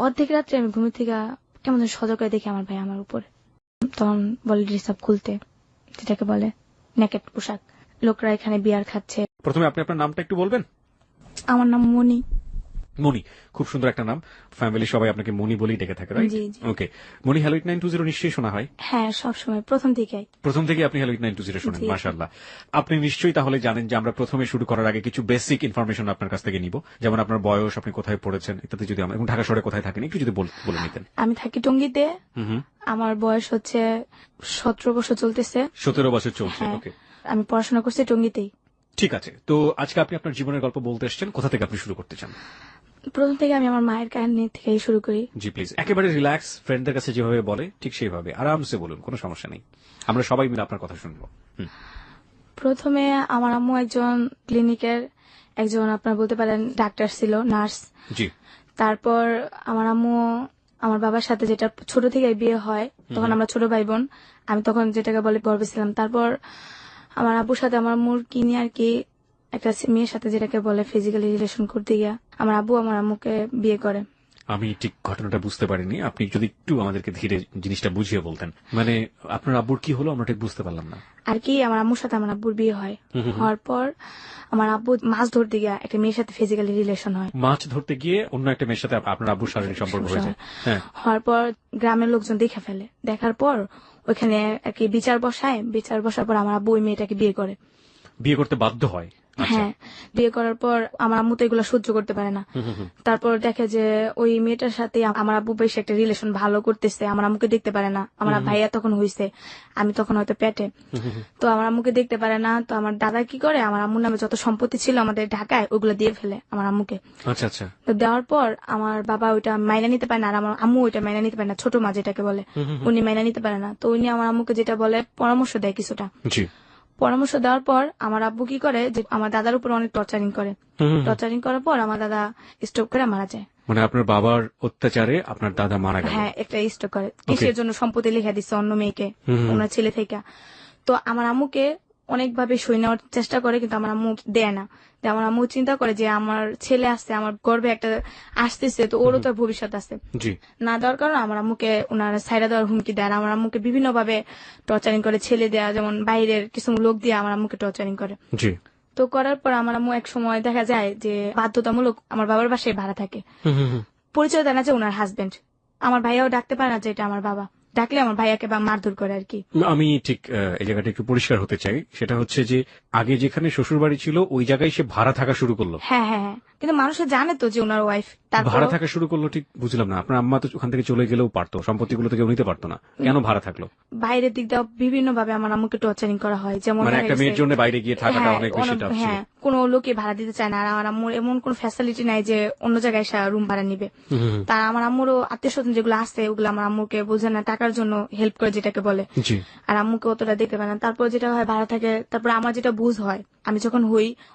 অর্ধেক রাত্রে আমি ঘুমের থেকে কেমন সজাগ করে দেখি আমার ভাই আমার উপর, তখন বলে ড্রেস আপ খুলতে, যেটাকে বলে নেকেট পোশাক। লোকরা এখানে বিয়ার খাচ্ছে। প্রথমে আপনি আপনার নামটা একটু বলবেন? আমার নাম মনি। মনি, খুব সুন্দর একটা নাম। ফ্যামিলি সবাই আপনাকে মনি বলেই ডেকে থাকে, রাইট? জি জি। ওকে, মনি হ্যালো 8920 নিশ্চয়ই শোনা হয়? হ্যাঁ, সবসময় প্রথম থেকেই। প্রথম থেকে আপনি হ্যালো 8920 শোনেন, জি। মাশাআল্লাহ। আপনি নিশ্চয়ই তাহলে জানেন যে আমরা প্রথমে শুরু করার আগে কিছু বেসিক ইনফরমেশন আপনার কাছ থেকে নিব, যেমন আপনার বয়স, আপনি কোথায় পড়েছেন ইত্যাদি। যদি আমরা, এবং ঢাকা শহরে কোথায় থাকেন একটু যদি বলে নিতেন। আমি থাকি টঙ্গীতে। আমার বয়স হচ্ছে 17 বছর চলতেছে। 17 বছর চলছে। হ্যাঁ, ওকে, আমি পড়াশোনা করছি টঙ্গীতেই। ঠিক আছে। তো আজকে আপনি আপনার জীবনের গল্প বলতে এসেছেন, কোথা থেকে আপনি শুরু করতে চান? প্রথম থেকে আমি আমার মায়ের কাহিনী থেকেই শুরু করি। জি প্লিজ, একেবারে রিল্যাক্স, ফ্রেন্ডদের কাছে যেভাবে বলে ঠিক সেইভাবে আরামসে বলুন, কোনো সমস্যা নেই, আমরা সবাই মিলে আপনার কথা শুনবো। প্রথমে আমার আম্মু একজন ক্লিনিকের একজন, আপনার বলতে পারেন ডাক্তার ছিল, নার্স। জি। তারপর আমার আম্মু আমার বাবার সাথে, যেটা ছোট থেকে বিয়ে হয়, তখন আমরা ছোট ভাই বোন, আমি তখন যেটাকে বলে গর্বে ছিলাম। তারপর আমার আব্বুর সাথে আমার আম্মুর কিনে আর কি একটা মেয়ের সাথে, যেটাকে বলে ফিজিক্যালি রিলেশন করতে গিয়া আমার আব্বু আমার আম্মুকে বিয়ে করে। আমি ঠিক ঘটনাটা বুঝতে পারিনি, আপনি যদি একটু আমাদেরকে ধীরে জিনিসটা বুঝিয়ে বলতেন। মানে আপনার আব্বুর কি হলো, আমরা ঠিক বুঝতে পারলাম না। আর কি আমার আম্মুর সাথে আমার আব্বুর বিয়ে হয়। হওয়ার পর আমার আব্বু মাছ ধরতে গিয়ে একটা মেয়ের সাথে ফিজিক্যালি রিলেশন হয়। মাছ ধরতে গিয়ে অন্য একটা মেয়ের সাথে আপনার আব্বুর শারীরিক সম্পর্ক হয়েছে। হ্যাঁ। হওয়ার পর গ্রামের লোকজন দেখে ফেলে, দেখার পর ওইখানে আর কি বিচার বসায়। বিচার বসার পর আমার আব্বু ওই মেয়েটাকে বিয়ে করে। বিয়ে করতে বাধ্য হয়? হ্যাঁ, বিয়ে করার পর আমার আম্মু তো এগুলো সহ্য করতে পারে না। তারপর দেখে যে ওই মেয়েটার সাথে আমার আব্বু বেশ একটা রিলেশন ভালো করতেছে, আমার আম্মুকে দেখতে পারে না। আমার ভাইয়া তখন হইছে, আমি তখন হয়তো পেটে, তো আমার আম্মুকে দেখতে পারে না। তো আমার দাদা কি করে, আমার আম্মুর নামে যত সম্পত্তি ছিল আমাদের ঢাকায় ওগুলো দিয়ে ফেলে আমার আম্মুকে। আচ্ছা আচ্ছা। তো দেওয়ার পর আমার বাবা ওইটা মাইনা নিতে পারে না, আর আমার আম্মু ওইটা মাইনা নিতে পারে না, ছোট মা যেটাকে বলে, উনি মাইনা নিতে পারে না। তো উনি আমার আম্মুকে যেটা বলে পরামর্শ দেয় কিছুটা। জি। পরামর্শ দেওয়ার পর আমার আব্বু কি করে, যে আমার দাদার উপর অনেক টর্চারিং করে। টর্চারিং করার পর আমার দাদা স্ট্রোক করে মারা যায়। মানে আপনার বাবার অত্যাচারে আপনার দাদা মারা গেল? হ্যাঁ, একটা স্ট্রোক করে। কিসের জন্য সম্পত্তি লিখে দিচ্ছে অন্য মেয়েকে, ওনার ছেলে থেকে। তো আমার আম্মুকে অনেকভাবে সই নেওয়ার চেষ্টা করে, কিন্তু আমার আম্মু দেয় না। আমার আম্মু চিন্তা করে যে আমার ছেলে আসছে, আমার গর্ভে একটা আসতেছে, তো ওরও তো ভবিষ্যৎ আছে। না দেওয়ার কারণে আমার আম্মুকে ওনারা সাইরা দেওয়ার হুমকি দেয়। আমার আম্মুকে বিভিন্ন ভাবে টর্চারিং করে, ছেলে দেয়া, যেমন বাইরের কিছু লোক দিয়ে আমার আম্মুকে টর্চারিং করে। তো করার পর আমার আম্মু এক সময় দেখা যায় যে বাধ্যতামূলক আমার বাবার বাসায় ভাড়া থাকে। পরিচয় দেয় না যে ওনার হাজবেন্ড। আমার ভাইয়াও ডাকতে পারে না যে এটা আমার বাবা, ডাকলে আমার ভাইয়াকে বা মারধর করে আর কি। আমি ঠিক এই জায়গাটা একটু পরিষ্কার হতে চাই, সেটা হচ্ছে যে আগে যেখানে শ্বশুর বাড়ি ছিল ওই জায়গায় সে ভাড়া থাকা শুরু করলো? হ্যাঁ হ্যাঁ হ্যাঁ, কিন্তু মানুষে জানে তো যে ওনার ওয়াইফ। ভাড়া থাকা শুরু করলো, ঠিক বুঝলাম না। আপনার আম্মা তো ওখান থেকে চলে গেলেও পারতো, সম্পত্তিগুলো তো কেউ নিতে পারতো না, কেন ভাড়া থাকলো? বাইরের দিক দিয়ে বিভিন্ন ভাবে আমার আম্মুকে টর্চারিং করা হয়, যেমন মানে একটা মেয়ের জন্য বাইরে গিয়ে থাকাটা অনেক বেশি টাফ ছিল। হ্যাঁ, কোনো লোকে ভাড়া দিতে চায় না। আর আমার আম্মুর এমন কোন ফ্যাসিলিটি নাই যে অন্য জায়গায় রুম ভাড়া নিবে। তার আমার আম্মুরও আত্মীয় স্বজন যেগুলো আছে ওগুলো আমার আম্মুকে বোঝে না, টাকার জন্য হেল্প করে যেটাকে বলে। আর আম্মুকে অতটা দেখতে পারে না। তারপর যেটা হয়, ভাড়া থাকে। তারপর আমার যেটা বুঝ হয়, আমি যখন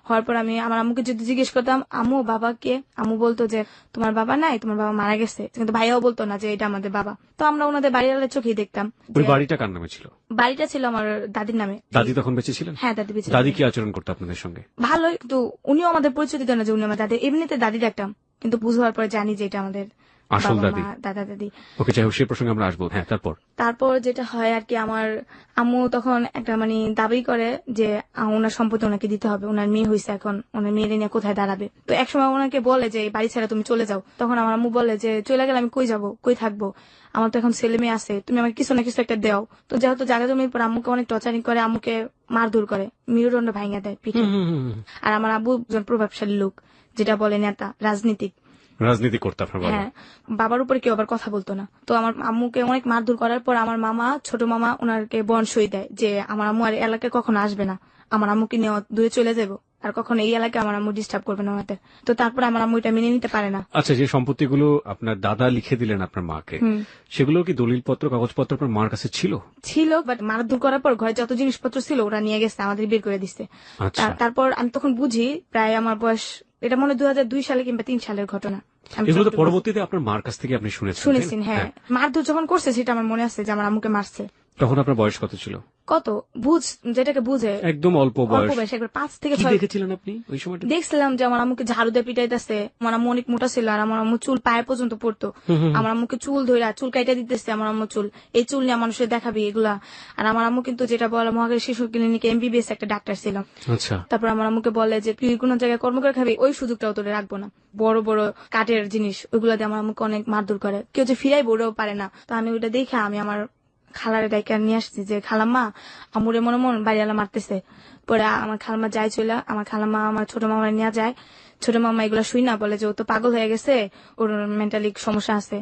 হওয়ার পর আমি আমার আম্মুকে যদি জিজ্ঞেস করতাম আম্মু বাবা কে, আম্মু বলতো যে তোমার বাবা নাই, তোমার বাবা মারা গেছে। কিন্তু ভাইয়াও বলতো না যে এটা আমাদের বাবা। তো আমরা ওনাদের বাড়ির চোখেই দেখতাম। ওই বাড়িটা কার নামে ছিল? বাড়িটা ছিল আমার দাদির নামে। দাদি তখন বেঁচে ছিলেন? হ্যাঁ, দাদি বেঁচে। দাদি কি আচরণ করতো আপনাদের সঙ্গে? ভালো, কিন্তু উনিও আমাদের পরিচয় দিত না যে উনি আমার দাদি। এমনিতে দাদি দেখতাম, কিন্তু বুঝবার পরে জানি যে এটা আমাদের আসল দাদি, দাদা দাদি। ওকে, যাই হোক, সে প্রসঙ্গে আমরা আসবো। হ্যাঁ, তারপর যেটা হয় আর কি, আমার আম্মু তখন একটা দাবি করে যে ওনার সম্পত্তি ওনাকে দিতে হবে, ওনার মেয়ে হয়েছে, এখন ওনার মেয়ের নিয়ে কোথায় দাঁড়াবে। তো একসময় ওনাকে বলে যে বাড়ি ছেড়ে তুমি চলে যাও। তখন আমার আম্মু বলে যে চলে গেলে আমি কই যাবো, কই থাকবো, আমার তো এখন ছেলে মেয়ে আছে, তুমি আমাকে কিছু না কিছু একটা দেও। তো যেহেতু জায়গা জমির পর আম্মুকে অনেক টর্চারিং করে, আম্মুকে মারধর করে, মেরুদণ্ড ভাঙিয়ে দেয় পিঠে। আর আমার আব্বু একজন প্রভাবশালী লোক, যেটা বলে নেতা, রাজনীতি করতে। হ্যাঁ, বাবার উপরে কেউ আবার কথা বলতো না। তো আমার আম্মুকে অনেক মারধর করার পর আমার মামা, ছোট মামা, ওনাকে বনসই দেয় যে আমার আম্মু আর এলাকায় কখনো আসবে না, আমার আম্মুকে নিয়ে দূরে চলে যাবো, আর কখনো এই এলাকায় আমার আম্মু ডিস্টার্ব করবে না ওনাদের। তো তারপর আমার আম্মু এটা মেনে নিতে পারে না। আচ্ছা, যে সম্পত্তিগুলো আপনার দাদা লিখে দিলেন আপনার মাকে, সেগুলো কি দলিলপত্র, কাগজপত্র আপনার মার কাছে ছিল? বাট মারধর করার পর ঘরে যত জিনিসপত্র ছিল ওরা নিয়ে গেছে, আমাদের বের করে দিচ্ছে। তারপর আমি তখন বুঝি, প্রায় আমার বয়স, এটা মনে 2002 সালে কিংবা 3 সালের ঘটনা। এগুলো তো পরবর্তীতে আপনার মার কাছ থেকে আপনি শুনেছেন? হ্যাঁ, মারধর যখন করছে সেটা আমার মনে আছে যে আমার আম্মুকে মারছে। তখন আপনার বয়স কত ছিল? কত যেটাকে বুঝে একদম অল্প অল্প বয়স। বয়স, একবার 5 থেকে কি 6 দেখেছিলেন আপনি ওই সময়টা? দেখছিলাম যে আমার আম্মুকে ঝাড়ু দিয়ে পিটাইতেছে। আমার আম্মু অনেক মোটা ছিল আর আমার আম্মু চুল পায়ে পর্যন্ত পড়তো। আমার আম্মুকে চুল ধরে চুল কাইটা দিতেছে আমার আম্মু চুল, এই চুল নিয়ে মানুষের দেখাবি এগুলা। আর আমার আম্মু কিন্তু যেটা বলে মহাখালী শিশু ক্লিনিকে MBBS একটা ডাক্তার ছিল। আচ্ছা। তারপর আমার আম্মুকে বলে যে তুই কোনো জায়গায় কর্ম করে খাবি, ওই সুযোগটাও তোরে রাখবো না। বড় বড় কাঠের জিনিস ওইগুলা দিয়ে আমার আম্মুকে অনেক মারধর করে, কেউ যে ফিরাই বড়েও পারে না। তো আমি ওইটা দেখে আমি আমার খালারে ডাইকা নিয়ে আসছি যে খালাম্মা আমুরে মনে মন বাড়িওয়ালা মারতেছে। পরে আমার খালাম্মা যায় চলে, আমার খালাম্মা আমার ছোট মামা নিয়ে যায়। ছোট মামা এগুলা শুই না বলে যে ও তো পাগল হয়ে গেছে, ওর মেন্টালি সমস্যা আছে,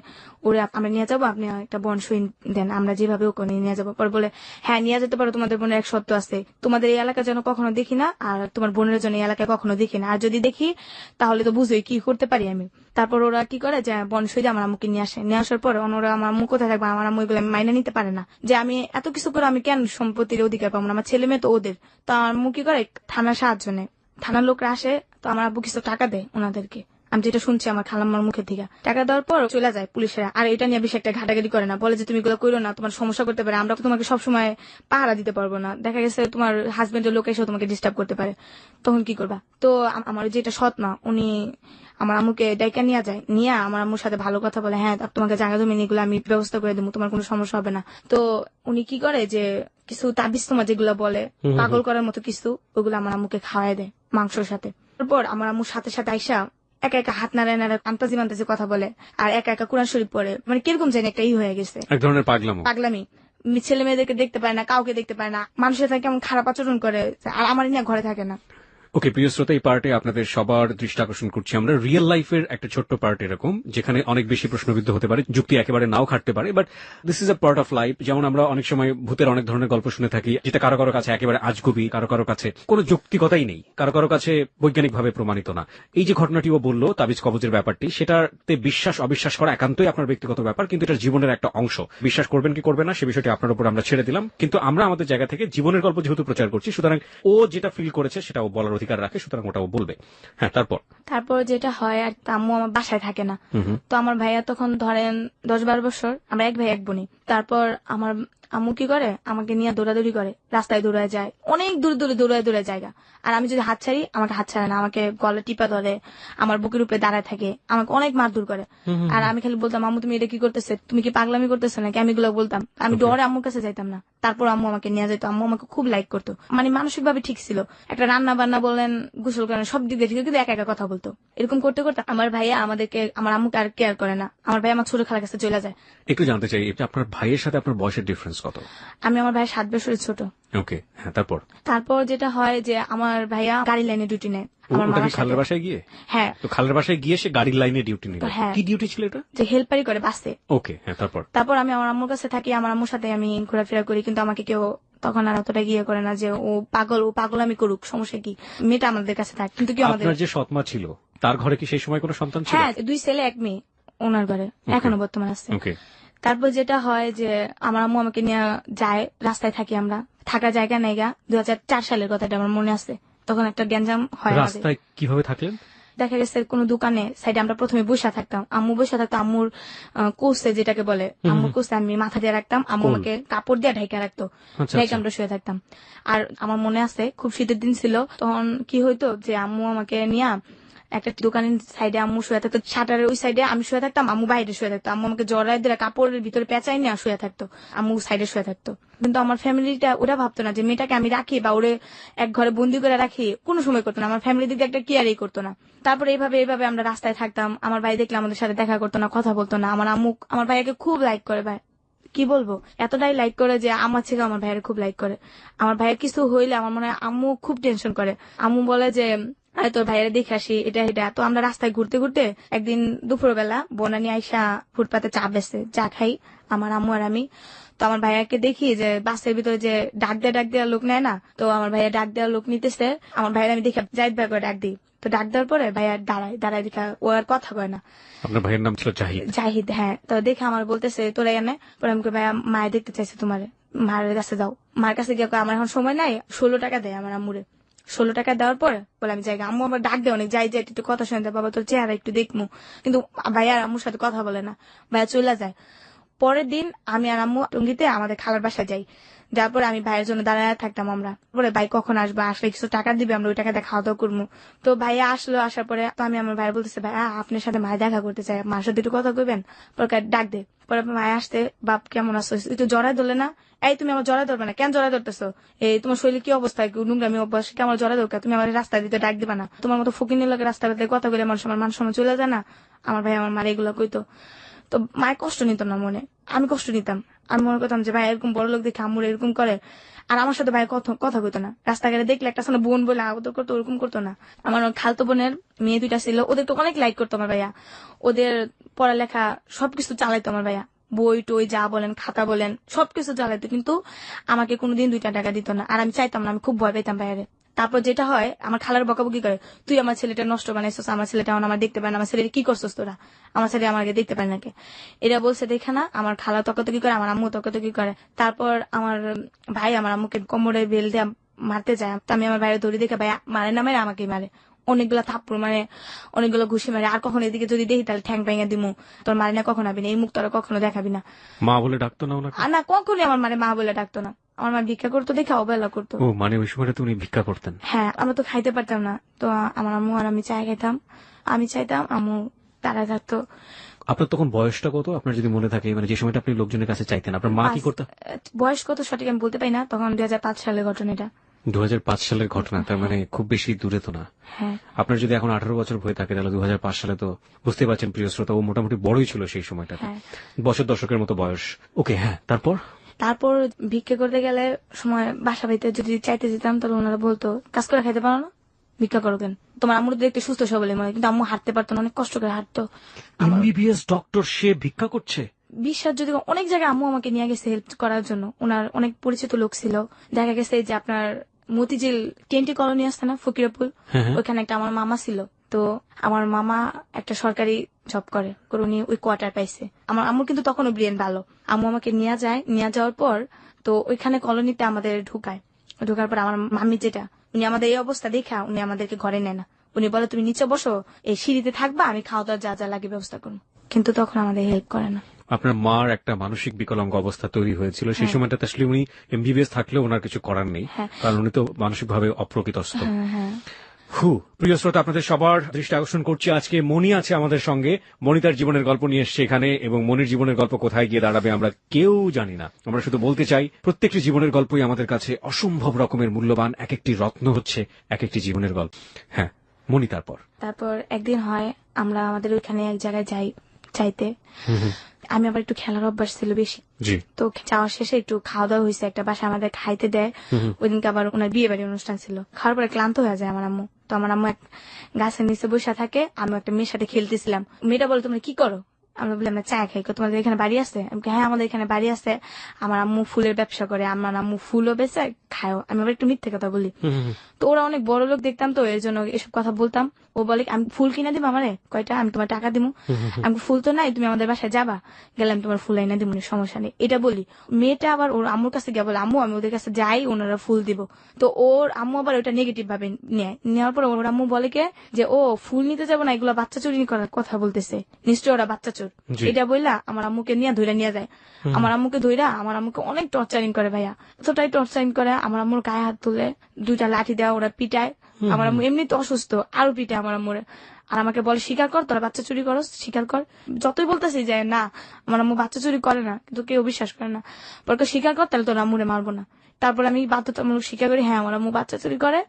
ওরে আমরা নিয়ে যাবো, আপনি একটা বন সুই দেন, আমরা যেভাবে ওকে নিয়ে যাবো। পরে বলে হ্যাঁ নিয়ে যেতে পারো, তোমাদের বোনের এক সত্য আছে, তোমাদের এই এলাকা যেন কখনো দেখি না, আর তোমার বোনের জন্য এই এলাকায় কখনো দেখি না, আর যদি দেখি তাহলে তো বুঝোই কি করতে পারি আমি। তারপর ওরা কি করে যে বন সুই দিয়ে আমার আম্মুকে নিয়ে আসে। নিয়ে আসার পর ওরা আমার আম্মু কোথায় থাকবে, আমার আম্মু এগুলো মাইনে নিতে পারে না যে আমি এত কিছু করে আমি কেন সম্পত্তির অধিকার পাবো না, আমার ছেলে মেয়ে তো ওদের। তো আমার আম্মু কি করে থানার সাহায্য নেয়, থানার লোকরা আসে, তো আমার আব্বু কিছু টাকা দেয় ওনাদেরকে, আমি যেটা শুনছি আমার খালাম্মার মুখে থেকে। টাকা দেওয়ার পর চলে যায় পুলিশেরা, আর এটা নিয়ে বেশি একটা ঘাটাঘাটি করে না, বলে যে তুমি এগুলো করো না, তোমার সমস্যা করতে পারে, আমরা তোমাকে সবসময় পাহারা দিতে পারবো না, দেখা গেছে তোমার হাজবেন্ডের লোক এসেও তোমাকে ডিস্টার্ব করতে পারে, তখন কি করবা। তো আমার যেটা সৎ মা উনি আমার আম্মুকে ডাইকা নিয়ে যায়, নিয়ে আমার আম্মুর সাথে ভালো কথা বলে, হ্যাঁ তোমাকে জায়গা জমি এগুলো আমি ব্যবস্থা করে দেবো, তোমার কোনো সমস্যা হবে না। তো উনি কি করে যে কিছু তাবিজ তোমার যেগুলো বলে পাগল করার মতো কিছু, ওগুলো আমার আম্মুকে খাওয়াই দেয় মাংসের সাথে। তারপর আমার আম্মুর সাথে সাথে আইসা একা একা হাত নাড়ায় নাড়ায় আন্তাজি মান্তাজি কথা বলে, আর একা একা কোরআন শরীফ পড়ে, মানে কিরকম জানি একটা হয়ে গেছে, এক ধরনের পাগলামো। পাগলামি। ছেলে মেয়েদেরকে দেখতে পায় না, কাউকে দেখতে পায় না, মানুষের সাথে কেমন খারাপ আচরণ করে, আর আমার নিয়ে ঘরে থাকে না। ওকে, প্রিয় শ্রোতা, এই পার্টে আপনাদের সবার দৃষ্টি আকর্ষণ করছি আমরা রিয়েল লাইফের একটা ছোট্ট পার্ট এরকম, যেখানে অনেক বেশি প্রশ্নবিদ্ধ হতে পারে, যুক্তি একেবারে নাও খাটতে পারে, but this is a part of life. যেমন আমরা অনেক সময় ভূতের অনেক ধরনের গল্প শুনে থাকি, যেটা কারো কারো কাছে একেবারে আজগুবি, কারো কারো কাছে কোনো যৌক্তিকতাই নেই, কারো কারো কাছে বৈজ্ঞানিকভাবে প্রমাণিত না। এই যে ঘটনাটিও বললো তাবিজ কবজের ব্যাপারটি, সেটাতে বিশ্বাস অবিশ্বাস করা একান্তই আপনার ব্যক্তিগত ব্যাপার, কিন্তু এটা জীবনের একটা অংশ। বিশ্বাস করবেন কি করবেন না সে বিষয়টি আপনার উপর আমরা ছেড়ে দিলাম, কিন্তু আমরা আমাদের জায়গা থেকে জীবনের গল্প যেহেতু প্রচার করছি, সুতরাং ও যেটা ফিল করেছে সেটা ও বলার অধিকার রাখে, সুতরাং ওটা ও বলবে। হ্যাঁ, তারপর যেটা হয়, আর আম্মু আমার বাসায় থাকে না, তো আমার ভাইয়া তখন ধরেন 10-12 বছর, আমরা এক ভাই এক বোনই। তারপর আমার আম্মু কি করে আমাকে নিয়ে দৌড়াদৌড়ি করে, রাস্তায় দৌড়ায় যায়, অনেক দূর দূরে দৌড়ায় জায়গা, আর আমি যদি হাত ছাড়ি আমাকে হাত ছাড়ে না, আমাকে গলা টিপা ধরে, আমার বুকের উপরে দাঁড়ায় থাকে, আমাকে অনেক মারধর করে। আর আমি খালি বলতাম আম্মু তুমি এটা কি করতেছে, তুমি কি পাগলামি করতেছে নাকি, আমি এগুলো বলতাম, আমি ডরে আম্মুর কাছে যাইতাম না। তারপর আম্মু আমাকে নিয়ে যেত, আম্মু আমাকে খুব লাইক করতো, মানে মানসিক ভাবে ঠিক ছিল, একটা রান্না বান্না বলেন, গোসল করেন, সব দিক দিয়ে ঠিক, কিন্তু একা একা কথা বলতো। এরকম করতে করতে আমার ভাইয়া আমাদেরকে, আমার আম্মুকে আর কেয়ার করে না, আমার ভাই আমার ছোট খালার কাছে চলে যায়। একটু জানতে চাই, আপনার ভাইয়ের সাথে আপনার বয়সের ডিফারেন্স কত? আমি আমার ভাই 7 বছরের ছোট। ওকে, হ্যাঁ, তারপর যেটা হয় যে আমার ভাইয়া গাড়ি লাইনে ডিউটি নেয় আমার মামার খালের বাসায় গিয়ে। হ্যাঁ, তো খালের বাসায় গিয়ে সে গাড়ির লাইনে ডিউটি নিল। হ্যাঁ। কি ডিউটি ছিল এটা? যে হেল্পারি করে বাসে। ওকে, হ্যাঁ, তারপর আমি আমার আম্মুর কাছে থাকি, আমার আম্মুর সাথে আমি ঘোরাফেরা করি, কিন্তু আমাকে কেউ তখন আর অতটা গিয়ে করে না যে ও পাগল আমি করুক, সমস্যা কি, মেয়েটা আমাদের কাছে থাকে। কিন্তু কি আমাদের আপনার যে সৎমা ছিল তার ঘরে কি সেই সময় কোনো সন্তান ছিল? হ্যাঁ, 2 ছেলে 1 মেয়ে ওনার ঘরে এখনো বর্তমান আছে। ওকে। তারপর যেটা হয় যে আমার আম্মু আমাকে নিয়ে যায়, রাস্তায় থাকি আমরা, থাকার জায়গা নেই গা। 2004 সালের কথাটা আমার মনে আছে, তখন একটা গ্যাঞ্জাম হয়। রাস্তায় কিভাবে থাকলেন? দেখা গেছে কোনো দোকানে সাইডে আমরা প্রথমে বসে থাকতাম, আম্মু বসে থাকতো, আম্মুর কোষে যেটাকে বলে, আম্মুর কোষে আমি মাথা দিয়ে রাখতাম, আম্মু আমাকে কাপড় দিয়ে ঢাকা রাখতো, ঢাকা আমরা শুয়ে থাকতাম। আর আমার মনে আছে খুব শীতের দিন ছিল, তখন কি হইতো যে আম্মু আমাকে নিয়ে একটা দোকানের সাইডে আম্মু শুয়ে থাকতো, শাটারের ওই সাইডে আমি শুয়ে থাকতাম, আম্মু বাইরে শুয়ে থাকতো, আম্মু আমাকে জড়াই দিয়ে কাপড়ের ভিতরে পেঁচাই নিয়ে শুয়ে থাকতো, আম্মু সাইডে শুয়ে থাকতো। কিন্তু আমার ফ্যামিলিটা ওরা ভাবতো না যে মেয়েটাকে আমি রাখি বা ওরে এক ঘরে বন্দি করে রাখি, কোনো সময় করতো না, আমার ফ্যামিলির দিকে একটা কেয়ারই করতো না। তারপরে এইভাবে আমরা রাস্তায় থাকতাম, আমার ভাই দেখলে আমাদের সাথে দেখা করতো না, কথা বলতো না। আমার আম্মু আমার ভাইয়াকে খুব লাইক করে, ভাই কি বলবো, এতটাই লাইক করে যে আমার থেকে আমার ভাইয়ের খুব লাইক করে। আমার ভাইয়ের কিছু হইলে আমার মনে হয় আম্মু খুব টেনশন করে, আম্মু বলে যে তোর ভাইয়েরা দেখে আসি এটা এটা। তো আমরা রাস্তায় ঘুরতে ঘুরতে একদিন দুপুরবেলা বনানি আইসা ফুটপাতে চা বেসে চা খাই আমার আম্মু আর আমি। তো আমার ভাইয়াকে দেখি যে বাসের ভিতরে যে ডাক দেওয়া লোক নেয় না, তো আমার ভাইয়া ডাক দেওয়া লোক নিতেছে, আমার ভাইয়ের আমি দেখে জাহিদ ভাই করে ডাক দিই। তো ডাক দেওয়ার পরে ভাইয়া দাঁড়ায় দেখা ও আর কথা কয় না। আপনার ভাইয়ের নাম ছিল জাহিদ? জাহিদ, হ্যাঁ। তো দেখে আমার বলতেছে তোরা এনে, পরে আমি ভাইয়া মায়ে দেখতে চাইছে, তোমার মায়ের কাছে যাও। মার কাছে গিয়ে আমার এখন সময় নাই, 16 টাকা দেয় আমার আম্মুরে। 16 টাকা দেওয়ার পর বলে আমি জায়গা, আম্মু আবার ডাক দেয় অনেক, যাই একটু কথা শুনে দেয়, বাবা তোর চেহারা একটু দেখবো। কিন্তু ভাইয়া আম্মুর সাথে কথা বলে না, ভাইয়া চলে যায়। পরের দিন আমি আর আম্মু টঙ্গিতে আমাদের খালার বাসায় যাই। যার পরে আমি ভাইয়ের জন্য দাঁড়ায় থাকতাম আমরা, পরে ভাই কখন আসবে, আসলে কিছু টাকা দিবে, আমরা ওই টাকা দিয়ে খাওয়া দাওয়া করবো। তো ভাইয়া আসলো, আসার পরে তো আমি আমার ভাই বলতেছে, ভাই আপনার সাথে ভাই দেখা করতে চাই, মার সাথে একটু কথা কইবেন। পরে ডাক দে, পরে ভাই আসতে, বাপ কেমন আছো, একটু জড়াই ধরলে না, এই তুমি আমার জড়াই ধরবে না, কেন জড়াই ধরতেছো, এই তোমার শরীরে কি অবস্থা, নোংরামি অভ্যাস, কেমন জড়াই দরকার, তুমি আমার রাস্তায় দিতে ডাক দিবা না, তোমার মতো ফকিনের লোকের রাস্তায় কথা বলে মানুষ আমার মান সম্মান চলে যায় না। আমার ভাই আমার মারে এগুলো কইতো। তো মায়ের কষ্ট নিত না মনে, আমি কষ্ট নিতাম। আমি মনে করতাম যে ভাই এরকম বড় লোক দেখে আম্মুর এরকম করে, আর আমার সাথে ভাই কথা কইতো না। রাস্তাঘাটে দেখলে একটা সামনে বোন বলে আদর করতো, ওরকম করতো না। আমার খালতো বোনের মেয়ে 2টা ছিল, ওদের তো অনেক লাইক করতো আমার ভাইয়া, ওদের পড়ালেখা সবকিছু চালাইতো আমার ভাইয়া, বই টই যা বলেন, খাতা বলেন, সবকিছু চালাইতো, কিন্তু আমাকে কোনোদিন 2টা টাকা দিত না। আর আমি চাইতাম না, আমি খুব ভয় পেতাম ভাইয়ারে। তারপর যেটা হয়, আমার খালার বকাবকি করে, তুই আমার ছেলেটা নষ্ট বানাইছিস, আমার ছেলেটা আমার দেখতে পায় না, আমার ছেলে কি করছিস তোরা, আমার ছেলে আমাকে দেখতে পায় নাকি, এরা বলছে দেখে না। আমার খালা তর্কাতর্কি করে, আমার আম্মু তর্কাতর্কি করে। তারপর আমার ভাই আমার আম্মুকে কোমরে বেল দিয়ে মারতে যায়, তো আমি আমার ভাইয়ের দড়ি দেখে, ভাই মারে না মেরে আমাকেই মারে, অনেকগুলো থাপ্পড় মারে, অনেকগুলো ঘুষি মারে। আর কখনো এদিকে যদি দেখি তাহলে ঠ্যাং ভেঙে দিমু, তোর মারি না কখনো আবি না, এই মুখ তোরা কখনো দেখাবি না। মা বলে ডাকতো না ওনাকে? আর না, কখনই আমার মারে মা বলে ডাকতো না। আমার মা ভিক্ষা করতো দেখে অবহেলা করতো। ও মানে ওই সময়টা তো উনি ভিক্ষা করতেন? হ্যাঁ, আমরা তো খাইতে পারতাম না, তো আমার আম্মু আর আমি চাই খাইতাম, আমি চাইতাম, আম্মু তারা থাকতো। আপনার তখন বয়সটা কত, আপনার যদি মনে থাকে, মানে যে সময়টা আপনি লোকজনের কাছে চাইতেন, আপনার মা কি করতেন? বয়স কত সঠিক আমি বলতে পারি না, তখন 2005 সালের ঘটনা এটা। 2005 সালের ঘটনা, তার মানে খুব বেশি দূরে তো না। হ্যাঁ, আপনার যদি এখন 18 বছর হয়ে থাকে, তাহলে 2005 সালে তো বুঝতে পারছেন প্রিয় শ্রোতা, ও মোটামুটি বড়ই ছিল সেই সময়টাতে, হ্যাঁ। বছর দশকের মতো বয়স। ওকে, হ্যাঁ, তারপর ভিক্ষা করতে গেলে সময় বাসা বাড়িতে যদি চাইতে যেতাম, তাহলে ওনারা বলতো কাজ করে খাইতে পারো না, ভিক্ষা করো কেন, তোমার আম্মুর দেখতে সুস্থ সবলে মনে, কিন্তু আম্মু হাঁটতে পারতো না, অনেক কষ্ট করে হাঁটতো। এমবিবিএস ডক্টর, সে ভিক্ষা করছে? বিশ্বাস যদি অনেক জায়গায় আম্মু আমাকে নিয়ে গেছে হেল্প করার জন্য, ওনার অনেক পরিচিত লোক ছিল। দেখা গেছে যে আপনার মতিঝিল টেন্টি কলোনি আছে না, ফকিরাপুল, ওইখানে একটা আমার মামা ছিল। তো আমার মামা একটা সরকারি জব করে, উনি ওই কোয়ার্টার পাইছে। আমার আম্মু কিন্তু তখনও ব্রেন ভালো, আম্মু আমাকে নিয়ে যায়, নিয়ে যাওয়ার পর তো ওইখানে কলোনিতে আমাদের ঢুকার পর আমার মামি যেটা, উনি আমাদের এই অবস্থা দেখা উনি আমাদেরকে ঘরে নেয় না, উনি বলে তুমি নিচে বসো, এই সিঁড়িতে থাকবা, আমি খাওয়া দাওয়া যা যা লাগে ব্যবস্থা করবো, কিন্তু তখন আমাদের হেল্প করে না। আপনার মার একটা মানসিক বিকলাঙ্গ অবস্থা তৈরি হয়েছিল সেই সময়টাতে, আসলে উনি এমবিবিএস থাকলেও ওনার কিছু করার নেই, কারণ উনি তো মানসিকভাবে অপ্রকৃতস্থ। প্রিয় শ্রোতা, আপনাদের সবার দৃষ্টি আকর্ষণ করছি, আজকে মণি আছে আমাদের সঙ্গে। মণি তার জীবনের গল্প নিয়ে এসছে এখানে, এবং মণির জীবনের গল্প কোথায় গিয়ে দাঁড়াবে আমরা কেউ জানি না। আমরা শুধু বলতে চাই, প্রত্যেকটি জীবনের গল্পই আমাদের কাছে অসম্ভব রকমের মূল্যবান, এক একটি রত্ন হচ্ছে এক একটি জীবনের গল্প। হ্যাঁ মণি, তারপর একদিন হয় আমরা আমাদের ওইখানে এক জায়গায় যাই চাইতে, আমি আবার একটু খেলার অভ্যাস ছিল বেশি, তো যাওয়ার শেষে একটু খাওয়া দাওয়া হয়েছে, একটা বাসা আমাদের খাইতে দেয়, ওই দিনকে আবার ওনার বিয়ে বাড়ির অনুষ্ঠান ছিল। খাওয়ার পরে ক্লান্ত হয়ে যায় আমার আম্মু, তো আমার আম্মু এক গাছের নিচে বসে থাকে, আমি একটা মেয়ের সাথে খেলতেছিলাম, মেয়েটা বলে তোমরা কি করো, আমরা বলি আমরা চা খাই, তোমাদের এখানে বাড়ি আছে, আমি হ্যাঁ আমাদের এখানে বাড়ি আছে, আমার আম্মু ফুলের ব্যবসা করে, আমার আম্মু ফুলও বেচে খায়ও, আমি আবার একটু মিথ্যে কথা বলি। তো ওরা অনেক বড় লোক দেখতাম, তো এর জন্য এসব কথা বলতাম। ও বলে আমি ফুল কিনে দিব আমারে কয়টা, আমি তোমার টাকা দিব, আমি ফুল তো নাই, তুমি আমাদের বাসায় যাবা, গেলে আমি তোমার ফুল এনে দিব, সমস্যা নেই, এটা বলি। মেয়েটা আবার ওর আম্মুর কাছে গিয়ে বলে আম্মু আমি ওদের কাছে যাই, ওনারা ফুল দিব। তো ওর আম্মু আবার ওটা নেগেটিভ ভাবে নেওয়ার পর ওর আম্মু বলে কে যে ও ফুল নিতে যাবো না, এগুলো বাচ্চা চুরি করার কথা বলতেছে, নিশ্চয় ওরা বাচ্চা চোর, এটা বললা আমার আম্মুকে ধরে নিয়ে যায়। আমার আম্মুকে ধইরা আমার আম্মুকে অনেক টর্চারিং করে ভাইয়া, এতটাই টর্চারিং করে, আমার আম্মুর গায়ে হাত তুলে 2টা লাঠি দেওয়া, ওরা পিটায়, আমার আম্মু এমনি তো অসুস্থ আরো পিটায় আমার আম্মুরে, আর আমাকে বলে স্বীকার কর তোরা বাচ্চা চুরি করস, স্বীকার কর। যতই বলতেছি যে না আমার আম্মু বাচ্চা চুরি করে না, কিন্তু কেউ বিশ্বাস করে না, পরে স্বীকার কর তাহলে তোর আম্মুরে মারবো না। তারপর আমি বাধ্যতামূলক স্বীকার করি, হ্যাঁ আমার আম্মু বাচ্চা চুরি করে,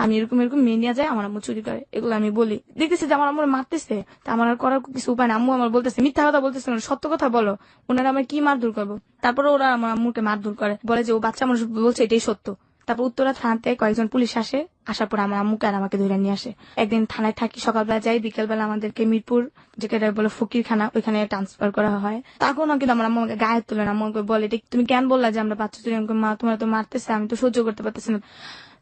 আমি এরকম মেয়ে নিয়ে যায়, আমার আম্মু চুরি করে, এগুলো আমি বলি। দেখতেছি যে আমার আম্মুরে মারতেছে, তা আমার আর করার কিছু উপায় না, আম্মু আমার বলতেছে মিথ্যা কথা বলতেছে, সত্য কথা বলো, ওনারা আমার কি মারধর করবো। তারপরে ওরা আমার আম্মুকে মারধর করে, বলে যে ও বাচ্চা মানুষ বলছে এটাই সত্য। তারপর উত্তরা থানাতে কয়েকজন পুলিশ আসে, আসার পর আমার আম্মুকে আর আমাকে ধরে নিয়ে আসে। একদিন থানায় থাকি, সকালবেলা যাই, বিকেলবেলা আমাদেরকে মিরপুর যেটা বলে ফকিরখানা, ওইখানে ট্রান্সফার করা হয়। তখনও কিন্তু আমার আম্মু আমাকে গায়ে তুলে না, আম্মুকে বলে তুমি কেন বললা যে আমরা বাচ্চা চুরি, মা তোমার তো মারতেছে, আমি তো সহ্য করতে পারতেছি না।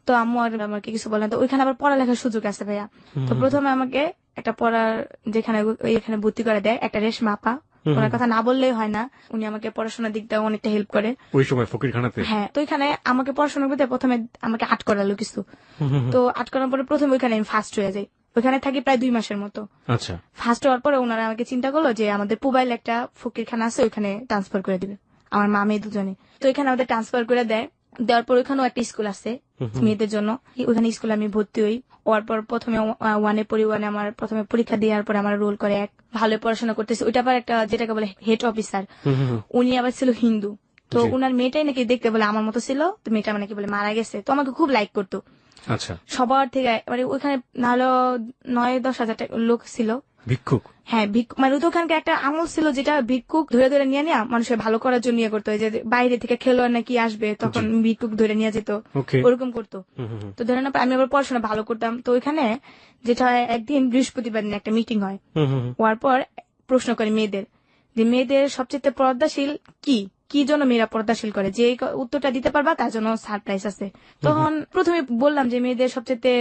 তো আম্মু আর আমাকে কিছু বলেন, তো ওইখানে আবার পড়ালেখার সুযোগ আছে ভাইয়া। তো প্রথমে আমাকে একটা পড়ার যেখানে এখানে ভর্তি করে দেয় একটা রেশমা আপা, ওনার কথা না বললেই হয় না, উনি আমাকে পড়াশোনার দিক দিয়ে অনেকটা হেল্প করে ওই সময় ফকিরখানাতে। হ্যাঁ, তো এখানে আমাকে পড়াশোনার মধ্যে প্রথমে আমাকে আট করালো কিছু, তো আট করার পরে প্রথমে ওইখানে আমি ফার্স্ট হয়ে যাই। ওখানে থাকি প্রায় 2 মাসের মতো। আচ্ছা ফার্স্ট হওয়ার পরে ওনারা আমাকে চিন্তা করলো যে আমাদের পুবাইলে একটা ফকিরখানা আছে, ওইখানে ট্রান্সফার করে দিবে আমার মা মেয়ে দুজনে। তো এখানে আমাদের ট্রান্সফার করে দেওয়ার পর ওইখানেও একটা স্কুল আছে মেয়েদের জন্য। ওইখানে স্কুলে আমি ভর্তি হই। হওয়ার পর প্রথমে 1 আমার প্রথমে পরীক্ষা দেওয়ার পরে আমার রোল করে এক ভালো পড়াশোনা করতেছে। ওইটা আবার একটা যেটাকে বলে হেড অফিসার, উনি আবার ছিল হিন্দু। তো জি। উনার মেয়েটাই নাকি দেখতে বলে আমার মতো ছিল, তো মেয়েটা নাকি বলে মারা গেছে। তো আমাকে খুব লাইক করতো আচ্ছা। সবার থেকে। মানে ওইখানে না হলো 9-10 হাজার লোক ছিল। ভিক্ষুক? হ্যাঁ, মানে ওখানকার একটা আমল ছিল যেটা ভিক্ষুক ধরে ধরে নিয়ে নেওয়া মানুষের ভালো করার জন্য ইয়ে করতো। যে বাইরে থেকে খেলোয়াড় নাকি আসবে, তখন ভিক্ষুক ধরে নিয়ে যেত, ওকে। ওরকম করতো। তো ধরে না আমি আবার পড়াশোনা ভালো করতাম। তো ওইখানে যেটা হয়, একদিন বৃহস্পতিবার দিন একটা মিটিং হয়। হওয়ার পর প্রশ্ন করে মেয়েদের যে মেয়েদের সবচেয়ে পর্দাশীল কি কি জন্য মেয়েরা পর্দাশীল করে, যে উত্তরটা দিতে পারবা তার জন্য সারপ্রাইজ আছে। তখন প্রথমে বললাম যে মেয়েদের সবচেয়ে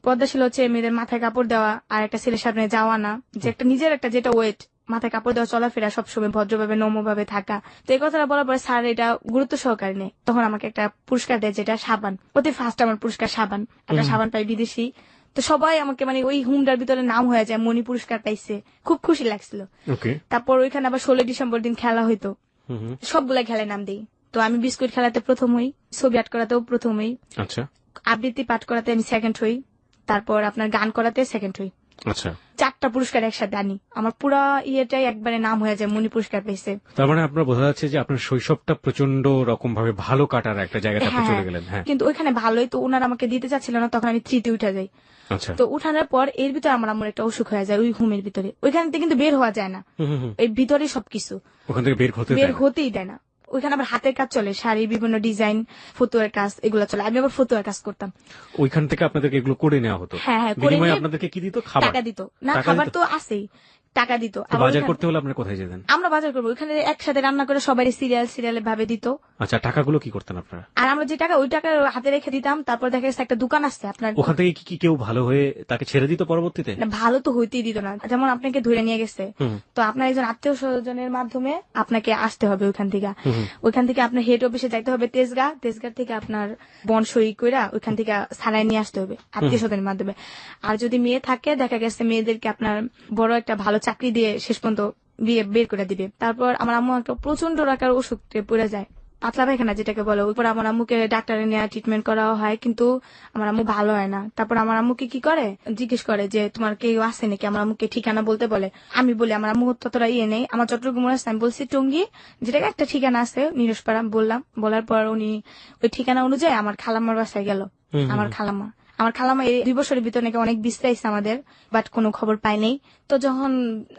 পর্দাশীল হচ্ছে মেয়েদের মাথায় কাপড় দেওয়া আর একটা ছেলের সামনে যাওয়া না, যে একটা নিজের একটা যেটা ওয়েট, মাথায় কাপড় দেওয়া, চলাফেরা সবসময় ভদ্রভাবে নম্রভাবে থাকা। তো এই কথাটা বলার পরে স্যার এটা গুরুত্ব সহকারে নেই। তখন আমাকে একটা পুরস্কার দেয়, যেটা সাবান। অতি ফার্স্ট আমার পুরস্কার সাবান, একটা সাবান পাই বিদেশি। তো সবাই আমাকে মানে ওই হুমডার ভিতরে নাম হয়ে যায়, মনি পুরস্কার পাইছে, খুব খুশি লাগছিল। ওকে। তারপর ওইখানে আবার 16 ডিসেম্বর দিন খেলা হইতো, সবগুলা খেলায় নাম দিই। তো আমি বিস্কুট খেলাতে প্রথম হই, ছবি আর্ট করাতেও প্রথম হই, আচ্ছা আবৃত্তি পাঠ করাতে আমি সেকেন্ড হই, তারপর আপনার গান করাতে সেকেন্ড হই। আচ্ছা। 4টা পুরস্কার একসাথে আনি, আমার পুরা ইয়েটাই একবারে নাম হয়ে যায়, মনি পুরস্কার পেয়েছে। তার মানে আপনার বোঝা যাচ্ছে যে আপনার শৈশবটা প্রচন্ড রকম ভাবে ভালো কাটার একটা জায়গাতে আপনি চলে গেলেন। হ্যাঁ, কিন্তু ওইখানে ভালোই, তো ওনারা আমাকে দিতে চাচ্ছিল না, তখন আমি 3তে উঠে যাই। আচ্ছা। তো উঠানোর পর এর ভিতরে আমার একটা অসুখ হয়ে যায়, ওই ঘুমের ভিতরে। ওইখান থেকে কিন্তু বের হওয়া যায় না, এই ভিতরে সবকিছু ওখান থেকে বের বের হতেই দেয় না। ওইখানে আবার হাতের কাজ চলে, শাড়ি, বিভিন্ন ডিজাইন, ফতুয়ার কাজ, এগুলো চলে। আমি আবার ফতুয়ার কাজ করতাম। ওইখান থেকে আপনাদেরকে এগুলো করে নেওয়া হতো? হ্যাঁ হ্যাঁ, করে বিনিময়ে নিয়ে আপনাদেরকে কি দিত? খাবার? টাকা দিত না, টাকা খাবার দিত? তো আছেই, টাকা দিত। তো আবার বাজার ওইখানে- করতে হলে আপনারা কোথায় যেতেন? আমরা বাজার করবো, ওইখানে একসাথে রান্না করে সবাই সিরিয়াল ভাবে দিত। আচ্ছা, টাকাগুলো কি করতেন আপনারা? আর আমরা যে টাকা, ওই টাকা হাতে রেখে দিতাম। তারপর দেখা গেছে একটা দোকান আসছে আপনার, ওখান থেকে কি কেউ ভালো হয়ে তাকে ছেড়ে দিত পরবর্তীতে? না, ভালো তো হইতেই দিত না। যেমন আপনাকে ধরে নিয়ে গেছে, তো আপনার একজন আত্মীয় স্বজনের মাধ্যমে আপনাকে আসতে হবে ওইখান থেকে। ওইখান থেকে আপনার হেড অফিসে যাইতে হবে তেজগাঁ থেকে আপনার বন সই কইরা ওইখান থেকে ছাড়াই নিয়ে আসতে হবে আত্মীয় স্বজনের মাধ্যমে। আর যদি মেয়ে থাকে, দেখা গেছে মেয়েদেরকে আপনার বড় একটা ভালো চাকরি দিয়ে শেষ পর্যন্ত বিয়ে বের করে দিবে। তারপর আমার আম্মু একটা প্রচন্ড রাখার অসুখে পড়ে যায়, পাতলা পায়খানা যেটাকে বলে। ওই পর আমার আম্মুকে ডাক্তারে নেওয়া ট্রিটমেন্ট করা হয়, কিন্তু আমার আম্মু ভালো হয় না। তারপর আমার আম্মুকে কি করে, জিজ্ঞেস করে যে তোমার কেউ আছে নাকি, আমার আম্মুকে ঠিকানা বলতে বলে। আমি বলি আমার আম্মু ততটা ইয়ে নেই, আমার চট্টগ্রাম আছে। আমি বলছি টঙ্গী, যেটাকে একটা ঠিকানা আছে নিরসপাড়া বললাম। বলার পর উনি ওই ঠিকানা অনুযায়ী আমার খালাম্মার বাসায় গেল। আমার খালাম্মা এই 2 বছরের ভিতরে নাকি অনেক বিশ্রাইছে আমাদের, বাট কোনো খবর পাই নাই। তো যখন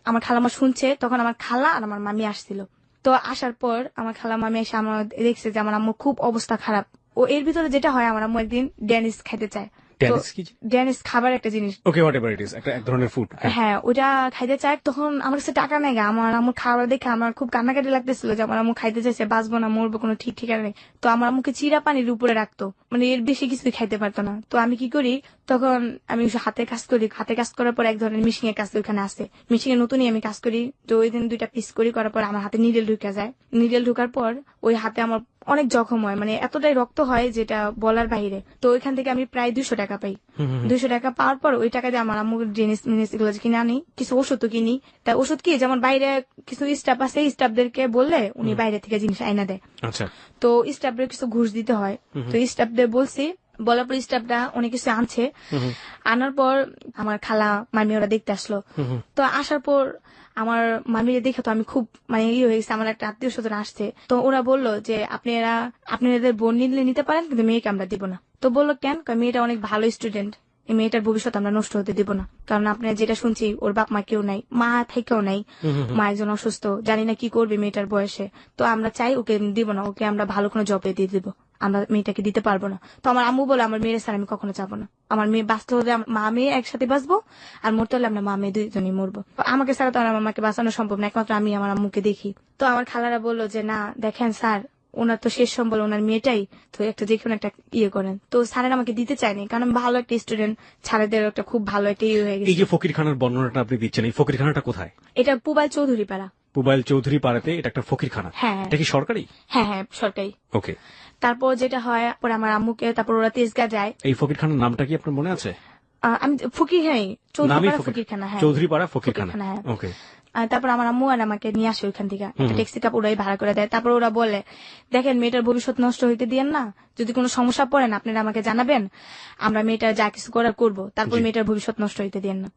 আমার খালাম্মা শুনছে, তখন আমার খালা আর আমার মামি আসছিল। তো আসার পর আমার খালা মামি এসে আমার দেখছে যে আমার আম্মুর খুব অবস্থা খারাপ। ও এর ভিতরে যেটা হয়, আমার আম্মু একদিন ড্যানিস খাইতে চায়। ড্যানিস খাবার একটা জিনিস, ওকে, হোয়াটএভার ইট ইজ, একটা এক ধরনের ফুড। হ্যাঁ, ওটা খাইতে চায়। তখন আমার কাছে টাকা নেই, আমার আম্মুর খাবার দেখে আমার খুব কান্নাকাটি লাগতেছিল যে আমার আম্মু খাইতে চাইছে, বাঁচবো না মরবো কোনো ঠিক ঠিকানা নেই। তো আমার আম্মুকে চিরা পানির উপরে রাখতো, মানে এর বেশি কিছু খাইতে পারতো না। তো আমি কি করি, তখন আমি হাতে কাজ করি। হাতে কাজ করার পর এক ধরনের মিশিং এর কাজ ওইখানে আসে, মিশিং এর নতুনই আমি কাজ করি। তো ওই দিন 2টা পিস করার পর আমার হাতে নিডেল ঢুকে যায়। নিডেল ঢুকার পর ওই হাতে আমার অনেক জখম হয়, মানে এতটাই রক্ত হয় যেটা বলার বাইরে। তো ওইখান থেকে আমি প্রায় 200 টাকা পাই। 200 টাকা পাওয়ার পর ওই টাকা দিয়ে আমার আম্মুর জিনিস এগুলো কিনে আনি, কিছু ওষুধও কিনি। তা ওষুধ কি, যেমন বাইরে কিছু স্টাফ আছে, স্টাফদেরকে বললে উনি বাইরে থেকে জিনিস আইনা দেয়। আচ্ছা। তো স্টাফদের কিছু ঘুষ দিতে হয়। তো স্টাফদের বলছি, বলার পর স্টাফরা অনেক কিছু আনছে। আনার পর আমার খালা মামি ওরা দেখতে আসলো। তো আসার পর আমার মামিরে দেখে তো আমি খুব মানে ইয়ে হয়ে গেছে, আমার একটা আত্মীয় স্বজন আসছে। তো ওরা বললো যে আপনাদের বোন নিতে পারেন, কিন্তু মেয়েকে আমরা দিব না। তো বললো কেন, মেয়েটা অনেক ভালো স্টুডেন্ট, এই মেয়েটার ভবিষ্যৎ আমরা নষ্ট হতে দিব না। কারণ আপনার যেটা শুনছি, ওর বাপ মা কেউ নাই, মা থেকেও নাই, মা একজন অসুস্থ, জানি না কি করবে মেয়েটার বয়সে। তো আমরা চাই ওকে দিব না, ওকে আমরা ভালো কোনো জবে দিয়ে দিব, আমরা মেয়েটাকে দিতে পারবো না। তো আমার আম্মু বলে আমার মেয়ের স্যার আমি কখনো চাবো না, আমার মেয়ে বাঁচতে হলে মা মেয়ে একসাথে বাঁচবো, আর মরতে হলে আমরা মা মেয়ে 2জনই মরবো। আমাকে ছাড়া তো আমার মামাকে বাঁচানো সম্ভব না, একমাত্র আমি আমার আম্মুকে দেখি। তো আমার খালারা বললো যে না দেখেন স্যার, ওনার তো শেষ সম্বল ওনার মেয়েটাই, তো একটা যে কোনো একটা ইয়ে করেন। তো স্যারের আমাকে দিতে চায়নি, কারণ ভালো একটা স্টুডেন্ট, ছাড়েদের একটা খুব ভালো একটা ইয়ে হয়ে এই গেছে। যে ফকিরখানার বর্ণনাটা আপনি দিচ্ছেন, এই ফকিরখানাটা কোথায়? এটা পুবাইল চৌধুরী পাড়া। পুবাইল চৌধুরী পাড়াতে এটা একটা ফকিরখানা? হ্যাঁ। এটা কি সরকারি? হ্যাঁ হ্যাঁ, সরকারি। ওকে। তারপর যেটা হয়, পরে আমার আম্মুকে, তারপর ওরা তেজগাঁ যায়। এই ফকিরখানার নামটা কি আপনার মনে আছে? আমি ফকিরখানাই, নামই চৌধুরীপাড়া ফকিরখানা। হ্যাঁ, চৌধুরীপাড়া ফকিরখানা। ফকিরখানা, হ্যাঁ। ওকে। তারপর আমার আম্মু আর আমাকে নিয়ে আসে ওইখান থেকে, একটা ট্যাক্সি কাপ ওরাই ভাড়া করে দেয়। তারপর ওরা বলে, দেখেন মেয়েটার ভবিষ্যৎ নষ্ট হইতে দিয়েন না, যদি কোনো সমস্যা পড়েন আপনারা আমাকে জানাবেন, আমরা মেয়েটার যা কিছু করার করবো, তারপর জি। মেয়েটার ভবিষ্যৎ নষ্ট হইতে দিয়েন না।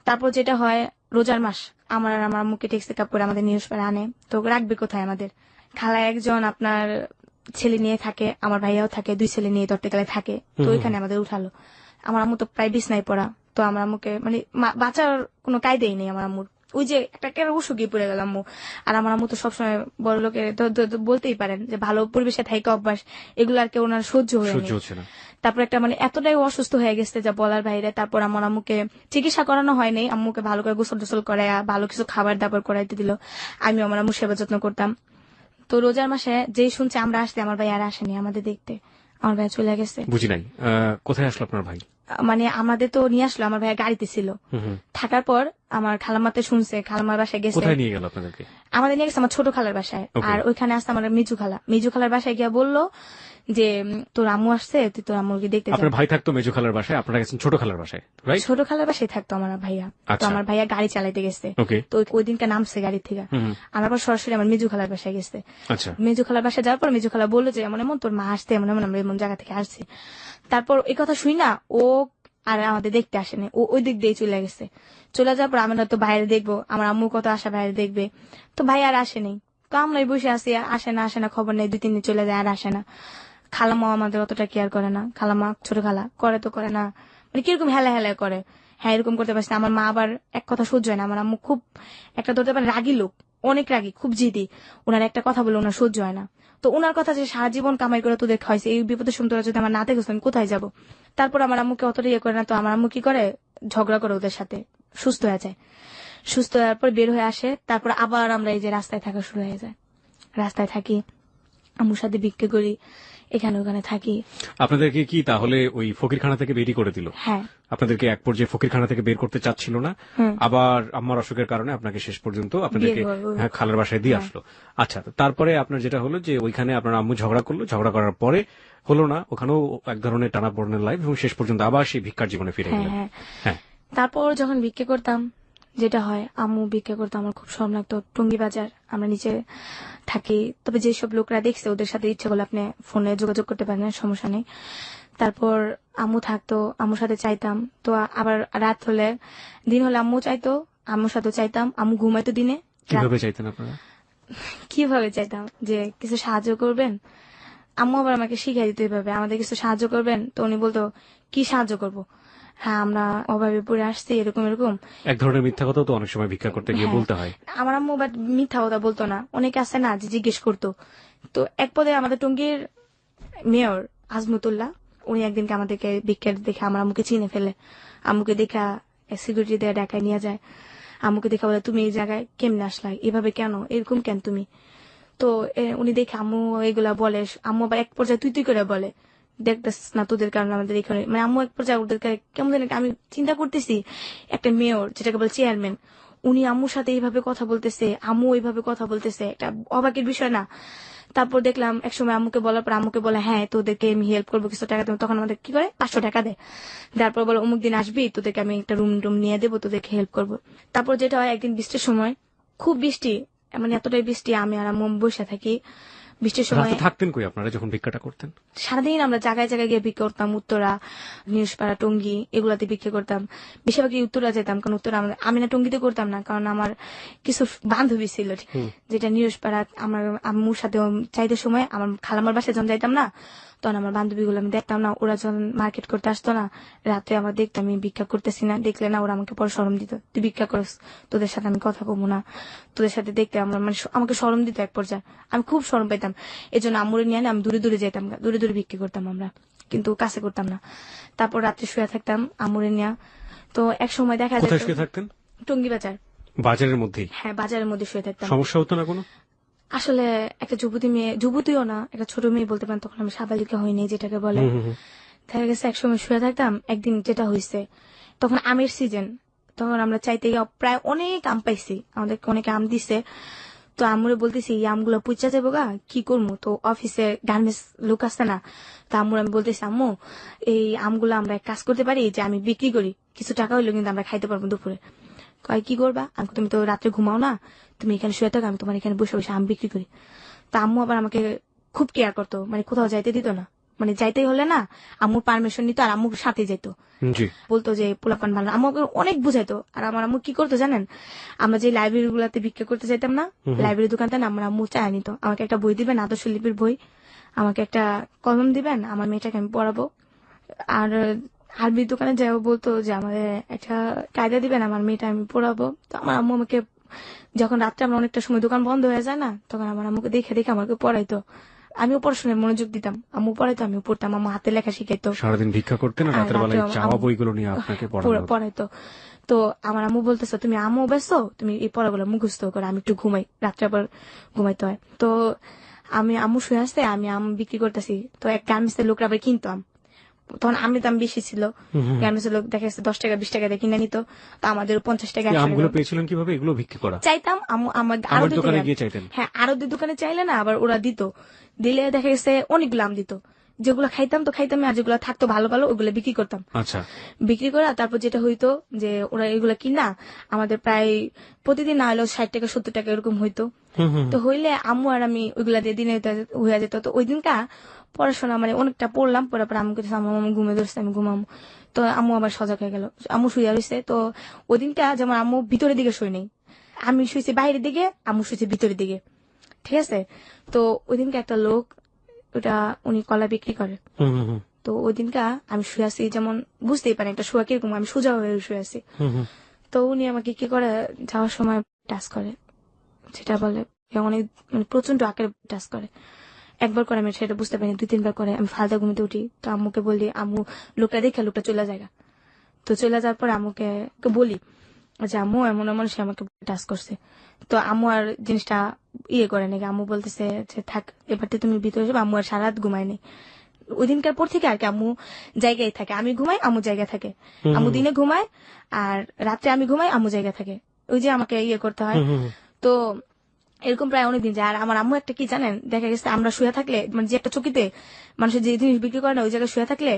তারপর যেটা হয়, রোজার মাস, আমার আর আমার আম্মুকে ট্যাক্সি কাপ করে আমাদের নিউজ পেরে আনে। তো রাখবে কোথায় আমাদের? খালা একজন আপনার ছেলে নিয়ে থাকে, আমার ভাইয়াও থাকে, 2 ছেলে নিয়ে তট্টেকালে থাকে। তো ওইখানে আমাদের উঠালো। আমার আম্মু তো প্রায় বিছনায় পড়া। তো আমার আম্মুকে মানে বাঁচার কোনো কায়দাই নেই আমার আম্মুর। ওই যে একটা কেন অসুখী পড়ে গেল আম্মু। আর আমার আম্মু তো সবসময় বড় লোকে বলতেই পারেন যে ভালো পরিবেশে থাকা অভ্যাস, এগুলো আর কেউ ওনার সহ্য হচ্ছে না। তারপর একটা মানে এতটাই অসুস্থ হয়ে গেছে যা বলার বাইরে। তারপর আমার আম্মুকে চিকিৎসা করানো হয়নি, আম্মুকে ভালো করে গোসল টোসল করায় ভালো কিছু খাবার দাবার করাইতে দিল। আমি আমার আম্মুর সেবা যত্ন করতাম। তো রোজার মাসে যেই শুনছে আমরা আসতে, আমার ভাই আর আসেনি আমাদের দেখতে, আমার ভাই চলে গেছে। বুঝি নাই, কোথায় আসলো আপনার ভাই? মানে আমাদের তো নিয়ে আসলো, আমার ভাইয়া গাড়িতে ছিল। থাকার পর আমার খালামাতে শুনছে, খালামার বাসায় গেছে। কোথায় নিয়ে গেল আপনাদেরকে? আমাদের নিয়ে গেছে আমার ছোট খালার বাসায়। আর ওইখানে আসতে আমার মিজু খালার বাসায় গিয়া বললো যে তোর আম্মু আসছে, তুই তোর আম্মুকে দেখতে যা। আপনার ভাই থাকতো মেজো খালার বাসায়, আপনারা গেছেন ছোট খালার বাসায়, রাইট? ছোট খালার বাসায় থাকতো আমার ভাইয়া। তো আমার ভাইয়া গাড়ি চালাইতে গেছে। তো ওই দিনকে নামছে গাড়ি থেকে। আমার পর সরাসরি আমার মিজু খালার বাসায় গেছে। মিজু খালার বাসায় যাওয়ার পর মিজু খালা বললো যে এমন এমন তোর মা আসতে, এমন এমন আমরা এমন জায়গা থেকে আসছি। তারপর এই কথা শুই না, ও আর আমাদের দেখতে আসেনি, ও ওই দিক দিয়ে চলে গেছে। চলে যাওয়ার পর আমরা তো বাইরে দেখবো, আমার আম্মু কত আশা বাইরে দেখবে। তো ভাই আর আসেনি। তো আমরা বসে আসি, আসে না খবর নেই, 2-3 দিন চলে যায় আর আসে না। খালামাও আমাদের অতটা কেয়ার করে না। খালামা ছোট খালা করে তো করে না, মানে কিরকম হেলা করে। হ্যাঁ, এরকম করতে পারছি না। আমার মা আবার এক কথা সহ্য হয় না। আমার আম্মু খুব একটা ধরতে পারে রাগী লোক, অনেক রাগী, খুব জিদি। ওনার একটা কথা বলে ওনার সহ্য হয় না। তো ওনার কথা যে সারা জীবন কামাই করে তোদের খাওয়াইছে, এই বিপদের সময় তোরা যদি আমার না দেখো আমি কোথায় যাব? তারপর আমার আম্মুকে অতটা ইয়ে করে না। তো আমার আম্মু কি করে, ঝগড়া করে ওদের সাথে, সুস্থ হয়ে যায়। সুস্থ হওয়ার পর বের হয়ে আসে। তারপর আবার আমরা এই যে রাস্তায় থাকা শুরু হয়ে যায়। রাস্তায় থাকি, আম্মুর সাথে ভিক্ষা করি, এখানে ওখানে থাকি। আপনাদেরকে কি তাহলে ওই ফকিরখানা থেকে বেরিয়ে করে দিল? হ্যাঁ। আপনাদেরকে এক পর্যায়ে ফকিরখানা থেকে বের করতে চাচ্ছিল না, আবার আম্মার অসুখের কারণে আপনাকে শেষ পর্যন্ত আপনাদেরকে খালার বাসায় দিয়ে আসলো। আচ্ছা, তারপরে আপনার যেটা হলো যে ওইখানে আপনার আম্মু ঝগড়া করলো, ঝগড়া করার পরে হলো না, ওখানেও এক ধরনের টানাপোড়েনের লাইফ, এবং শেষ পর্যন্ত আবার সেই ভিক্ষার জীবনে ফিরে গেলেন। হ্যাঁ। তারপর যখন ভিক্ষা করতাম, যেটা হয়, আম্মু ভিক্ষা করতাম, আমার খুব শরম লাগতো। টুঙ্গি বাজার, আমরা নিচে থাকি। তবে যেসব লোকরা দেখছে ওদের সাথে ইচ্ছে করলে আপনি ফোনে যোগাযোগ করতে পারেন, সমস্যা নেই। তারপর আম্মু থাকতো, আম্মুর সাথে চাইতাম। তো আবার রাত হলে, দিন হলে আম্মু চাইতো, আম্মুর সাথে চাইতাম। আম্মু ঘুমাইতো দিনে। কিভাবে চাইতেন আপনারা? কিভাবে চাইতাম যে কিছু সাহায্য করবেন। আম্মু আবার আমাকে শিখাই দিতে এইভাবে, আমাদের কিছু সাহায্য করবেন। তো উনি বলতো কি সাহায্য করবো? হ্যাঁ, আমরা অভাবে পড়ে আসছি, এরকম এরকম। এক ধরনের মিথ্যা কথা তো অনেক সময় ভিক্ষা করতে গিয়ে বলতে হয়। আমার আম্মু বাট মিথ্যা কথা বলতো না, অনেকে আছে না যে জিজ্ঞেস করতো। তো এক পদে আমাদের টঙ্গীর মেয়র আজমতুল্লাহ, উনি একদিনকে আমাদেরকে ভিক্ষা দেখে আমার আম্মুকে চিনে ফেলে। আম্মুকে দেখা সিকিউরিটি দিয়ে ঢাকায় নিয়ে যায়। আম্মুকে দেখা বলে তুমি এই জায়গায় কেমনে আসলা, এভাবে কেন, এরকম কেন তুমি? তো উনি দেখে আম্মু এগুলা বলে। আম্মু আবার এক পর্যায়ে তুই করে বলে, দেখতেছ না তোদের কারণে আমাদের এখানে, মানে আম্মু এক পর্যায়ে ওদের কেমন জানি, আমি চিন্তা করতেছি একটা মেয়র যেটাকে বলে চেয়ারম্যান, উনি আম্মুর সাথে এইভাবে কথা বলতেছে, আম্মু এইভাবে কথা বলতেছে, একটা অবাকের বিষয় না? তারপর দেখলাম একসময় আম্মুকে বলার পর আম্মুকে বলে হ্যাঁ তোদেরকে আমি হেল্প করবো, কিছু টাকা দেবো। তখন আমাদের কি করে 500 টাকা দেয়। তারপর বলো অমুক দিন আসবি, তোদেরকে আমি একটা রুম নিয়ে দেবো, তোদেরকে হেল্প করবো। তারপর যেটা হয়, একদিন বৃষ্টির সময়, খুব বৃষ্টি, মানে এতটাই বৃষ্টি, আমি আর আম্মু বসে থাকি। বৃষ্টির সময় থাকতেন কই আপনারা যখন ভিক্ষাটা করতেন? সারাদিন আমরা জায়গায় জায়গায় গিয়ে ভিক্ষা করতাম। উত্তরা, নিউজপাড়া, টঙ্গী, এগুলাতে ভিক্ষা করতাম। বেশিরভাগই উত্তরা যেতাম, কারণ উত্তরা আমি না টঙ্গীতে করতাম না, কারণ আমার কিছু বান্ধবী ছিল যেটা নিউজপাড়া। আমার আম্মুর সাথে চাইতে সময় আমার খালামার বাসায় যখন যাইতাম না, তখন আমার বান্ধবীগুলো আমি দেখতাম না, ওরা যখন মার্কেট করতে আসতো না, রাতে আমার দেখতাম আমি ভিক্ষা করতেছি না, দেখলে না ওরা আমাকে পরে শরম দিত, তুই ভিক্ষা করস, তোদের সাথে আমি কথা বলবো না, তোদের সাথে দেখতে আমার মানে আমাকে শরম দিত এক পর্যায়ে। আমি খুব শরম পাইতাম, এই জন্য আম্মুরে নিয়ে আমি দূরে যেতাম, দূরে ভিক্ষা করতাম আমরা, কিন্তু কাছে করতাম না। তারপর রাত্রে শুয়ে থাকতাম আম্মুরে নিয়ে। তো এক সময় দেখা যায় টঙ্গী বাজার, বাজারের মধ্যে, হ্যাঁ বাজারের মধ্যে শুয়ে থাকতাম। সমস্যা হতো না কোনো? আসলে একটা যুবতীও না, একটা ছোট মেয়ে বলতে পারেন, তখন আমি সাবালিকা হইনি যেটাকে বলে। দেখা গেছে একসময় শুয়ে থাকতাম, একদিন যেটা হয়েছে, তখন আমের সিজন, তখন আমরা চাইতে প্রায় অনেক আম পাইছি, আমাদেরকে অনেক আম দিছে। তো আম্মুরে বলতেছি এই আমগুলো পুচা যাবো গা, কি করবো? তো অফিসে গার্মেন্টস লোক আসছে না, তো আম্মুর আমি বলতেছি আম্মু এই আমগুলো আমরা এক কাজ করতে পারি যে আমি বিক্রি করি, কিছু টাকা হইলেও কিন্তু আমরা খাইতে পারবো দুপুরে। কয় কি করবা? আমি তুমি তো রাত্রে ঘুমাও না, তুমি এখানে শুয়ে থাকো, আমি তোমার এখানে বসে বসে আম বিক্রি করি। তা আম্মু আবার আমাকে খুব কেয়ার করতো, মানে কোথাও যাইতে দিত না, মানে যাইতেই হলে না আম্মুর পারমিশন নিত আর আম্মুর সাথে যেত। জি। বলতো যে পোলাপান ভালো, আমাকে অনেক বুঝাইতো। আর আমার আম্মু কি করতো জানেন, আমরা যে লাইব্রেরি গুলাতে ভিক্ষা করতে যাইতাম না, লাইব্রেরি দোকানটা না আমার আম্মু চায় নিত, আমাকে একটা বই দিবেন আদর্শ লিপির বই, আমাকে একটা কলম দিবেন, আমার মেয়েটাকে আমি পড়াবো। আর আরবি দোকানে যাও বলতো যে আমাদের একটা কায়দা দিবেন, আমার মেয়েটা আমি পড়াবো। তো আমার আম্মু আমাকে যখন রাত্রে আমরা অনেকটা সময় দোকান বন্ধ হয়ে যায় না, তখন আমার আম্মুকে দেখে দেখে আমাকে পড়াইতো, আমিও পড়াশোনায় মনোযোগ দিতাম, আম্মু পড়াইতো আমিও পড়তাম, আম্মু হাতে লেখা শিখাইতো। সারাদিন ভিক্ষা করতেন আর রাতের বেলায় চাওয়া বইগুলো নিয়ে আপনাকে পড়াইতো। তো আমার আম্মু বলতেছে তুমি আম্মু ব্যস্ত, তুমি এই পড়াগুলো মুখস্থ করো, আমি একটু ঘুমাই, রাত্রে আবার ঘুমাইতে হয়। তো আমি আম্মু শুয়ে আসতে আমি আম বিক্রি করতেছি, তো এক গার্মেন্টসের লোকরা আবার কিনতাম, তখন আমি দাম বেশি ছিল, গার্মেন্টসের লোক দেখা যাচ্ছে 10 টাকা 20 টাকা দিয়ে কিনে নিত, তো আমাদের 50 টাকা আমগুলো পেয়েছিলেন কিভাবে? এগুলো বিক্রি করা চাইতাম আমার আরো দোকানে গিয়ে চাইতেন? হ্যাঁ, আরো দোকানে চাইলে না আবার ওরা দিত, দিলে দেখা গেছে অনেকগুলো আম দিত, যেগুলো খাইতাম তো খাইতাম, আর যেগুলো থাকতো ভালো ভালো ওগুলো বিক্রি করতাম। আচ্ছা। বিক্রি করা তারপর যেটা হইতো যে ওরা এগুলা কিনা আমাদের প্রায় প্রতিদিন না হলেও 60 টাকা 70 টাকা এরকম হইতো। তো হইলে আম্মু আর আমি ওইগুলা দিয়ে দিনে হয়ে যেত। তো ওই দিনকা পড়াশোনা মানে অনেকটা পড়লাম, পড়ার পর আম্মুকে আম্মু ঘুমে ধরছে, আমি ঘুমাম। তো আম্মু আবার সজাগ হয়ে গেল, আম্মু শুয়ে রয়েছে। তো ওই দিনটা যেমন আম্মু ভিতরের দিকে শুই নেই, আমি শুয়েছি বাইরের দিকে, আম্মু শুয়েছে ভিতরের দিকে, ঠিক আছে? তো ওই দিনকে একটা লোক, ওটা উনি কলা বিক্রি করে, তো ওই দিনকা আমি শুয়ে আছি, যেমন বুঝতেই পারি একটা শোয়া কিরকম, আমি সোজা হয়ে শুয়ে আছি। তো উনি আমাকে কি করে যাওয়ার সময় টাচ করে, সেটা বলে অনেক মানে প্রচন্ড আকারে টাচ করে। একবার করে আমি সেটা বুঝতে পারিনি, 2-3 বার করে আমি ফালতা ঘুমিতে উঠি। তো আম্মুকে বলি, আম্মু লোকটা দেখে লোকটা চলে যায়। তো চলে যাওয়ার পর আম্মুকে বলি যে আম্মু এমন এমন সে আমাকে টাচ করছে। তো আম্মু আর জিনিসটা ইয়ে করে নাকি, আম্মু বলতেছে যে থাক এবার তো তুমি ভিতরে যাবে। আম্মু আর সারা রাত ঘুমায়নি ওই দিনকার পর থেকে আর কি, আম্মু জায়গায় থাকে, আমি ঘুমাই আম্মু জায়গায় থাকে, আম্মু দিনে ঘুমায় আর রাত্রে আমি ঘুমাই আম্মু জায়গায় থাকে, ওই যে আমাকে ইয়ে করতে হয়। তো এরকম প্রায় অনেকদিন যায়। আর আমার আম্মু একটা কি জানেন, দেখা গেছে আমরা শুয়ে থাকলে মানে যে একটা চকিতে মানুষের যে জিনিস বিক্রি করে না, ওই জায়গায় শুয়ে থাকলে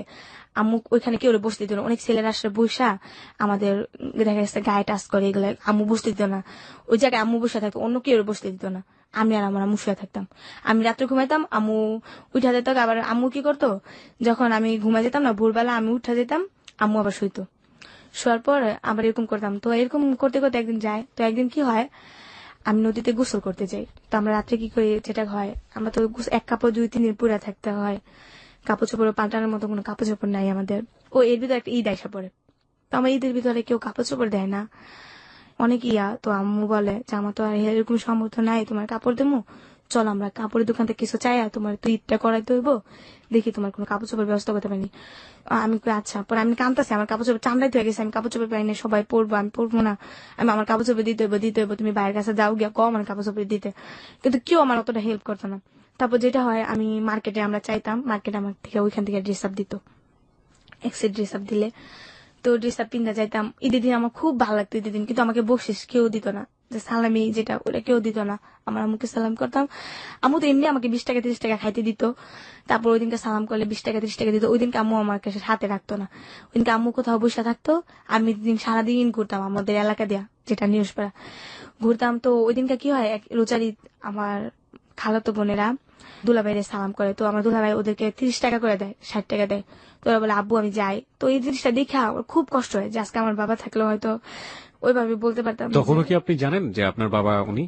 আম্মু ওইখানে কেউ বসতে দিত না, অনেক ছেলেরা আসলে বসা আমাদের দেখা গেছে গায়ে টাচ করে, এগুলো আম্মু বসতে দিত না, ওই জায়গায় আম্মু বসে থাকতো, অন্য কেউ বসতে দিত না, আমি আর আমার আম্মু শুয়ে থাকতাম। আমি রাত্রে ঘুমাইতাম, আম্মু উঠা যেত। আবার আম্মু কি করতো, যখন আমি ঘুমা যেতাম না ভোরবেলা আমি উঠা যেতাম, আম্মু আবার শুইতো, শোয়ার পর আবার এরকম করতাম। তো এরকম করতে করতে একদিন যায়, তো একদিন কি হয় আমি নদীতে গোসল করতে যাই। তো আমরা রাত্রে কি করি, যেটা হয় আমরা তো এক কাপড় 2-3 দিন পুরা থাকতে হয়, কাপড় চোপড় পাল্টানোর মতো কোনো কাপড় চোপড় নাই আমাদের। ও এর ভিতরে একটা ঈদ আইসা পড়ে, তো আমার ঈদের ভিতরে কেউ কাপড় চোপড় দেয় না, অনেক ইয়া। তো আম্মু বলে যে আমার তো আর এরকম সামর্থ্য নাই তোমার কাপড় দেবো, চলো আমরা কাপড়ের দোকান থেকে কিছু চাই, আর তোমার তো ঈদটা করাইতে হইব, দেখি তোমার কোনো কাপড় চোপড় ব্যবস্থা করতে পারিনি। আমি আচ্ছা, পরে আমি কামতাছি, আমার কাপড় চোপড় চান্দাইতে হয়ে গেছে, আমি কাপড় চোপড় পাইনি, সবাই পরবো আমি পরবো না, আমি আমার কাপড় চোপড় দিতে হইব, তুমি বাইরের কাছে যাও গিয়া কম আমার কাপড় চোপড় দিতে, কিন্তু কেউ আমার অতটা হেল্প করতো না। তারপর যেটা হয় আমি মার্কেটে আমরা চাইতাম, মার্কেটে আমার থেকে ওইখান থেকে ড্রেস আপ দিত, এক সেট ড্রেস আপ দিলে, তো ড্রেস আপ পিন্ধা যাইতাম। ঈদের দিন আমার খুব ভালো লাগতো ঈদের দিন, কিন্তু আমাকে বকশিস কেউ দিত না, যে সালামি যেটা ওটা কেউ দিত না, আমার আম্মুকে সালাম করতাম। আম্মু তো এমনি আমাকে 20 টাকা 30 টাকা খাইতে দিত, তারপর ওই দিনকে সালাম করলে 20 টাকা 30 টাকা দিত। ওই দিনকে আম্মু আমার কাছে হাতে রাখতো না, ওই দিনকে আম্মু কোথাও বসে থাকতো, আমি দিন সারাদিন ঘুরতাম আমাদের এলাকা দিয়া, যেটা নিউজপাড়া ঘুরতাম। তো ওই দিনকে কি হয়, এক রোজার ঈদ আমার খালাতো বোনেরা দুলাভাইরে সালাম করে, তো আমার দুলাভাই ওদেরকে 30 টাকা করে দেয়, 60 টাকা দেয়। তো ওরা বলে আব্বু আমি যাই। তো এই জিনিসটা দেখে আমার খুব কষ্ট হয় যে আজকে আমার বাবা থাকলে হয়তো ওইভাবে বলতে পারতাম। তখনও কি আপনি জানেন যে আপনার বাবা উনি?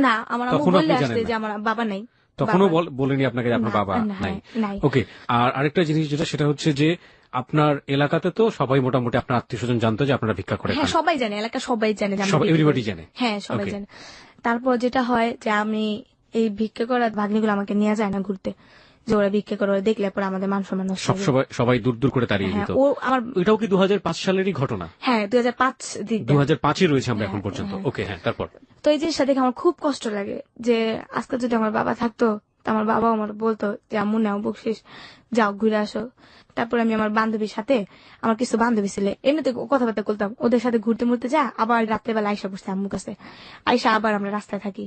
না, আমার আম্মু তখনও বললে আপনি জানেন আসছে না? যে আমার বাবা নাই, তখনও বাবা বলেনি আপনাকে যে আপনার না, বাবা না, নাই? নাই। ওকে। আর আরেকটা জিনিস যেটা, সেটা হচ্ছে যে আপনার এলাকাতে তো সবাই মোটামুটি আপনার আত্মীয় স্বজন জানতো যে আপনারা ভিক্ষা করে হ্যাঁ, খান? সবাই জানে, এলাকা সবাই জানে যে আমরা সব ভিক্ষা এভরিবডি করি। জানে? হ্যাঁ, সবাই Okay. জানে। তারপর যেটা হয় যে আমি এই ভিক্ষা করা ভাগ্নিগুলো আমাকে নিয়ে যায় না ঘুরতে, যে ওরা ভিক্ষা করে, ওরা দেখলে পরে আমাদের মান সম্মান নষ্ট হবে। সবাই দূর দূর করে তাড়িয়ে হ্যাঁ, দিত? ও আমার এটাও কি 2005 সালেরই ঘটনা? হ্যাঁ 2005 দিক দিয়ে। 2005-এ রয়েছে আমরা এখন হ্যাঁ, পর্যন্ত। হ্যাঁ। ওকে, হ্যাঁ, তারপর? তো এই জিনিসটা দেখে আমার খুব কষ্ট লাগে যে আজকে যদি আমার বাবা থাকতো তো আমার বাবাও আমার বলতো যে আম্মু নাও বকশিস, যাও ঘুরে আসো। তারপর আমি আমার বান্ধবীর সাথে, আমার কিছু বান্ধবী ছিল এমনিতে কথাবার্তা বলতাম, ওদের সাথে ঘুরতে মুড়তে যা, আবার রাত্রেবেলা আইসা পড়ছে আম্মুর কাছে। আইসা আবার আমরা রাস্তায় থাকি।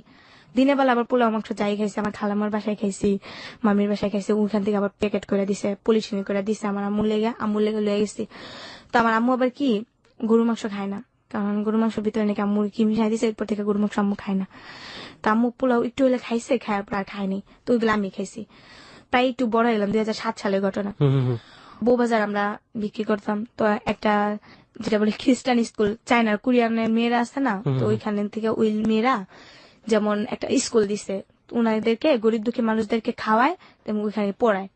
দিনের বেলা আবার পোলাও মাংস যাই খাইছি, আমার খালামার বাসায় খাইছি, মামির বাসায় খাইছি, ওইখান থেকে আবার প্যাকেট করে দিছে, পলিশিনি করে দিছে আমার আম্মুর লেগে লয়ে গেছি। তো আমার আম্মু আবার কি গরু মাংস খায় না, কারণ গরু মাংসের ভিতরে নাকি আম্মুর কি মিশাই দিছে, এরপর থেকে গরু মাংস আম্মু খায় না। তো আম্মু পোলাও একটু হলে খাইছে, খাওয়ার পর আর খায়নি। তো ওইগুলো আমি খাইছি। প্রায় একটু বড় এলাম, 2007 সালের ঘটনা। বউবাজার আমরা বিক্রি করতাম। তো একটা যেটা বলে খ্রিস্টান স্কুল, চায়নার কোরিয়ানের মেয়েরা আছে না, তো ওইখান থেকে ওই মেয়েরা যেমন একটা স্কুল দিছে, ওনাদেরকে গরিব দুঃখী মানুষদেরকে খাওয়ায় এবং ওইখানে পড়ায়।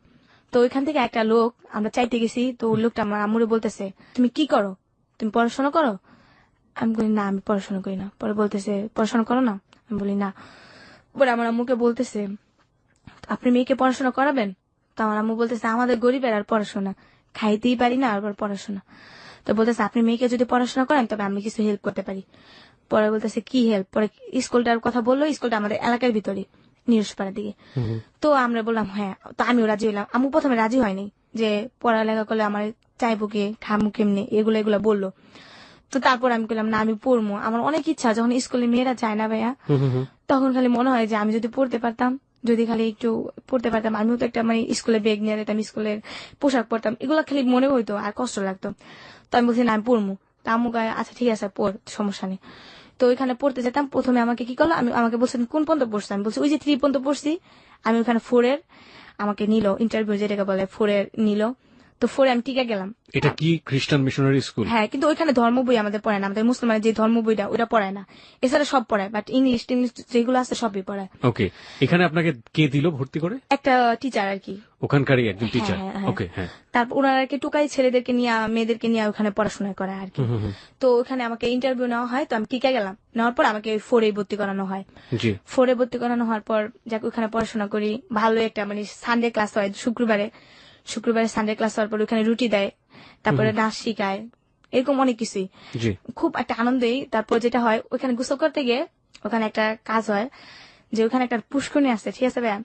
তো ওইখান থেকে একটা লোক আমরা চাইতে গেছি, তো ওই লোকটা আমার আম্মুরে বলতেছে, তুমি কি করো, তুমি পড়াশোনা করো? আমি বলি না, আমি পড়াশোনা করি না। পরে বলতেছে, পড়াশোনা করো না? আমি বলি না। পরে আমার আম্মুকে বলতেছে, আপনি মেয়েকে পড়াশোনা করাবেন? তো আমার আম্মু বলতেছে, আমাদের গরিবের আর পড়াশোনা, খাইতেই পারি না আর পড়াশোনা। তো বলতেছে, আপনি মেয়েকে যদি পড়াশোনা করেন তবে আমি কিছু হেল্প করতে পারি। পরে বলতেছে কি হেল্প? পরে স্কুলটার কথা বললো, স্কুলটা আমাদের এলাকার ভিতরে, নিরসপাড়ার দিকে। তো আমরা বললাম হ্যাঁ। তো আমিও রাজি হইলাম। আম্মু প্রথমে রাজি হয়নি, যে পড়ালেখা করলে আমার চাইবো কে, খামু কেমনে, এগুলো বললো। তো তারপর আমি বললাম না, আমি পড়বো, আমার অনেক ইচ্ছা। যখন স্কুলে মেয়েরা যায় না ভাইয়া, তখন খালি মনে হয় যে আমি যদি পড়তে পারতাম, যদি খালি একটু পড়তে পারতাম, আমিও তো একটা মানে স্কুলে ব্যাগ নিয়ে যেতাম, স্কুলের পোশাক পরতাম, এগুলো খালি মনে হইতো আর কষ্ট লাগতো। তো আমি বলছি না, আমি পড়বো। তা আম্মু কয় আচ্ছা ঠিক আছে পড়, সমস্যা নেই। তো ওইখানে পড়তে যেতাম। প্রথমে আমাকে কি করলো, আমাকে বলছেন কোন পর্যন্ত পড়ছি, আমি বলছি ওই যে 3 পর্যন্ত পড়ছি। আমি ওখানে 4 এর আমাকে নিল, ইন্টারভিউ যেটাকে বলে 4 এর নিল। তো 4 এ আমি টিকে গেলাম। এটা কি খ্রিস্টান মিশনারি স্কুল? হ্যাঁ, কিন্তু ওইখানে ধর্ম বই আমাদের পড়ায় না, আমাদের মুসলমানের যে ধর্ম বইটা ওটা পড়ায় না, এছাড়া সব পড়ায়, বাট ইংলিশ যেগুলো আছে সবই পড়ায়। ওকে, এখানে আপনাকে কে দিল ভর্তি করে? একটা টিচার আর কি, ওখানকারই একজন টিচার। হ্যাঁ, হ্যাঁ। ওকে, হ্যাঁ। তারপর ওনারা আর কি টুকাই ছেলেদেরকে নিয়ে, মেয়েদেরকে নিয়ে ওখানে পড়াশোনা করে আর কি। তো ওখানে আমাকে ইন্টারভিউ নেওয়া হয়, তো আমি টিকে গেলাম। নেওয়ার পর আমাকে 4 এ ভর্তি করানো হয়। জি। 4 এ ভর্তি করানো হওয়ার পর যাক ওখানে পড়াশোনা করি, ভালো একটা মানে সানডে ক্লাস হয় শুক্রবারে সানডে ক্লাস হওয়ার পর ওখানে রুটি দেয়, তারপরে নাচ শিখায়, এরকম অনেক কিছুই। জি। খুব একটা আনন্দই। তারপর যেটা হয়, ওখানে গোসল করতে গিয়ে ওখানে একটা কাজ হয়, যে ওখানে একটা পুষ্করণী আছে, ঠিক আছে ভাইয়া?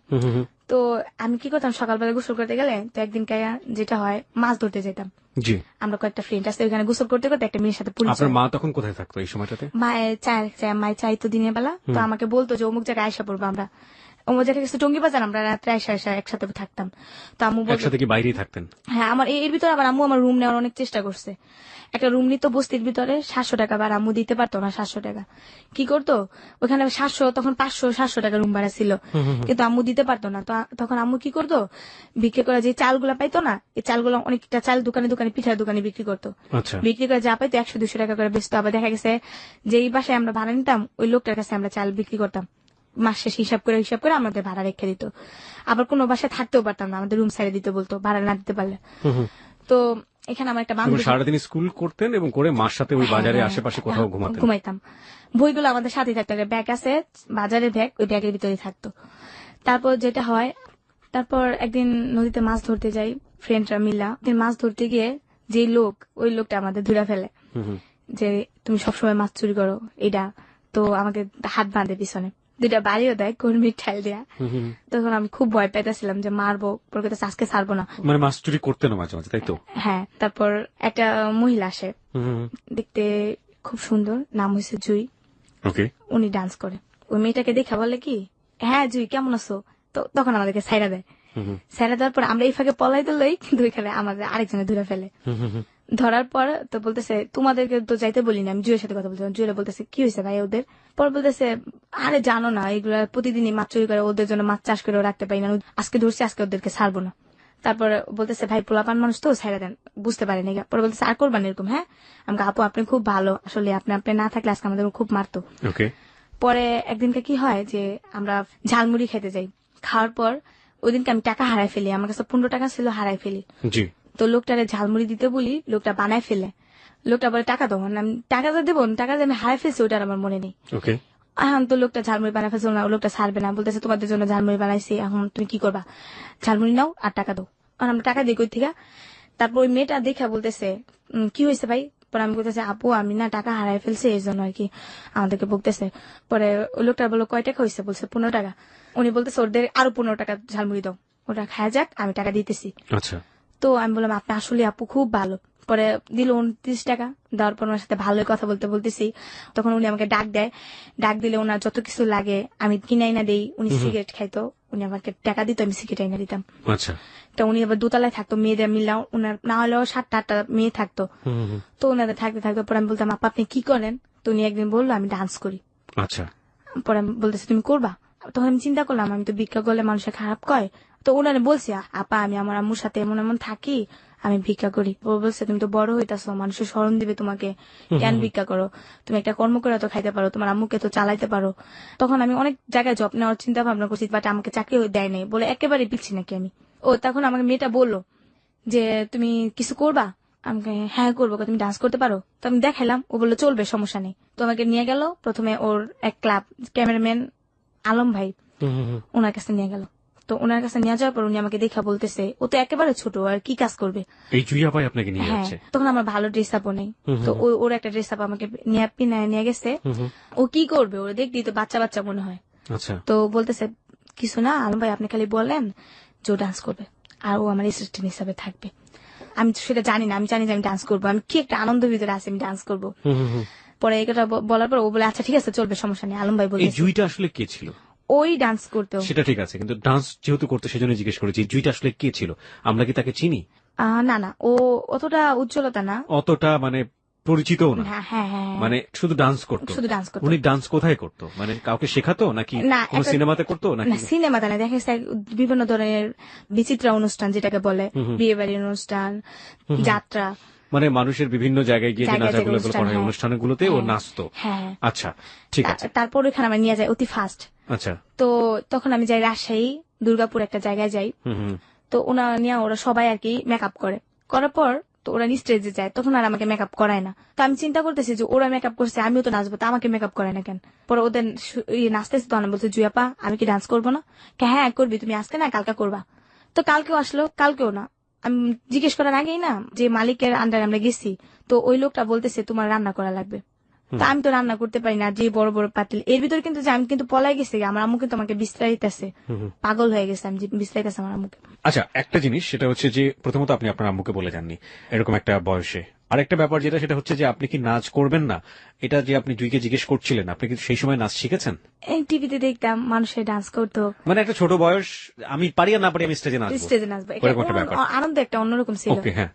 তো আমি কি করতাম, সকালবেলা গোসল করতে গেলে তো একদিন কায়া যেটা হয়, মাছ ধরতে যেতাম। জি। আমরা কয়েকটা ফ্রেন্ড আছে, ওখানে গোসল করতে করতে একটা মেয়ের সাথে আপনার পরিচয়। মা তখন কোথায় থাকতো এই সময়টাতে? মায়ের চাইতো দিনের বেলা, তো আমাকে বলতো যে অমুক জায়গায় আয়সা পড়বো আমরা, অমুক জায়গায় গেছে টঙ্গি বাজার, আমরা রাত্রে আয়সা একসাথে থাকতাম। তো আম্মু বলতো, একসাথে কি বাইরেই থাকতেন? হ্যাঁ, আমার এর ভিতরে আবার আম্মু আমার রুম নেওয়ার অনেক চেষ্টা করছে। একটা রুম নিত বস্তির ভিতরে 700 টাকা, আর আম্মু দিতে পারতো না 700 টাকা। কি করতো, ওখানে 700, তখন 500-700 টাকা রুম ভাড়া ছিল, কিন্তু আম্মু দিতে পারতো না। তো তখন আম্মু কি করতো, বিক্রি করে যে চালগুলা পাইতো না, এই চালগুলো অনেকটা চাল দোকানে পিঠার দোকানে বিক্রি করতো। আচ্ছা। বিক্রি করে যা পাইতো 100-200 টাকা করে বেচতো। আবার দেখা গেছে যে এই বাসায় আমরা ভাড়া নিতাম, ওই লোকটার কাছে আমরা চাল বিক্রি করতাম, মাস শেষে হিসাব করে আমাদের ভাড়া রেখে দিত। আবার কোনো বাসায় থাকতেও পারতাম না, আমাদের রুম সাইডে দিতে বলতো ভাড়া না দিতে পারলে। তো এখানে আমার একটা বান্ধবী, সারাদিন স্কুল করতেন এবং করে মার সাথে ওই বাজারে আশেপাশে কোথাও ঘুমাইতাম। বইগুলো আমাদের সাথে থাকতো, ব্যাগ আছে বাজারের ব্যাগ, ওই ব্যাগের ভিতরে থাকতো। তারপর যেটা হয়, তারপর একদিন নদীতে মাছ ধরতে যাই ফ্রেন্ডরা মিলা। মাছ ধরতে গিয়ে যে লোক, ওই লোকটা আমাদের ধরে ফেলে যে তুমি সবসময় মাছ চুরি করো এটা। তো আমাকে হাত বাঁধে পিছনে, 2টা বাড়িও দেয় কর্মীর ঠাইল দেয়া। তখন আমি খুব ভয় পাইতেছিলাম যে মারবো, পরে আজকে ছাড়বো না। মানে মাছ চুরি করতেন মাঝে মাঝে, তাই তো? হ্যাঁ। তারপর একটা মহিলা আসে, দেখতে খুব সুন্দর, নাম হয়েছে জুই। ওকে। উনি ডান্স করে। ওই মেয়েটাকে দেখা বলে কি, হ্যাঁ জুই কেমন আছো? তো তখন আমাদেরকে ছাইড়া দেয়। ছাইড়া দেওয়ার পর আমরা এই ফাঁকে পলাই দিলই, কিন্তু ওইখানে আমাদের আরেকজনে ধরে ফেলে। ধরার পর তো বলতেছে তোমাদেরকে তো যাইতে বলি না, আমি জুয়ের সাথে কথা বলতে। জুয়েরা বলতেছে কি হয়েছে ভাই ওদের? পর বলতেছে আরে জানো না, এগুলা প্রতিদিনই মাছ চুরি করে, ওদের জন্য মাছ চাষ করে রাখতে পারি না, আজকে ধরছি, আজকে ওদেরকে ছাড়বো না। তারপর বলতেছে ভাই পোলাপান মানুষ তো ছাইড়া দেন, বুঝতে পারেন। পরে বলতেছে আর করবেন এরকম? হ্যাঁ। আমাকে আপু আপনি খুব ভালো, আসলে আপনি না থাকলে আজকে আমাদের খুব মারতো। পরে একদিনকে কি হয় যে আমরা ঝালমুড়ি খেতে যাই, খাওয়ার পর ওই দিনকে আমি টাকা হারাই ফেলি, আমার কাছে 15 টাকা ছিল, হারাই ফেলি। তো লোকটারে ঝালমুড়ি দিতে বলি, লোকটা বানায় ফেলে। লোকটা বলে টাকা দেবো, আমি টাকা দেবো, টাকা দিয়ে আমি হারাই ফেলছি, ওটার আমার মনে নেই। এখন তো লোকটা ঝালমুড়ি বানায় ফেলছিল না, লোকটা ছাড়বে না, বলতেছে তোমাদের জন্য ঝালমুড়ি বানাইছি, এখন তুমি কি করবা, ঝালমুড়ি নাও আর টাকা দাও। আর আমরা টাকা দিই কই থেকে। তারপর ওই মেয়েটা দেখা বলতেছে কি হয়েছে ভাই, পরে আমি বলতেছি আপু আমি না টাকা হারাই ফেলছি এই জন্য আর কি আমাদেরকে বলতেছে। পরে ওই লোকটা বললো কয় টাকা হয়েছে, বলছে 15 টাকা। উনি বলতেছে ওদের আরো 15 টাকা ঝালমুড়ি দাও, ওটা খায় যাক, আমি টাকা দিতেছি। আচ্ছা। তো আমি বললাম আপনি আসলে আপু খুব ভালো। পরে দিল 29 টাকা, দেওয়ার পর ওনার সাথে ভালোই কথা বলতে বলতেছি। তখন উনি আমাকে ডাক দেয়, ডাক দিলে ওনার যত কিছু লাগে আমি কিনাই না দেই। উনি সিগারেট খাইতো, উনি আমাকে টাকা দিত, আমি সিগারেট আইনা দিতাম। আচ্ছা। তো উনি আবার দোতলায় থাকতো, মেয়েদের মিললাম ওনার না হলেও 7-8টা মেয়ে থাকতো। তো ওনাদের থাকতে থাকতে পরে আমি বলতাম আপা আপনি কি করেন? তো উনি একদিন বললো আমি ডান্স করি। আচ্ছা। পরে আমি বলতেছি তুমি করবা? তখন আমি চিন্তা করলাম আমি তো ভিক্ষা করলে মানুষের খারাপ কয়। তো ওনারে বলছি আপা আমি আমার আম্মুর সাথে এমন এমন থাকি, আমি ভিক্ষা করি। ও বলছে তুমি তো বড় হইতাছো, মানুষের স্মরণ দিবে তোমাকে, কেন ভিক্ষা করো? তুমি একটা কর্ম করে তো খাইতে পারো, তোমার আম্মুকে তো চালাইতে পারো। তখন আমি অনেক জায়গায় জব নেওয়ার চিন্তা ভাবনা করছি, বাট আমাকে চাকরি দেয় নাই বলে একেবারে পিচ্ছি নাকি আমি। ও তখন আমাকে মেয়েটা বললো যে তুমি কিছু করবা? আমাকে হ্যাঁ করবো, তুমি ডান্স করতে পারো? তো আমি দেখাইলাম, ও বললো চলবে, সমস্যা নেই। তো আমাকে নিয়ে গেল প্রথমে ওর এক ক্লাব, ক্যামেরাম্যান আলম ভাই, ওনার কাছে নিয়ে গেল। তো ওনার কাছে নিয়ে যাওয়ার পর উনি আমাকে দেখা বলতেছে ও তো একেবারে ছোট, আর কি কাজ করবে। এই জুইয়া ভাই আপনাকে নিয়ে হ্যাঁ, যাচ্ছে? তখন আমার ভালো ড্রেস আপও নেই। তো ওর একটা ড্রেস আপ আমাকে নিয়ে গেছে। ও কি করবে, ওর দেখলি তো বাচ্চা বাচ্চা মনে হয়। আচ্ছা। তো বলতেছে কিছু না আলম ভাই, আপনি খালি বলেন যে ও ডান্স করবে আর ও আমার অ্যাসিস্ট্যান্ট হিসাবে থাকবে। আমি তো সেটা জানি না, আমি জানি যে আমি ডান্স করবো, আমি কি একটা আনন্দ ভিতরে আছে, আমি ডান্স করবো। পরে এটা বলার পর ও বলে আচ্ছা ঠিক আছে চলবে, সমস্যা নেই। আলম ভাই এই বলছে জুইটা আসলে কে ছিল? ওই ডান্স করতো। সেটা ঠিক আছে, কিন্তু ডান্স যেহেতু করতে সেজন্য জিজ্ঞেস করেছি জুইটা আসলে কে ছিল, আমরা কি তাকে চিনি? না না, ও অতটা উজ্জ্বলতা না, অতটা মানে পরিচিতও না। হ্যাঁ হ্যাঁ হ্যাঁ, মানে শুধু ডান্স করতো? শুধু ডান্স করতো। উনি ডান্স কোথায় করতো, মানে কাউকে শেখাতো নাকি না, কোনো সিনেমাতে করতো না নাকি? সিনেমাতে না, দেখা যাচ্ছে বিভিন্ন ধরনের বিচিত্র অনুষ্ঠান যেটাকে বলে, বিয়ে বাড়ির অনুষ্ঠান, যাত্রা, মানে মানুষের বিভিন্ন জায়গায় গিয়ে যে জায়গায় নাচাগুলো অনুষ্ঠান, করা হয় হ্যাঁ। অনুষ্ঠানগুলোতে ও হ্যাঁ, নাচতো? হ্যাঁ। আচ্ছা, ঠিক আছে। তারপর ওখানে আমার নিয়ে যায় অতি ফাস্ট। আচ্ছা। তো তখন আমি যাই রাজশাহী দুর্গাপুর একটা জায়গায় যাই। তো ওরা সবাই আর কি মেকআপ করার পর তো ওরা স্টেজে যায়, তখন আর আমাকে মেকআপ করায় না। তো আমি চিন্তা করতেছি যে ওরা মেকআপ করছে, আমিও তো নাচবো, তো আমাকে মেকআপ করায় না কেন? পরে ওদের নাচতেছে, তখন বলছে জুয়াপা আমি কি ডান্স করবো না? হ্যাঁ করবি, তুমি আজকে না কালকে করবা। তো কালকেও আসলো, কালকেও না। আমি জিজ্ঞেস করার আগেই না, যে মালিকের আন্ডারে আমরা গেছি, তো ওই লোকটা বলতেছে তোমার রান্না করা লাগবে। তা আমি তো রান্না করতে পারি না, যে বড় বড় পাতিল, এর ভিতরে কিন্তু যে আমি কিন্তু পলাই গেছি, আমার আম্মু কিন্তু আমাকে বিস্তারিতেছে, পাগল হয়ে গেছে, আমি বিস্তারিতেছে আমার আম্মুকে। আচ্ছা, একটা জিনিস সেটা হচ্ছে যে প্রথমত আপনি আপনার আম্মুকে বলে যাননি এরকম একটা বয়সে। আরেকটা ব্যাপার যেটা সেটা হচ্ছে যে আপনি কি নাচ করবেন না, এটা যে আপনি জুইকে জিজ্ঞেস করছিলেন, আপনি কি সেই সময় নাচ শিখেছেন? এই টিভিতে দেখতাম মানুষের ডান্স করতো, মানে একটা ছোট বয়স, আমি পারি আর না পারি আমি স্টেজে নাচবো, স্টেজে নাচবো, এরকম একটা ব্যাপার। আনন্দ একটা অন্যরকম ছিল। ওকে, হ্যাঁ,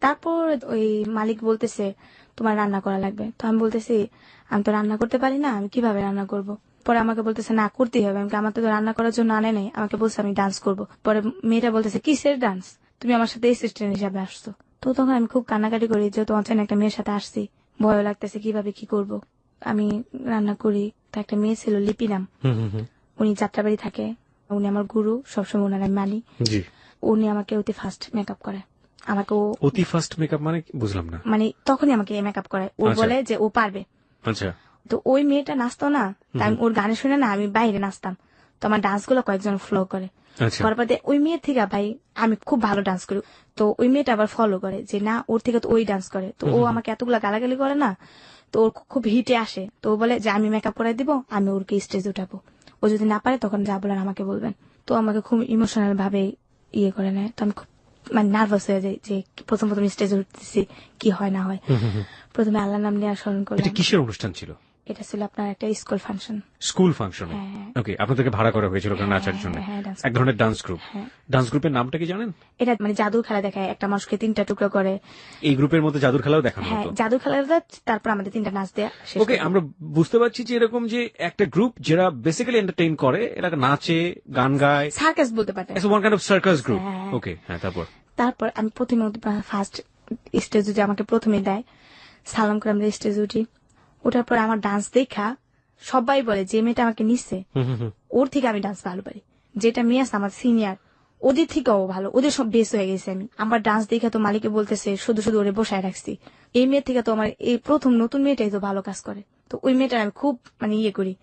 তারপর ওই মালিক বলতেছে তোমার রান্না করা লাগবে। তো আমি বলতেছি আমি তো রান্না করতে পারি না, আমি কিভাবে রান্না করব? পরে আমাকে বলতেছে না করতেই হবে, আমার তো রান্না করার জন্য আনে নাই, আমাকে বলছে আমি ডান্স করব। পরে মেয়েটা বলতেছে কিসের ডান্স, তুমি আমার সাথে অ্যাসিস্ট্যান্ট হিসাবে আসছো। তো তখন আমি খুব কান্নাকাটি করি, যেহেতু অচেনা একটা মেয়ের সাথে আসছি, ভয় লাগতেছে কিভাবে কি করব। আমি রান্না করি, তো একটা মেয়ে ছিল লিপি নাম, উনি যাত্রাবাড়ি থাকে, উনি আমার গুরু, সবসময় ওনার আমি মানি। উনি আমাকে অতি ফাস্ট মেকআপ করে, আমাকে অতি ফাস্ট মেকআপ মানে বুঝলাম না। মানে তখনই আমাকে মেকআপ করে, ও বলে যে ও পারবে। আচ্ছা। তো ওই মেয়েটা নাচতো না, তাই ওর গানে শুনে না আমি বাইরে নাচতাম, তো আমার ডান্স গুলো কয়েকজন ফলো করে। করার পর ওই মেয়ের থেকে ভাই আমি খুব ভালো ডান্স করি, তো ওই মেয়েটা আবার ফলো করে যে না ওর থেকে তো ওই ডান্স করে, তো ও আমাকে এতগুলা গালাগালি করে না, তো ওর খুব হিটে আসে। তো ও বলে যে আমি মেকআপ করাই দিব, আমি ওরকে স্টেজে উঠাবো, ও যদি না পারে তখন যা বলেন আমাকে বলবেন। তো আমাকে খুব ইমোশনাল ভাবে ইয়ে করে নেয়, তো আমি খুব মানে নার্ভাস হয়ে যাই যে প্রথম স্টেজে উঠতেছি, কি হয় না হয়। প্রথমে আল্লাহর নাম নিয়ে স্মরণ করলাম। এটা কিসের অনুষ্ঠান ছিল? এটা ছিল আপনার একটা school function. School function? Okay, আপনাদেরকে ভাড়া করা হয়েছিল ওখানে নাচার জন্য, এক ধরনের ডান্স গ্রুপ। ডান্স গ্রুপের নামটা কি জানেন? এটা মানে জাদুর খেলা দেখায়, একটা মানুষকে 3টা টুকরো করে। এই গ্রুপের মধ্যে জাদুর খেলাও দেখানো হতো? হ্যাঁ, জাদুর খেলাটা, তারপর আমাদের 3টা নাচ দেয়া। ওকে, আমরা বুঝতে পারছি যে এরকম যে একটা গ্রুপ যারা বেসিক্যালি এন্টারটেইন করে, এরা নাচে গান গায়, সার্কাস বলতে পারে, one kind of circus group. Okay, হ্যাঁ, তারপর আমি প্রথমে ফার্স্ট স্টেজ উঠে আমাকে প্রথমে দেয়, সালাম করে আমরা স্টেজ উঠি। ওঠার পর আমার ডান্স দেখা সবাই বলে যে মেয়েটা আমাকে নিচ্ছে ওর থেকে আমি ডান্স ভালো পারি, যেটা মেয়ে আছে আমার সিনিয়র ওদের থেকেও ভালো, ওদের সব বেস হয়ে গেছে আমি। আমার ডান্স দেখা তো মালিকে বলতেছে শুধু শুধু ওরে বসায় রাখছি, এই মেয়ের থেকে তো আমার এই প্রথম নতুন মেয়েটাই তো ভালো কাজ করে। তো ওই মেয়েটা আমি খুব মানে ইয়ে করি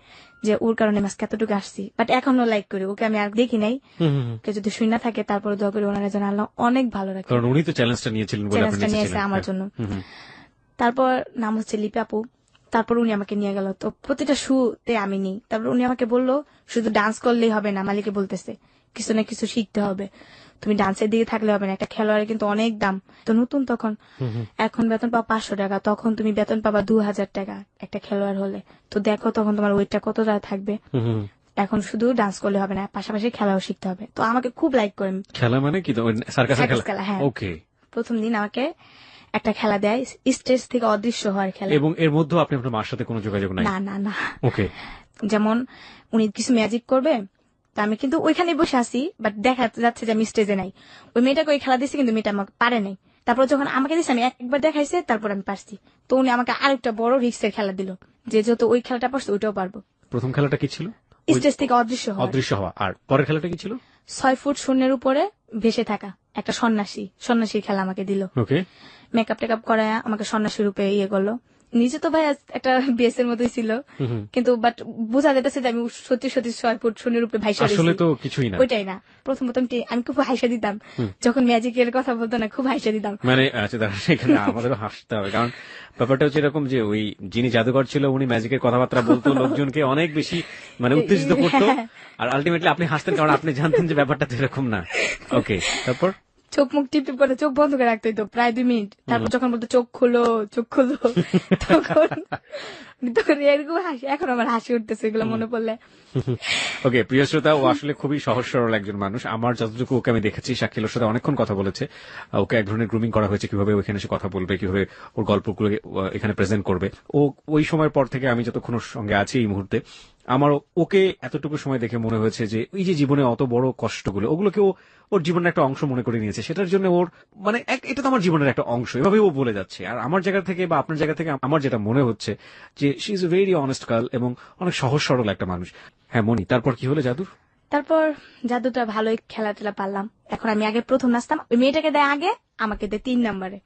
যে ওর কারণে আমি এতটুকু আসছি, বাট এখনো লাইক করি ওকে, আমি আর দেখি নাই। কেউ যদি শুনে থাকে তারপরে দোয়া করি ওনারা যেন আল্লাহ অনেক ভালো রাখে, কারণ উনি তো চ্যালেঞ্জটা নিয়েছিলেন বলে আপনি চ্যালেঞ্জটা নিয়েছে আমার জন্য। তারপর নাম হচ্ছে লিপি আপু। তারপর উনি আমাকে নিয়ে গেল, তো প্রতিটা শুতে আমি নেই। তারপর উনি আমাকে বললো শুধু ডান্স করলেই হবে না, মালিকে বলতেছে কিছু না কিছু শিখতে হবে, তুমি ডান্সের দিকে থাকলে হবে না, একটা খেলোয়াড়ের কিন্তু অনেক দাম। তো নতুন তখন, এখন বেতন পাবা 500 টাকা, তখন তুমি বেতন পাবা 2000 টাকা একটা খেলোয়াড় হলে। তো দেখো তখন তোমার ওয়েটটা কতটা থাকবে। এখন শুধু ডান্স করলে হবে না, পাশাপাশি খেলাও শিখতে হবে। তো আমাকে খুব লাইক করেন। খেলা মানে কি, সার্কাসের সার্কাস খেলা? খেলা, হ্যাঁ। ওকে। প্রথম দিন আমাকে একটা খেলা দেয়, স্টেজ থেকে অদৃশ্য হওয়ার খেলা। এবং এর মধ্যে আপনি আপনার মার সাথে কোনো যোগাযোগ নাই? না না না। ওকে। যেমন উনি কিছু ম্যাজিক করবে, তো আমি কিন্তু ওইখানে বসে আছি, বাট দেখা যাচ্ছে যে আমি স্টেজে নাই। ওই মেয়েটাকে ওই খেলা দিচ্ছি, কিন্তু মেয়েটা আমাকে পারে নাই। তারপর যখন আমাকে দিচ্ছে, আমি একবার দেখাইছে, তারপর আমি পারছি। তো উনি আমাকে আরেকটা বড় রিক্সের খেলা দিল, যে যেহেতু ওই খেলাটা পারছে ওইটাও পারবো। প্রথম খেলাটা কি ছিল? স্টেজ থেকে অদৃশ্য হওয়া। অদৃশ্য হওয়া। আর পরের খেলাটা কি ছিল? 6 ফুট শূন্যের উপরে ভেসে থাকা, একটা সন্ন্যাসীর খেলা আমাকে দিল। ওকে। মেকআপ টেকআপ করায় আমাকে সন্ন্যাসী রূপে ইয়ে করলো। নিজে তো ভাই একটা বিএসের মতোই ছিল, কিন্তু বাট বোঝা যেতেছে যে আমি সত্যি সত্যি 6 ফুট শূন্যের উপরে ভাইসা আসলে তো কিছুই না। ওইটাই না। প্রথম আমি খুব হাসা দিতাম যখন ম্যাজিকের কথা বলতো না, খুব হাসা দিতাম। মানে আচ্ছা, সেখানে আমাদেরও হাসতে হবে, কারণ ব্যাপারটা হচ্ছে এরকম যে ওই যিনি জাদুকর ছিল উনি ম্যাজিকের কথাবার্তা বলতো, লোকজনকে অনেক বেশি মানে উত্তেজিত করতো, আর আলটিমেটলি আপনি হাসতেন কারণ আপনি জানতেন যে ব্যাপারটা তো এরকম না। ওকে, তারপর চোখ মুখ টিপ টিপ করে চোখ বন্ধ করে রাখতে হইতো প্রায় 2 মিনিট। তারপর যখন বলতো চোখ খোলো তখন তখন এরকম হাসি, এখন আমার হাসি উঠতেছে এগুলো মনে পড়লে। ওকে, প্রিয় শ্রোতা, ও আসলে খুবই সহজ সরল একজন মানুষ। আমার যতটুকু ওকে আমি দেখেছি, শাকিলের সাথে অনেকক্ষণ কথা বলেছে। ওকে এক ধরনের গ্রুমিং করা হয়েছে, কিভাবে ওখানে এসে কথা বলবে, কিভাবে ওর গল্পগুলো এখানে প্রেজেন্ট করবে। ও ওই সময়ের পর থেকে আমি যতক্ষণ ওর সঙ্গে আছি এই মুহূর্তে, আমার ওকে এতটুকু সময় দেখে মনে হয়েছে যে ওই যে জীবনে অত বড় কষ্টগুলো, ওগুলোকে ওর জীবনের একটা অংশ মনে করে নিয়েছে। সেটার জন্য ওর মানে এটা তো আমার জীবনের একটা অংশ, এভাবে ও বলে যাচ্ছে। আর আমার জায়গা থেকে বা আপনার জায়গা থেকে আমার যেটা মনে হচ্ছে যে she is a very honest girl এবং অনেক সহজ সরল একটা মানুষ। হ্যাঁ মনি, তারপর কি হলো জাদুর? তারপর জাদুটা ভালোই খেলা টেলা পারলাম। এখন আমি আগে প্রথম নাচতাম, ওই মেয়েটাকে দেয় আগে, আমাকে দেয় 3 নম্বরে।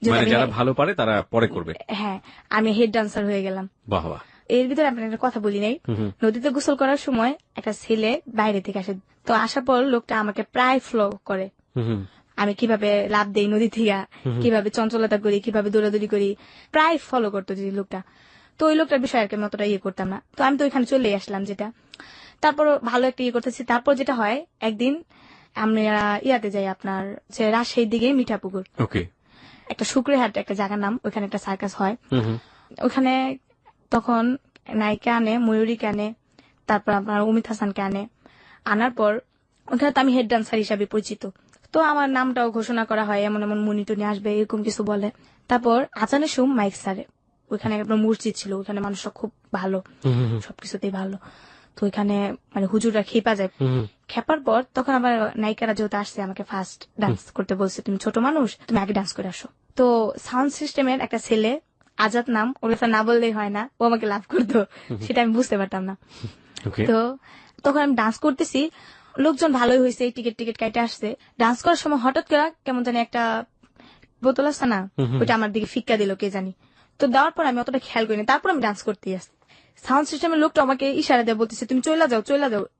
মানে যারা ভালো পারে তারা পরে করবে। হ্যাঁ, আমি হেড ডান্সার হয়ে গেলাম। বাহ বাহ। এর ভিতরে আপনার একটা কথা বলি নাই, নদীতে গোসল করার সময় একটা ছেলে বাইরে থেকে আসে। তো আসার পর লোকটা আমাকে প্রায় ফলো করে, আমি কিভাবে লাভ দেই নদী থেকে, কিভাবে চঞ্চলতা করি, কিভাবে দৌড়াদৌড়ি করি, প্রায় ফলো করতো যে লোকটা। তো ওই লোকটার বিষয়ে আর কি আমি অতটা ইয়ে করতাম না। তো আমি তো ওইখানে চলে আসলাম যেটা। তারপর ভালো একটা ইয়ে করতেছি। তারপর যেটা হয়, একদিন আমরা ইয়াতে যাই আপনার যে রাজশাহীর দিকে মিঠাপুকুর, ওকে, একটা শুক্রহাট একটা জায়গার নাম, ওইখানে একটা সার্কাস হয়। ওখানে তখন নায়িকা আনে, ময়ূরীকে আনে, তারপর আপনার অমিত হাসানকে আনার পর ওখানে তো আমি হেড ডান্সার হিসাবে পরিচিত। তো আমার নামটাও ঘোষণা করা হয়, এমন এমন মুনি টুনি আসবে এরকম কিছু বলে। তারপর আজানের সুম মাইক সারে, ওইখানে আপনার মসজিদ ছিল, ওইখানে মানুষরা খুব ভালো, সবকিছুতেই ভালো। তো ওইখানে মানে হুজুররা খেপা যায়। খেপার পর তখন আবার নায়িকারা যেহেতু আসছে, আমাকে ফার্স্ট ডান্স করতে বলছে, তুমি ছোট মানুষ, তুমি আগে ডান্স করে আসো। তো সাউন্ড সিস্টেমের একটা ছেলে, আজাদ নাম, ওর কথা না বললেই হয় না, ও আমাকে লাভ করতো, সেটা আমি বুঝতে পারতাম না। তো তখন আমি ডান্স করতেছি, লোকজন ভালোই হয়েছে, টিকিট কাটে আসছে। ডান্স করার সময় হঠাৎ করে কেমন জানি একটা বোতল আছে না, ওইটা আমার দিকে ফিক্কা দিল কে জানি। তো দেওয়ার পর আমি অতটা খেয়াল করিনি, তারপর আমি ডান্স করতেই আসছি। সাউন্ড সিস্টেমের লোকটা আমাকে ইশারা দিয়ে বলতেছে, তুমি চলে যাও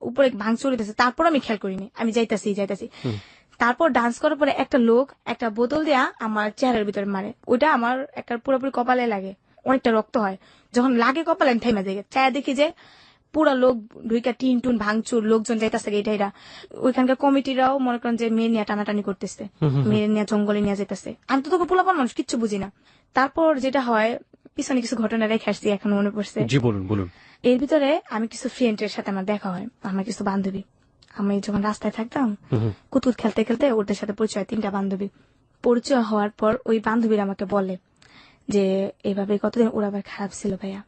উপরে ভাঙচুর হইতেছে। তারপর আমি খেয়াল করিনি, আমি যাইতাছি। তারপর ডান্স করার পরে একটা লোক একটা বোতল দেয়া আমার চেহারার ভিতরে মারে, ওইটা আমার একটা পুরোপুরি কপালে লাগে, অনেকটা রক্ত হয়। যখন লাগে কপালে, আমি থেমে যাই, চায়া দেখি যে পুরা লোক ঢুইকা টিন টুন ভাঙচুর, লোকজন যাইতেছে এটা। ওইখানকার কমিটিরাও মনে করেন যে মেয়ে নিয়ে টানাটানি করতেছে, মেয়ে নিয়ে জঙ্গলে নিয়ে যেতেছে। আমি তো তোকে পোলাপান মানুষ, কিচ্ছু বুঝি না। তারপর যেটা হয়, পিছনে কিছু ঘটনা রেখে আসছি, এখন মনে পড়ছে। জি বলুন। এর ভিতরে আমি কিছু ফ্রেন্ডের সাথে আমার দেখা হয়, আমার কিছু বান্ধবী। আমি যখন রাস্তায় থাকতাম, কুতুত খেলতে খেলতে ওদের সাথে পরিচয়, 3টা বান্ধবী। পরিচয় হওয়ার পর ওই বান্ধবীরা আমাকে বলে যে এইভাবে কতদিন ওরা আবার খারাপ ছিল ভাইয়া,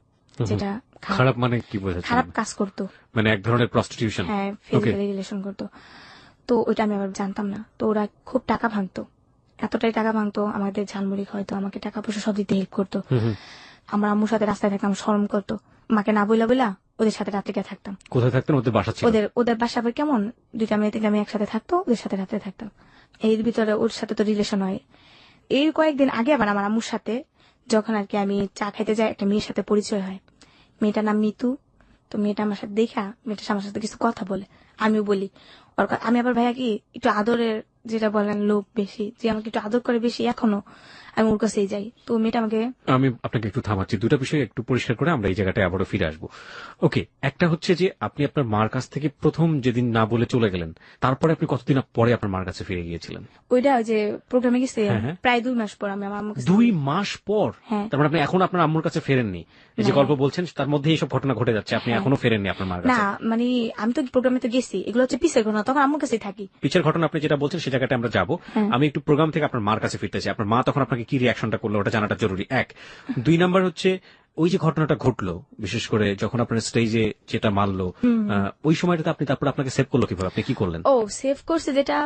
যেটা খারাপ মানে কি বোঝাচ্ছে? খারাপ কাজ করতো, মানে এক ধরনের প্রস্টিটিউশন। হ্যাঁ, ফিজিক্যালি রিলেশন করতো। তো ওইটা আমি আবার জানতাম না। তো ওরা খুব টাকা ভাঙতো, এতটাই টাকা ভাঙতো, আমাদের ঝালমুড়ি হয়তো, আমাকে টাকা পয়সা সব দিতে হেল্প করতো। আমার আম্মুর সাথে রাস্তায় থাকতাম, শরম করতো, মাকে না বইলা ওদের সাথে রাত্রে থাকতাম। কোথায় থাকতেন? ওদের বাসা ছিল? ওদের বাসা আবার কেমন, 2টা মেয়ে 3টা মেয়ে একসাথে থাকতো, ওদের সাথে রাত্রে থাকতাম। এর ভিতরে ওর সাথে তো রিলেশন হয়। এই কয়েকদিন আগে আবার আমার আম্মুর সাথে যখন আর কি আমি চা খাইতে যাই, একটা মেয়ের সাথে পরিচয় হয়, মেয়েটার নাম মিতু। তো মেয়েটা আমার সাথে মেয়েটা আমার সাথে কিছু কথা বলে, আমিও বলি ওর। আমি আবার ভাইয়া কি একটু আদরের, যেটা বলেন লোভ বেশি, যে আমাকে একটু আদর করে বেশি এখনো। আমি ওর কাছেই যাই। তো মেয়েটা আমাকে আমি আপনাকে একটু থামাচ্ছি, দুটা বিষয় একটু পরিষ্কার করে আমরা এই জায়গাটায় আবারও ফিরে আসবো। ওকে, একটা হচ্ছে যে আপনি আপনার মার কাছ থেকে প্রথম যেদিন না বলে চলে গেলেন, তারপরে আপনি কতদিন পরে আপনার মার কাছে ফিরে গিয়েছিলেন? ওইটা ওই যে প্রোগ্রামে গেছি হ্যাঁ, হ্যাঁ। প্রায় 2 মাস পর আমি আমার আম্মুর কাছে 2 মাস পর? হ্যাঁ। তার মানে আপনি এখন আপনার আম্মুর কাছে ফেরেননি? এই যে না। গল্প বলছেন তার মধ্যে এইসব ঘটনা ঘটে যাচ্ছে, আপনি হ্যাঁ। এখনো ফেরেননি আপনার মার না কাছে? মানে আমি তো প্রোগ্রামে তো গেছি, এগুলো হচ্ছে পিসের ঘটনা, তখন আম্মুর কাছেই থাকি। পিছের ঘটনা আপনি যেটা বলছেন সে জায়গাটা আমরা যাবো। হ্যাঁ। আমি একটু প্রোগ্রাম থেকে আপনার মার কাছে ফিরতে চাই। আপনার মা তখন আপনাকে কি রিয়াকশনটা করলো ওটা জানাটা জরুরি, 1। 2 নাম্বার হচ্ছে ওই যে ঘটনাটা ঘটলো, বিশেষ করে যখন আপনার স্টেজে যেটা মারলো, ওই সময়টাতে আপনি তারপর আপনাকে সেভ করলো কিভাবে, আপনি কি করলেন? ও সেভ করছে যেটা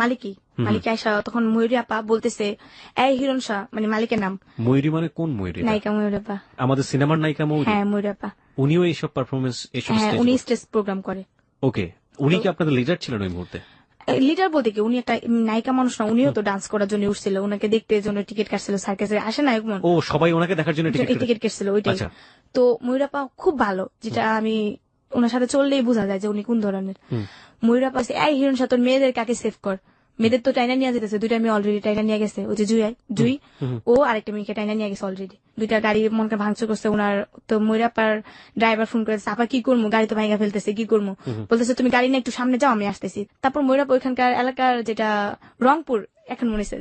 মালিক আয়সা তখন ময়ূরী আপা বলতেছে, এই হিরণ শাহ, মানে মালিকের নাম। ময়ূরী মানে কোন ময়ূরী? নায়িকা ময়ূরী আপা। আমাদের সিনেমার নায়িকা ময়ূরী? হ্যাঁ ময়ূরী আপা। উনিও এইসব পারফরমেন্স, এইসব হ্যাঁ স্টেজ? উনি স্টেজ প্রোগ্রাম করে। ওকে, উনি কি আপনাদের লিডার ছিলেন ওই মুহূর্তে? লিডার বলতে কি, উনি একটা নায়িকা মানুষ না, উনিও তো ডান্স করার জন্য উঠছিল, ওনাকে দেখতে জন্য টিকিট কাটছিল, সার্কাসে আসে না এমন ও, সবাই ওনাকে দেখার জন্য টিকিট কাটছিল ওইটাই। আচ্ছা। তো ময়ূরাপা খুব ভালো, যেটা আমি ওনার সাথে চললেই বোঝা যায় যে উনি কোন ধরনের। ময়ূরাপা এই হিরণ সাথর মেয়েদের কাকে সেভ কর, মেয়েদের তো টাইনা নিয়ে যেতেছে, 2টা মেয়ে অলরেডি টাইনা নিয়ে গেছে, ওই যে জুই ও আরেকটা মেয়েকে টাইনা নিয়ে গেছে অলরেডি, 2টা গাড়ি মনকে ভাঙচুর করছে ওনার। তো ময়ূরাপার ড্রাইভার ফোন করেছে, আপা কি করবো, গাড়ি তো ভাঙা ফেলতেছে, কি করবো, বলতেছে তুমি গাড়ি নিয়ে একটু সামনে যাও, আমি আসতেছি। তারপর ময়ূরাপা ওইখানকার এলাকার যেটা রংপুর, এখন মনে হচ্ছে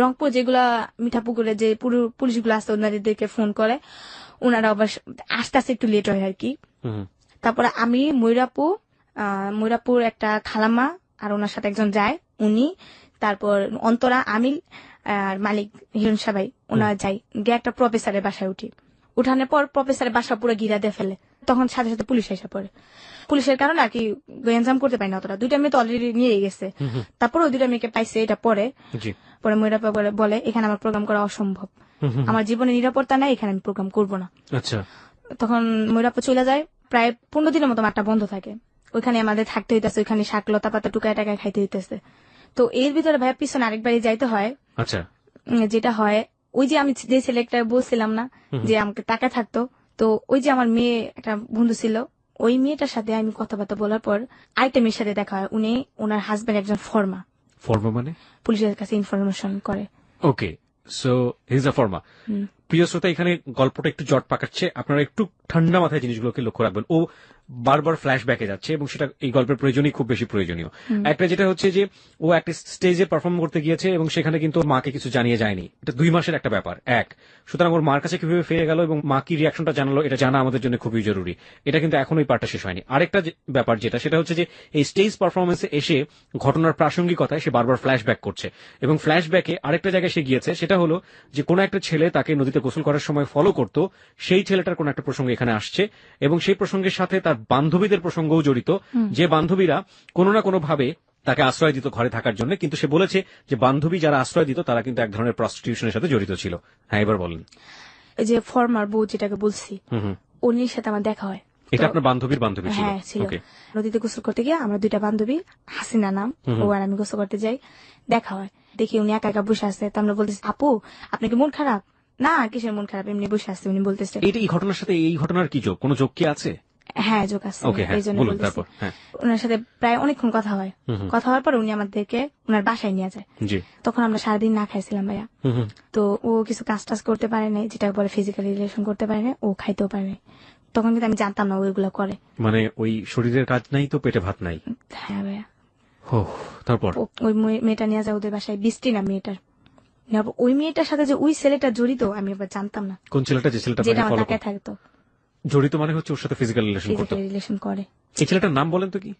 রংপুর, যেগুলা মিঠাপুকুরে যে পুলিশগুলো আসতে ওনাদেরকে ফোন করে, ওনারা আবার আস্তে আস্তে একটু লেট হয় আর কি। তারপরে আমি ময়ূরাপুর একটা খালাম্মা আর ওনার সাথে একজন যায়, উনি, তারপর অন্তরা, আমিল আর মালিক হিরণ সাবাই, ওনারা যাই গিয়ে একটা প্রফেসরের বাসায় উঠি। উঠানোর পর প্রফেসরের বাসা পুরো ঘিরা দিয়ে ফেলে, তখন সাথে সাথে পুলিশ এসে পড়ে। পুলিশের কারণে আর কি গ্যাঞ্জাম করতে পারি না অতটা, 2টা মেয়ে তো অলরেডি নিয়ে গেছে। তারপর ওই 2টা মেয়েকে পাইছে এটা পরে ময়ূরাপা বলে এখানে আমার প্রোগ্রাম করা অসম্ভব, আমার জীবনে নিরাপত্তা নাই, এখানে আমি প্রোগ্রাম করবো না। আচ্ছা। তখন ময়ূরাপা চলে যায়, প্রায় 15 দিনের মতো মাঠটা বন্ধ থাকে, ওইখানে আমাদের থাকতে হইতেছে, ওইখানে শাক লতা পাতা টুকায় টাকায় খাইতে হইতেছে। তো এর ভিতরে ভাইয়া পিছনে আরেকবারই যাইতে হয়। আচ্ছা। যেটা হয়, ওই যে আমি যে ছেলেটা বলছিলাম না যে আমাকে টাকা থাকতো, তো ওই যে আমার মেয়ে একটা বন্ধু ছিল, ওই মেয়েটার সাথে আমি কথাবার্তা বলার পর আরেকটা মেয়ের সাথে দেখা হয়, উনি ওনার হাজবেন্ড একজন ফর্মা মানে পুলিশের কাছে ইনফরমেশন করে। ওকে, সো হি ইজ আ ফর্মা। প্রিয় শ্রোতা, এখানে গল্পটা একটু জট পাকাচ্ছে, আপনারা একটু ঠান্ডা মাথায় জিনিসগুলোকে লক্ষ্য রাখবেন। ও বারবার ফ্ল্যাশব্যাকে যাচ্ছে এবং সেটা এই গল্পের প্রয়োজনই খুব বেশি প্রয়োজনীয়। একটা যেটা হচ্ছে যে ও একটা স্টেজে পারফর্ম করতে গিয়েছে এবং সেখানে কিন্তু ওর মাকে কিছু জানিয়ে যায়নি, এটা 2 মাসের একটা ব্যাপার। সুতরাং ওর মার কাছে কিভাবে ফিরে গেল এবং মা কি রিয়াকশনটা জানালো, এটা জানা আমাদের জন্য খুবই জরুরি। এটা কিন্তু এখন ওই পার্টটা শেষ হয়নি। আরেকটা ব্যাপার যেটা, সেটা হচ্ছে যে এই স্টেজ পারফরমেন্সে এসে ঘটনার প্রাসঙ্গিকতায় সে বারবার ফ্ল্যাশব্যাক করছে এবং ফ্ল্যাশব্যাকে আরেকটা জায়গায় সে গিয়েছে, সেটা হলো যে কোনো একটা ছেলে তাকে নদীতে গোসল করার সময় ফলো করতো, সেই ছেলেটার কোন একটা প্রসঙ্গ এখানে আসছে এবং সেই প্রসঙ্গের সাথে তার বান্ধবীদের প্রসঙ্গও জড়িত, যে বান্ধবীরা কোনো না কোনো ভাবে তাকে আশ্রয় দিত ঘরে থাকার জন্য, কিন্তু সে বলেছে যে বান্ধবী যারা আশ্রয় দিত তারা কিন্তু এক ধরনের প্রস্টিটিউশনের সাথে জড়িত ছিল। হ্যাঁ, এবার বলেন। এই যে ফর্মার বউ যেটাকে বলছি, উনির সাথে আমার দেখা হয়। এটা আপনার বান্ধবীর বান্ধবী ছিল? হ্যাঁ ছিল। নদীতে গোসল করতে গিয়ে আমরা 2টা বান্ধবী, হাসিনা নাম, ও আর আমি গোসল করতে যাই, দেখা হয়, দেখি উনি একা একা বসে আছে। তো আমরা বলতেছি, আপু আপনার কি মন খারাপ? না কিসের মন খারাপ, এমনি বসে আছে। উনি বলতেছে, এই ঘটনার সাথে এই ঘটনার কি যোগ, কোনো যোগ কি আছে? হ্যাঁ যোগ আছে, এই জন্য বলতেছি। ওনার সাথে প্রায় অনেকক্ষণ কথা হয়, কথা হওয়ার পর উনি আমাদেরকে ওনার বাসায় নিয়ে যায়। তখন আমরা সারাদিন না খাইছিলাম ভাইয়া। তো ও কিছু কাজ টাজ করতে পারে নাই, যেটা বলে ফিজিক্যালি রিলেশন করতে পারে না, ও খাইতেও পারে নাই। তখন কিন্তু আমি জানতাম না ওইগুলো করে, মানে ওই শরীরের কাজ নাই তো পেটে ভাত নাই। হ্যাঁ ভাইয়া। তারপর ওই মেয়েটা নিয়ে যায় ওদের বাসায়, বৃষ্টি না মেয়েটার, ওই মেয়েটার সাথে যে ওই ছেলেটা জড়িত আমি আবার জানতাম না। কোন ছেলেটা? যে ছেলেটা যেটা আমার টাকায় থাকতো। জড়িত মানে হচ্ছে ওর সাথে ফিজিক্যাল রিলেশন করে। এই ছেলেটার নাম বলেন তো কি?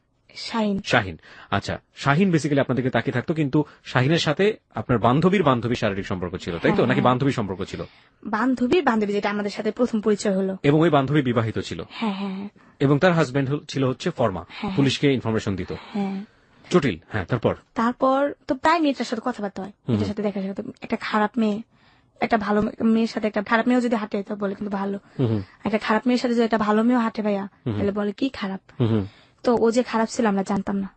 শাহিন। আচ্ছা, শাহিন বেসিক্যালি আপনাদেরকে তাকিয়ে থাকতো, কিন্তু শাহিনের সাথে আপনার বান্ধবীর শারীরিক সম্পর্ক ছিল, তাই তো? নাকি বান্ধবী সম্পর্ক ছিল? বান্ধবী, যেটা আমাদের সাথে প্রথম পরিচয় হলো। এবং ওই বান্ধবী বিবাহিত ছিল? হ্যাঁ। এবং তার হাজবেন্ড ছিল হচ্ছে ফর্মা, পুলিশকে ইনফরমেশন দিত। জটিল। হ্যাঁ, তারপর তো প্রায় মেয়েটার সাথে কথাবার্তা হয়, মেয়েটার সাথে দেখা সাক্ষাৎ। একটা খারাপ মেয়ে একটা ভালো মেয়ের সাথে, একটা খারাপ মেয়েও যদি হাঁটে তো বলে কিন্তু ভালো, একটা খারাপ মেয়ের সাথে যদি একটা ভালো মেয়েও হাঁটে ভাইয়া, তাহলে বলে কি খারাপ। তো ও যে খারাপ ছিল আমরা জানতাম না।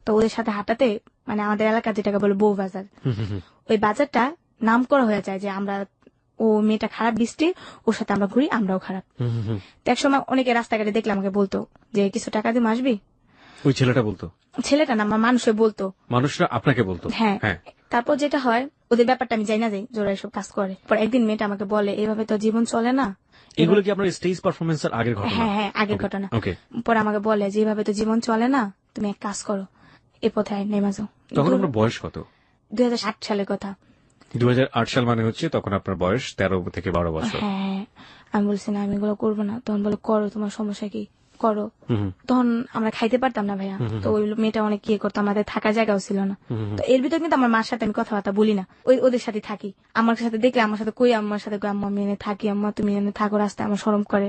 তো ওদের সাথে হাঁটাতে, মানে আমাদের এলাকা যেটাকে বলে বউ বাজার, ওই বাজারটা নাম করা হয়ে যায় যে আমরা, ও মেয়েটা খারাপ বৃষ্টি, ওর সাথে আমরা ঘুরি, আমরাও খারাপ। তো একসময় অনেকে রাস্তাঘাটে দেখলে আমাকে বলতো যে কিছু টাকা দিয়ে আসবি। ওই ছেলেটা বলতো? ছেলেটা না, মানুষে বলতো, মানুষরা আপনাকে বলতো? হ্যাঁ। তারপর যেটা হয়, ওদের ব্যাপারটা আমি যাই না যাই যারা এসব কাজ করে। পর একদিন মেয়েটা আমাকে বলে এভাবে তো জীবন চলে না। এগুলো কি আপনার স্টেজ পারফরমেন্সের আগের ঘটনা? হ্যাঁ হ্যাঁ, আগের ঘটনা। ওকে। পরে আমাকে বলে যে এভাবে তো জীবন চলে না, তুমি এক কাজ করো, এ পথে নেমে যাও। তখন আপনার বয়স কত? 2008 সালের কথা। 2008 সাল মানে হচ্ছে তখন আপনার বয়স 13 থেকে 12 বছর। হ্যাঁ, আমি বলছি না আমি এগুলো করবো না। তখন বলে করো, তোমার সমস্যা কি, করো। তখন আমরা খাইতে পারতাম না ভাইয়া, তো ওই মেয়েটা অনেক ইয়ে করতো, আমাদের থাকার জায়গাও ছিল না। তো এর ভিতরে কিন্তু আমার মার সাথে আমি কথাবার্তা বলি না, ওদের সাথে থাকি। আমার সাথে দেখলে আমার সাথে কই, আমার সাথে কই আম্মা আমি এনে থাকি, আম্মা তুমি এনে থাকো, রাস্তায় আমার শরম করে,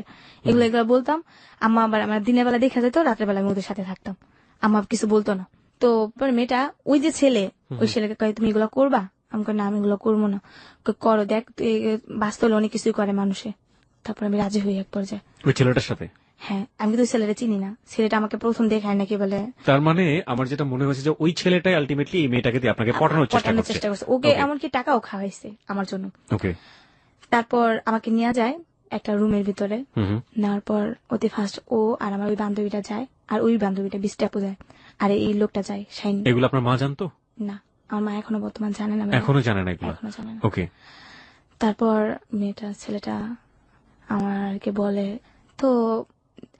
এগুলো বলতাম। আম্মা আবার আমার দিনের বেলা দেখা যেত, রাতের বেলা আমি ওদের সাথে থাকতাম, আম্মা কিছু বলতো না। তো পরে মেয়েটা ওই যে ছেলে, ওই ছেলেকে কয় তুমি এগুলো করবা? আমি কই না আমি এগুলো করবো না। করো, দেখ বাস্তবে অনেক কিছুই করে মানুষে। তারপর আমি রাজি হই এক পর্যায়ে ওই ছেলেটার সাথে। হ্যাঁ, আমি কিন্তু ছেলেটা চিনি না, ছেলেটা আমাকে প্রথম দেখায় নাকি বলে। তার মানে আমার যেটা মনে হয়েছে যে ওই ছেলেটাই আলটিমেটলি এই মেয়েটাকে দিয়ে আপনাকে পটানোর চেষ্টা করছে। ওকে এমনকি টাকাও খাওয়াইছে আমার জন্য। ওকে। তারপর আমাকে নিয়ে যায় একটা রুমের ভিতরে, নেওয়ার পর অতি ফার্স্ট ও আর আমার ওই বান্ধবীটা যায়, আর ওই বান্ধবীটা 20 টাপু যায়, আর এই লোকটা যায় শাইন। এগুলো আপনার মা জানতো না? আমার মা এখনো বর্তমান জানে না। এখনো জানে না এগুলো? এখনো জানে না। ওকে। তারপর ছেলেটা আমাকে বলে, তো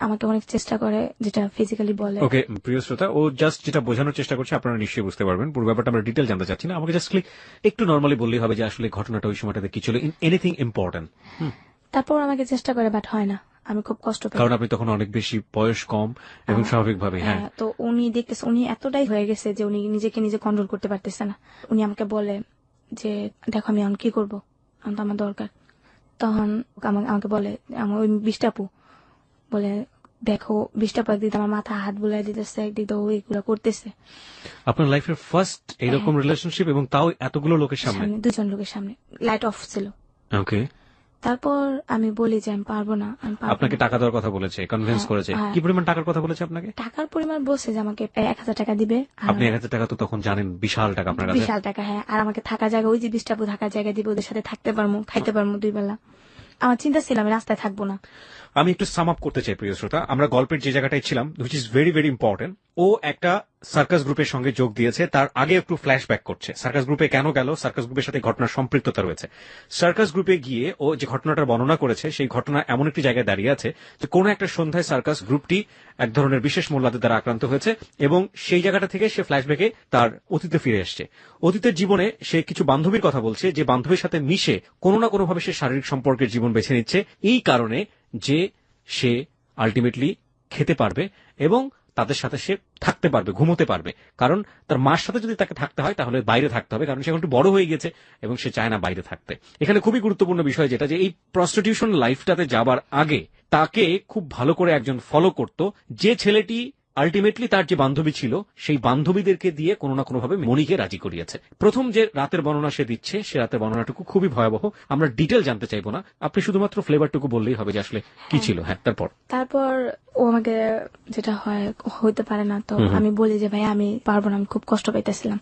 আমাকে অনেক চেষ্টা করে, যেটা ফিজিক্যালি বলে। ওকে প্রিয় শ্রোতা, ও জাস্ট যেটা বোঝানোর চেষ্টা করছে আপনারা নিশ্চয়ই বুঝতে পারবেন। পুরো ব্যাপারটা আমরা ডিটেল জানতে চাচ্ছি না, আমাকে জাস্টলি একটু নর্মালি বললেই হবে যে আসলে ঘটনাটা ওই সময়টাতে কি ছিল, এনিথিং ইম্পর্টেন্ট। তারপর আমাকে চেষ্টা করে, বাট হয় না, আমি খুব কষ্ট পাই। কারণ আপনি তখন অনেক বেশি বয়স কম এবং স্বাভাবিকভাবে। হ্যাঁ, তো উনি দেখতেছে, উনি এতটাই হয়ে গেছে যে উনি নিজেকে নিজে কন্ট্রোল করতে পারতেছে না। উনি আমাকে বলে যে দেখো আমি এখন কি করবো, এখন তো আমার দরকার। তখন আমাকে বলে, আমার ওই 20 টাপু বলে, দেখো 20 টাপু একদিক আমার মাথা হাত বুলাই দিতেছে, একদিক দিয়ে এগুলো করতেছে। আপনার লাইফের ফার্স্ট এরকম রিলেশনশিপ, এবং তাও এতগুলো লোকের সামনে? 2জন লোকের সামনে, লাইট অফ ছিল। ওকে। তারপর আমি বলি যে আমি পারবো না, আমি পারবো আপনাকে না। টাকা দেওয়ার কথা বলেছে, কনভিন্স করেছে? কি পরিমাণ টাকার কথা বলেছে আপনাকে? টাকার পরিমাণ বলছে যে আমাকে 1000 টাকা দিবে। আপনি 1000 টাকা তো তখন জানেন বিশাল টাকা আপনার কাছে। বিশাল টাকা, হ্যাঁ। আর আমাকে থাকা জায়গা, ওই যে 20 টাপু থাকার জায়গা দিবে, ওদের সাথে থাকতে পারবো, খাইতে পারবো 2 বেলা। আমার চিন্তা ছিল আমি রাস্তায় থাকবো না। আমি একটু সাম আপ করতে চাই প্রিয় শ্রোতা, আমরা গল্পের যে জায়গাটায় ছিলাম, which is very very important. ও একটা সার্কাস গ্রুপের সঙ্গে যোগ দিয়েছে, তার আগে একটু ফ্ল্যাশব্যাক করছে। সার্কাস গ্রুপে কেন গেল, সার্কাস গ্রুপের সাথে ঘটনার সম্পৃক্ততা রয়েছে। সার্কাস গ্রুপে গিয়ে ও যে ঘটনাটার বর্ণনা করেছে, সেই ঘটনা এমন একটি জায়গায় দাঁড়িয়ে আছে যে কোনো একটা সন্ধ্যায় সার্কাস গ্রুপটি এক ধরনের বিশেষ মোল্লাদের দ্বারা আক্রান্ত হয়েছে, এবং সেই জায়গাটা থেকে সে ফ্ল্যাশব্যাকে তার অতীতে ফিরে এসছে। অতীতের জীবনে সে কিছু বান্ধবীর কথা বলছে, যে বান্ধবীর সাথে মিশে কোনো না কোনোভাবে সে শারীরিক সম্পর্কের জীবন বেছে নিচ্ছে, এই কারণে যে সে আলটিমেটলি খেতে পারবে এবং তাদের সাথে সে থাকতে পারবে, ঘুমোতে পারবে। কারণ তার মার সাথে যদি তাকে থাকতে হয় তাহলে বাইরে থাকতে হবে, কারণ সে এখন একটু বড় হয়ে গেছে এবং সে চায় না বাইরে থাকতে। এখানে খুবই গুরুত্বপূর্ণ বিষয় যেটা, যে এই প্রস্টিটিউশন লাইফটাতে যাবার আগে তাকে খুব ভালো করে একজন ফলো করত, যে ছেলেটি আলটিমেটলি তার যে বান্ধবী ছিল, সেই বান্ধবীদেরকে দিয়ে কোনো না কোনোভাবে মনিকে রাজি করিয়েছে। প্রথম যে রাতের বর্ণনা সে দিচ্ছে, সে রাতের বর্ণনাটুকু খুবই ভয়াবহ, আমরা ডিটেল জানতে চাইবো না, আপনি শুধুমাত্র ফ্লেভারটুকু বললেই হবে যে আসলে কি ছিল। হ্যাঁ, তারপর ও আমাকে যেটা হইতে পারে না, তো আমি বলি যে ভাই আমি পারবো না, আমি খুব কষ্ট পাইতেছিলাম।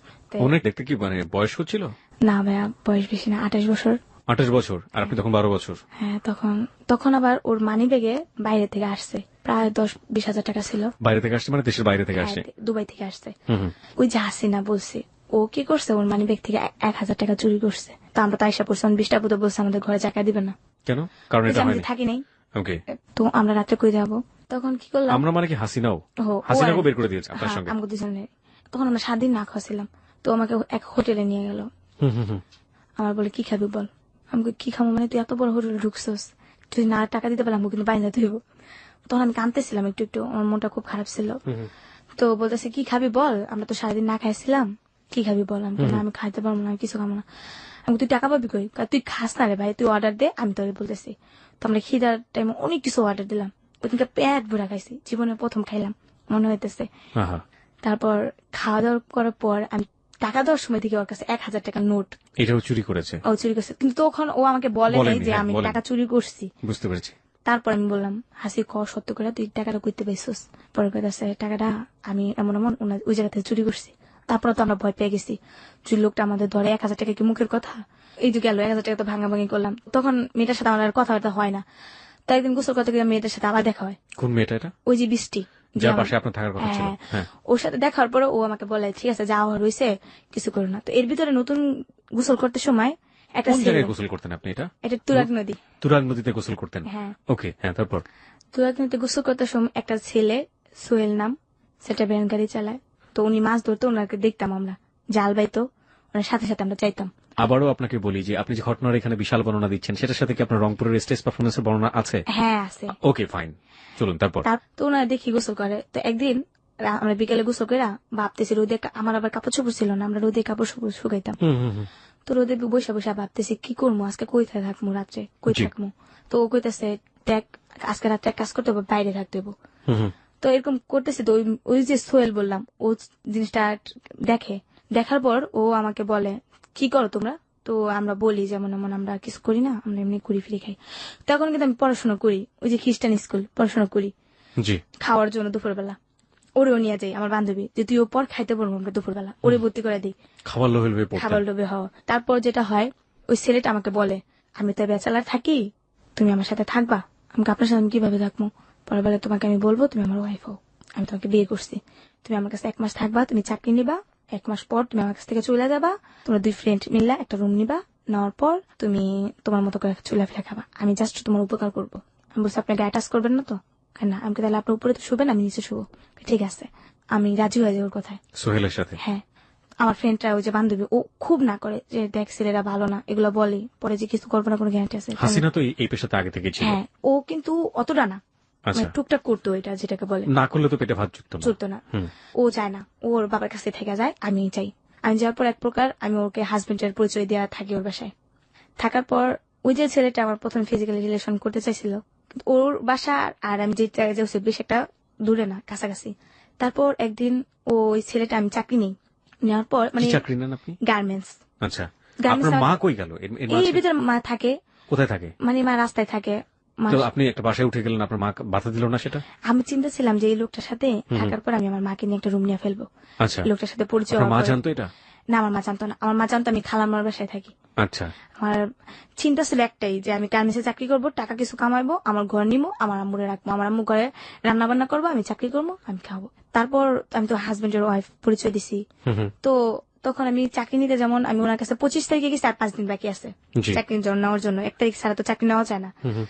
অনেক দেখতে কি মানে বয়স হচ্ছিল? না ভাইয়া, বয়স বেশি না, 28 বছর। 28 বছর, আর আপনি তখন 12 বছর। হ্যাঁ, তখন আবার ওর মানি ব্যাগে বাইরে থেকে আসছে প্রায় 10-20 হাজার টাকা ছিল। বাইরে থেকে আসছে মানে দেশের বাইরে থেকে আসছে? দুবাই থেকে আসছে। ওই যে হাসিনা বলছে, ও কি করছে, ওর মানি ব্যাগ থেকে 1000 টাকা চুরি করছে। তো আমরা তো আইসা পড়ছি, 20 টাকা বলছে আমাদের ঘরে জায়গা দিবে না। কেন? কারণ এটা আমি থাকি নাই। ওকে। তো আমরা রাত্রে কই যাবো, তখন কি করলাম আমরা, মানে কি হাসিনাও বের করে দিয়েছে আপনার সঙ্গে? আমাকে দুজনে। তখন আমরা 7 দিন না খাওয়াছিলাম, তো আমাকে এক হোটেলে নিয়ে গেল। আমার বলে কি খাবি বল, আমাকে কি খাবো, মানে তুই এত বড় হোটেলে ঢুকছস, তুই না টাকা দিতে পারলাম কিন্তু বাইরে ধুইব। তখন আমি কাঁদতেছিলাম একটু একটু, আমার মনটা খুব খারাপ ছিল। তো বলতেছে কি খাবি বল, আমরা তো সারাদিন না খাইছিলাম, কি খাবি বল। আমি খাইতে পারবো না, আমি কিছু খাবো না। আমি তুই টাকা পাবি কই, তুই খাস না রে ভাই, তুই অর্ডার দে, আমি তোর বলতেছি। তো আমরা খিদার টাইমে অনেক কিছু অর্ডার দিলাম, ওইদিনকে পেট ভরা খাইছি, জীবনে প্রথম খাইলাম মনে হইতেছে। তারপর খাওয়া দাওয়া করার পর আমি টাকা দেওয়ার সময় থেকে ওর কাছে 1000 টাকার নোট, এটাও চুরি করেছে? ও চুরি করছে, কিন্তু তখন ও আমাকে বলে নাই যে আমি টাকা চুরি করছি। বুঝতে পেরেছি। তারপর আমি বললাম, হাসি ক সত্য করে তুই টাকাটা করতে পাইছিস? পরে কাছে টাকাটা আমি এমন ওই জায়গা থেকে চুরি করছি। তারপর তো আমরা ভয় পেয়ে গেছি, চুরি লোকটা আমাদের ধরে 1000 টাকা কি মুখের কথা, এই যে গেল 1000 টাকা তো ভাঙাভাঙি করলাম। তখন মেয়েটার সাথে আমার আর কথাবার্তা হয় না। তাই একদিন গোসল করতে গিয়ে মেয়েটার সাথে আবার দেখা হয়। কোন মেয়েটা এটা? ওই যে বৃষ্টি, যার পাশে আপনার থাকার কথা ছিল। ওর সাথে দেখার পরে ও আমাকে বলে ঠিক আছে যাওয়া রয়েছে, কিছু করো না। তো এর ভিতরে নতুন গোসল করতে সময় একটা কোন ছেলে, জায়গায় গোসল করতেন আপনি এটা? এটা তুরাগ নদী, তুরাগ নদীতে গোসল করতেন? হ্যাঁ ওকে, হ্যাঁ, তারপর? তুরাগ নদীতে গোসল করতে সময় একটা ছেলে, সোহেল নাম, সেটা ভ্যান গাড়ি চালায়। তো উনি মাছ ধরতো, ওনাকে দেখতাম আমরা, জাল বাইতো, ওনার সাথে সাথে আমরা চাইতাম। আবারও আপনাকে বলি যে আপনি যে ঘটনার এখানে বিশাল বর্ণনা দিচ্ছেন, সেটার সাথে কি আপনার রংপুরের স্টেজ পারফরমেন্সের বর্ণনা আছে? হ্যাঁ আছে। ওকে, ফাইন, চলুন তারপর। তার তো ওনারা দেখি গোসল করে। তো একদিন আমরা বিকেলে গোসল করে ভাবতেছি রোদে, আমার আবার কাপড় চোপড় ছিল না, আমরা রোদে কাপড় চোপড় শুকাইতাম। হুম, হুম, হুম। তো রোদে বসে বসে ভাবতেছি কি করবো, আজকে কোথায় থাকবো, রাত্রে কই জি। থাকবো। তো ও কইতেছে দেখ আজকে রাত্রে এক কাজ করতে হবে, বাইরে থাকতে হবে। হুম, হুম। তো এরকম করতেছি। তো ওই যে সোহেল বললাম, ও জিনিসটা দেখে, দেখার পর ও আমাকে বলে কি করো তোমরা। তো আমরা বলি যেমন এমন আমরা কিছু করি না, আমরা এমনি ঘুরি ফিরি খাই। তখন কিন্তু আমি পড়াশোনা করি, ওই যে খ্রিস্টান স্কুল পড়াশোনা করি জি। খাওয়ার জন্য দুপুরবেলা। ওরেও নিয়ে যাই আমার বান্ধবী, যে তুই ও পর খাইতে পারবো আমরা দুপুরবেলা, ওরে ভর্তি করে দিই খাবার লোভে লোভে পড়তেন? খাবার লোভে হওয়া। তারপর যেটা হয়, ওই ছেলেটা আমাকে বলে আমি তো ব্যাচেলার থাকি, তুমি আমার সাথে থাকবা। আমাকে আপনার সাথে আমি কিভাবে থাকবো, পরের বেলা তোমাকে আমি বলবো তুমি আমার ওয়াইফ হও, আমি তোমাকে বিয়ে করছি, তুমি আমার কাছে 1 মাস থাকবা, তুমি চাকরি নিবা, 1 মাস পর তুমি আমার কাছ থেকে চলে যাবা, তোমরা 2 ফ্রেন্ড মিললা একটা রুম নিবা, নেওয়ার পর তুমি তোমার মতো করে চুলাফিলা খাবা, আমি জাস্ট তোমার উপকার করবো। আমি বলছি আপনি গায়ে টাচ করবেন না তো? না। আমি তাহলে আপনার উপরে তো শুবেন, আমি নিচে শুবো। ঠিক আছে, আমি রাজি হয়ে যাই ওর কথায়। সোহেলের সাথে? হ্যাঁ। আমার ফ্রেন্ডরা, ওই যে বান্ধবী, ও খুব না করে যে দেখ ছেলেরা ভালো না, এগুলো বলে, পরে যে কিছু করবো না কোনো গ্যারান্টি আছে? হাসিনা তো এই পেশাতে আগে থেকে ছিল। হ্যাঁ, ও কিন্তু অতটা না, আচ্ছা। মানে টুকটাক করতো, এটা যেটাকে বলে না করলে তো পেটে ভাত জুটতো না। চলতো না। হুম। ও চায় না, ওর বাবার কাছে থেকে যায়, আমি চাই। আমি যাওয়ার পর এক প্রকার আমি ওকে হাজবেন্ডের পরিচয় দেওয়া থাকি ওর বাসায়। থাকার পর ওই যে ছেলেটা আমার প্রথম ফিজিক্যালি রিলেশন করতে চাইছিল, কিন্তু ওর বাসা আর আমি যে জায়গায় যাচ্ছি বেশ একটা দূরে না, কাছাকাছি। তারপর একদিন ওই ছেলেটা, আমি চাকরি নেই, নেওয়ার পর কি মানে চাকরি নেন আপনি? গার্মেন্টস। আচ্ছা। গার্মেন্টস আপনার মা কই গেল এর মাঝে? এই ভিতরে মা থাকে, কোথায় থাকে? মানে মা রাস্তায় থাকে। তো আপনি একটা বাসায় উঠে গেলেন, আপনার মা বাধা দিল না সেটা? আমি চিন্তা ছিলাম যে এই লোকটার সাথে থাকার পর আমি আমার মাকে নিয়ে একটা রুম নিয়ে ফেলবো। আচ্ছা। লোকটার সাথে পরিচয় আপনার মা হওয়ার পরে- জানতো এটা? না, আমার মা জানতো না। আমার মা জানতো আমি খালাম্মার বাসায় থাকি। আচ্ছা। আমার চিন্তা ছিল একটাই, যে আমি গার্মেন্টসে চাকরি করবো, টাকা কিছু কামাইবো, আমার ঘর নিবো, আমার আম্মুরে রাখবো, আমার আম্মু ঘরে রান্না বান্না করবো, আমি চাকরি করবো, আমি খাবো। তারপর আমি তো হাজবেন্ডের ওয়াইফ পরিচয় দিছি। হুম, হুম। তো তখন আমি চাকরি নিতে, যেমন আমি ওনার কাছে 25 তারিখে গেছি, আর 5 দিন বাকি আছে জি। চাকরি নেওয়ার জন্য। 1 তারিখ ছাড়া তো চাকরি নেওয়া যায় না। হুম, হুম।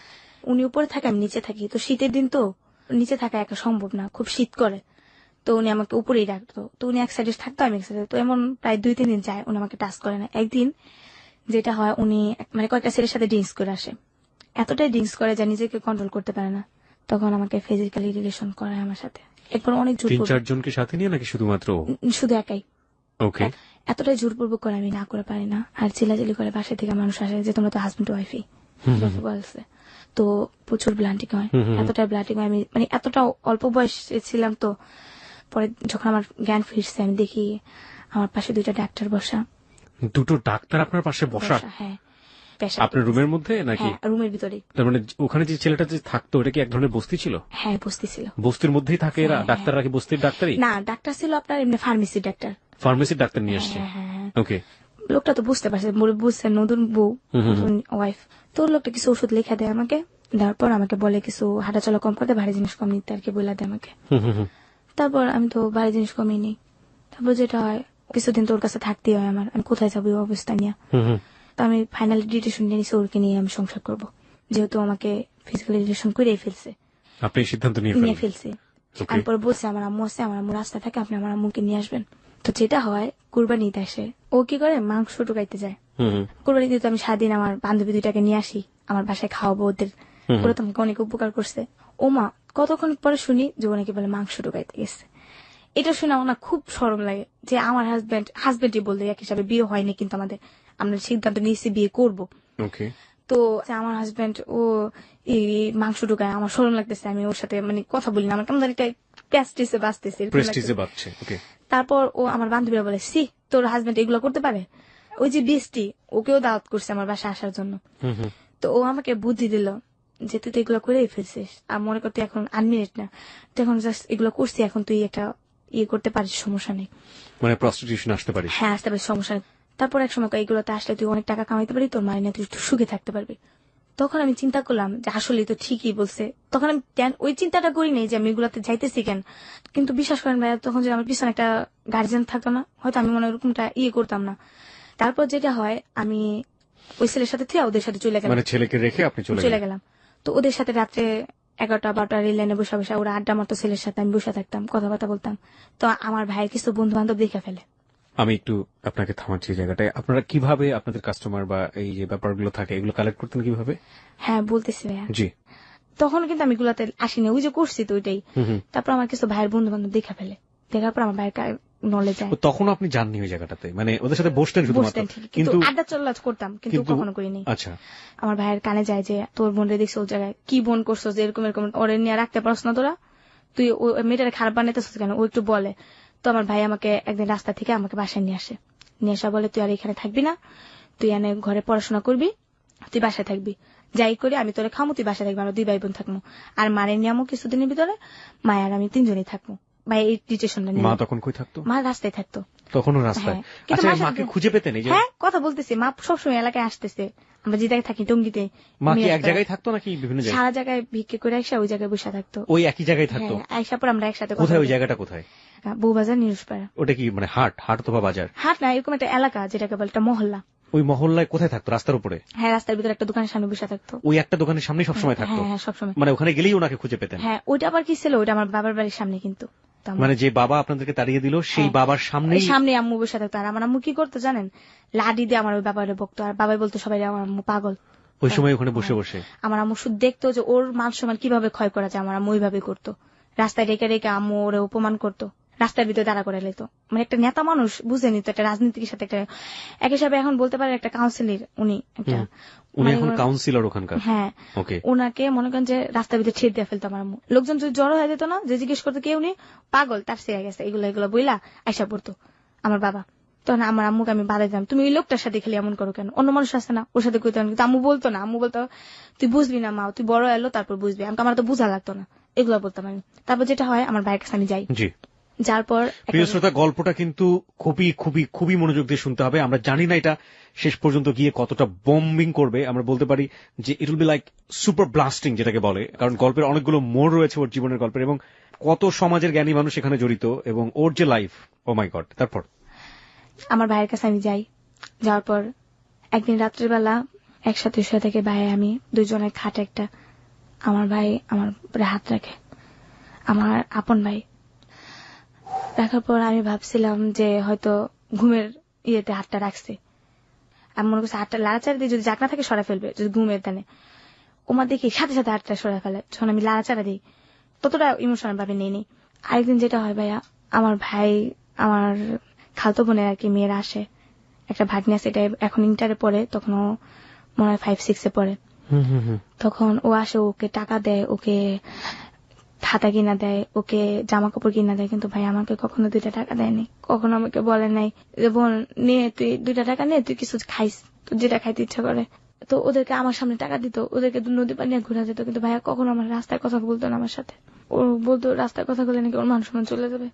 উনি উপরে থাকে, আমি নিচে থাকি। তো শীতের দিন তো নিচে থাকা একা সম্ভব না, খুব শীত করে। তো উনি আমাকে উপরেই রাখতো। তো উনি এক সাইডে থাকতো, আমি এক সাইডে। তো এমন প্রায় 2-3 দিন যায়, উনি আমাকে টাচ করে না। একদিন যেটা হয়, উনি মানে কয়েকটা ছেলের সাথে ড্রিঙ্কস করে আসে, এতটাই ড্রিঙ্কস করে যা নিজেকে কন্ট্রোল করতে পারে না। তখন আমাকে ফিজিক্যালি রিলেশন করে আমার সাথে। এরপর অনেক জোর 3-4 জনকে সাথে নিয়ে নাকি শুধুমাত্র? শুধু একাই। ওকে। এতটাই জোরপূর্বক করে আমি না করে পারি না। আর চিল্লাচিল্লি করে বাসা থেকে মানুষ আসে যে তোমরা তো হাজবেন্ড ওয়াইফই বলছে। তো প্রচুর ব্লান্টিং হয়, এতটা ব্লান্টিং হয়। আমি মানে এতটা অল্প বয়সে ছিলাম। তো পরে যখন আমার জ্ঞান ফিরছে, আমি দেখি আমার পাশে 2টা ডাক্তার বসা। দুটো ডাক্তার আপনার পাশে বসা? হ্যাঁ, পেশা। আপনার রুমের মধ্যে নাকি? হ্যাঁ, রুমের ভিতরে। তার মানে ওখানে যে ছেলেটা যে থাকতো, ওটা কি এক ধরনের বস্তি ছিল? হ্যাঁ, বসতি ছিল। বস্তির মধ্যেই থাকে এরা? হ্যাঁ, ডাক্তাররা কি বস্তির ডাক্তারই? না, ডাক্তার ছিল আপনার এমনি ফার্মেসি ডাক্তার। ফার্মেসির ডাক্তার নিয়ে আসছে? হ্যাঁ, হ্যাঁ, হ্যাঁ। ওকে। লোকটা তো বুঝতে পারছে, বুঝছে নতুন বউ, নতুন ওয়াইফ। তো লোকটা কিছু ওষুধ লেখা দেয় আমাকে, দেওয়ার পর আমাকে বলে কিছু হাঁটাচলা কম করতে, ভারী জিনিস কম নিতে, আর কি বলে দেয় আমাকে। তারপর আমি তো ভারী জিনিস কমই নিই। তারপর যেটা হয়, কিছুদিন তো ওর কাছে থাকতেই হয় আমার, আমি কোথায় যাবো এই অবস্থা নিয়ে। তো আমি ফাইনালি ডিসিশন নিয়ে নিছি, ওরকে নিয়ে আমি সংসার করবো, যেহেতু আমাকে ফিজিক্যালি রিলেশন করেই ফেলছে। আপনি সিদ্ধান্ত নিয়ে নিয়ে ফেললেন? ফেলছে। আমি পরে বলছি আমার আম্মু আছে, আমার আম্মু রাস্তায় থাকে, আপনি আমার আম্মুকে নিয়ে আসবেন। তো যেটা হয়, কুরবানিতে আসে, ও কি করে মাংস টুকাইতে যায়। কুরবানিতে তো আমি সারাদিন আমার বান্ধবী 2টাকে নিয়ে আসি, আমার বাসায় খাওয়াবো ওদের। ওরা তো আমাকে অনেক উপকার করছে। ও মা, কতক্ষণ পরে শুনি যে ও নাকি বলে মাংস টুকাইতে গেছে। এটা শুনে আমার না খুব শরম লাগে, যে আমার হাজবেন্ডই বলতে এক হিসাবে বিয়ে হয়নি, কিন্তু আমরা সিদ্ধান্ত নিয়েছি বিয়ে করবো। ওকে। তো আমার হাজবেন্ড ও এই মাংস ঢুকায়, আমার শরম লাগতেছে, আমি ওর সাথে মানে কথা বলি না, আমার কেমন একটা প্রেস্টিজে বাঁচতেছে, এরকম প্রেস্টিজে লাগতেছে। বাচ্চে। ওকে। তারপর ও আমার বান্ধবীরা বলে, সি তোর হাজবেন্ড এগুলো করতে পারে। ওই যে বৃষ্টি, ওকেও দাওয়াত করছে আমার বাসায় আসার জন্য। তো ও আমাকে বুদ্ধি দিল যে তুই তো এগুলো করেই ফেলছিস, আর মনে করতে এখন আনমিনিট না, তো এখন জাস্ট এগুলো করছি, এখন তুই একটা ইয়ে করতে পারিস, সমস্যা নেই। মানে প্রস্টিটিউশন আসতে পারিস? হ্যাঁ, আসতে পারিস, সমস্যা নেই। তারপর এক সময় এগুলোতে আসলে তুই অনেক টাকা কামাইতে পারবি, তোর মায়ের না তুই একটু সুখে থাকতে পারবি। তখন আমি চিন্তা করলাম যে আসলে তো ঠিকই বলছে। তখন আমি ওই চিন্তাটা করি নাই যে আমি এগুলাতে যাইতেছি কেন। কিন্তু বিশ্বাস করেন ভাইয়া, তখন যে আমার পিছনে একটা গার্জিয়ান থাকতো না, হয়তো আমি মনে হয় ওরকমটা ইয়ে করতাম না। তারপর যেটা হয়, আমি ওই ছেলের সাথে থেকে ওদের সাথে চলে গেলাম, মানে ছেলেকে রেখে আপনি চলে চলে গেলেন। গেলাম। তো ওদের সাথে রাত্রে 11টা-12টা রেল লাইনে বসে বসে ওরা আড্ডা মারতো, ছেলের সাথে আমি বসে থাকতাম, কথাবার্তা বলতাম। তো আমার ভাইয়ের কিছু বন্ধু বান্ধব দেখে ফেলে। আমি একটু আপনাকে থামাচ্ছি এই জায়গাটায়। আপনারা কিভাবে আপনাদের কাস্টমার বা এই যে ব্যাপারগুলো থাকে এগুলো কালেক্ট করতেন কিভাবে? হ্যাঁ, বলতেছি ভাইয়া। জি। তখন কিন্তু আমি এগুলাতে আসিনি, ওই যে করছি তো ওইটাই। হুম হুম। তারপর আমার কিছু ভাইয়ের বন্ধু বান্ধব দেখে ফেলে, দেখার পর আমার ভাইয়ের নলেজ যায়। তো তখন আপনি জাননি ওই জায়গাটাতে, মানে ওদের সাথে বসতেন শুধুমাত্র, বসতেন ঠিকই, কিন্তু আড্ডা চল্লাচ করতাম, কিন্তু কখনো করিনি। আচ্ছা। আমার ভাইয়ের কানে যায় যে তোর বোনরে দেখছো ওই জায়গায়, কি বোন করছো যে এরকম এরকম ওরে নিয়ে রাখতে পারছ না তোরা, তুই ওই মেয়েটারে খারাপ বানাইতেছিস কেন, ও একটু বলে। তো আমার ভাই আমাকে একদিন রাস্তা থেকে আমাকে বাসায় নিয়ে আসে, নিয়ে আসা বলে তুই আর এখানে থাকবি না, তুই এনে ঘরে পড়াশোনা করবি, তুই বাসায় থাকবি, যাই করি আমি তোরে খামো, তুই বাসায় থাকবি, আমরা 2 ভাই বোন থাকবো। আর মারে নিয়ামো কিছুদিনের ভিতরে, মায়ের আর আমি 3জনই থাকবো। ভাই এই ডিসিশনটা নিয়ে। মা তখন কই থাকতো? মা রাস্তায় থাকতো। তখনও রাস্তায়? হ্যাঁ, কিন্তু আচ্ছা, মার সাথে- মাকে খুঁজে পেতেন? এই যে হ্যাঁ, কথা বলতেছি, মা সবসময় এলাকায় আসতেছে, আমরা যে জায়গায় থাকি টঙ্গিতে। মা কি এক মিরাজপাড়া। জায়গায় থাকতো নাকি বিভিন্ন জায়গায়? সারা জায়গায় ভিক্ষে করে আসা ওই জায়গায় বসে থাকতো। ওই একই জায়গায় থাকতো? হ্যাঁ, আইসা পর আমরা একসাথে কথা কোথায় ওই বলি। জায়গাটা কোথায়? বউবাজার, নিরুজপাড়া। ওটা কি মানে হাট হাট অথবা বাজার? হাট না, এরকম একটা এলাকা যেটাকে বলে একটা মহল্লা। ওই মহল্লায় কোথায় থাকতো? রাস্তার উপরে? হ্যাঁ, রাস্তার ভিতরে একটা দোকানের সামনে বসে থাকতো। ওই একটা দোকানের সামনে সবসময় থাকতো? হ্যাঁ হ্যাঁ, সবসময়। মানে ওখানে গেলেই ওনাকে খুঁজে পেতেন? হ্যাঁ, ওইটা আবার কি ছিল, ওইটা আমার বাবার বাড়ির সামনে, কিন্তু তো আমার- মানে যে বাবা আপনাদেরকে তাড়িয়ে দিল সেই হ্যাঁ। বাবার সামনেই? ওই সামনে আম্মু বসে থাকতো, আর আমার আম্মু কি করতো জানেন, লাডি দিয়ে আমার ওই বাবারে বকতো, আর বাবাই বলতো সবাই আমার আম্মু পাগল। ওই সময় ওখানে বসে বসে? আমার আম্মু শুধু দেখতো যে ওর মান সম্মান কিভাবে ক্ষয় করা যায়, আমার আম্মু ওইভাবে করতো। রাস্তায় রেখে রেখে আম্মু ওরে অপমান করতো, রাস্তার ভিতরে দাঁড়া করে লেতো। মানে একটা নেতা মানুষ বুঝেনি তো, একটা রাজনীতির সাথে একটা এক হিসাবে এখন বলতে পারে একটা কাউন্সিলর উনি একটা। উনি মানে এখন ওর- কাউন্সিলর ওখানকার? হ্যাঁ, ওকে। ওনাকে মনে করেন যে রাস্তার ভিতরে ছেড়ে দিয়ে ফেলতো আমার আম্মু। লোকজন যদি জড়ো হয়ে যেত না, যে জিজ্ঞেস করতো কেউ নেই, পাগল তার সেরে গেছে, এগুলো এগুলো বইলা আইসা পড়তো আমার বাবা। তখন আমার আম্মুকে আমি বাধা দিতাম, তুমি ওই লোকটার সাথে খেলে এমন করো কেন, অন্য মানুষ আছে না, ওর সাথে কইতে পারেন। কিন্তু আম্মু বলতো না, আম্মু বলতো তুই বুঝবি না মা, তুই বড় এলো তারপর বুঝবি। আমার তো বোঝা লাগতো না, এগুলো বলতাম আমি। তারপর যেটা হয়, আমার ভাইয়ের কাছে আমি যাই, জি। যার পর প্রিয় শ্রোতা, গল্পটা কিন্তু খুবই খুবই খুবই মনোযোগ দিয়ে শুনতে হবে। আমরা জানি না এটা শেষ পর্যন্ত গিয়ে কতটা বম্বিং করবে। আমরা বলতে পারি যে it will be like super blasting, যেটাকে বলে, কারণ গল্পের অনেকগুলো মোড় রয়েছে ওর জীবনের গল্পের, এবং কত সমাজের জ্ঞানী মানুষ এখানে জড়িত, এবং ওর যে লাইফ, ও মাই গড। তারপর আমার ভাইয়ের কাছে আমি যাই, যাওয়ার পর একদিন রাত্রিবেলা একসাথে শুয়ে থেকে ভাই আমি দুজনের খাটে একটা, আমার ভাই আমার উপরে হাত রাখে, আমার আপন ভাই। রাখার পর আমি ভাবছিলাম যে হয়তো ঘুমের ইয়েতে হাতটা রাখছে, আমি মনে করছি হাতটা লাড়াচাড়া দিয়ে যদি জাগনা থাকে সরা ফেলবে, যদি ঘুমের দানে ওমা দেখি সাথে সাথে হাতটা সরা ফেলে, যখন আমি লাড়াচাড়া দিই ততটা ইমোশনাল ভাবে নেই নি। আরেকদিন যেটা হয় ভাইয়া, আমার ভাই আমার খালতো বোনের আর কি মেয়েরা আসে, একটা ভাগ্নি আছে, এটা এখন ইন্টারে পড়ে, তখন ও মনে হয় 5-6 পড়ে। তখন ও আসে, ওকে টাকা দেয়, ওকে খাতা কিনা দেয়, ওকে জামা কাপড় কিনা দেয়, কিন্তু ভাই আমাকে কখনো 2টা টাকা দেয়নি, কখনো আমাকে বলে নাই যে বোন নিয়ে তুই 2টা টাকা নিয়ে তুই কিছু খাইস, তোর যেটা খাইতে ইচ্ছা করে। তো ওদেরকে আমার সামনে টাকা দিত, ওদেরকে নদী পানি ঘুরা যেত, কিন্তু ভাইয়া কখনো আমার রাস্তায় কথা বলতো না আমার সাথে। ও বলতো রাস্তায় কথা বলে নাকি ওর মান সম্মান চলে যাবে।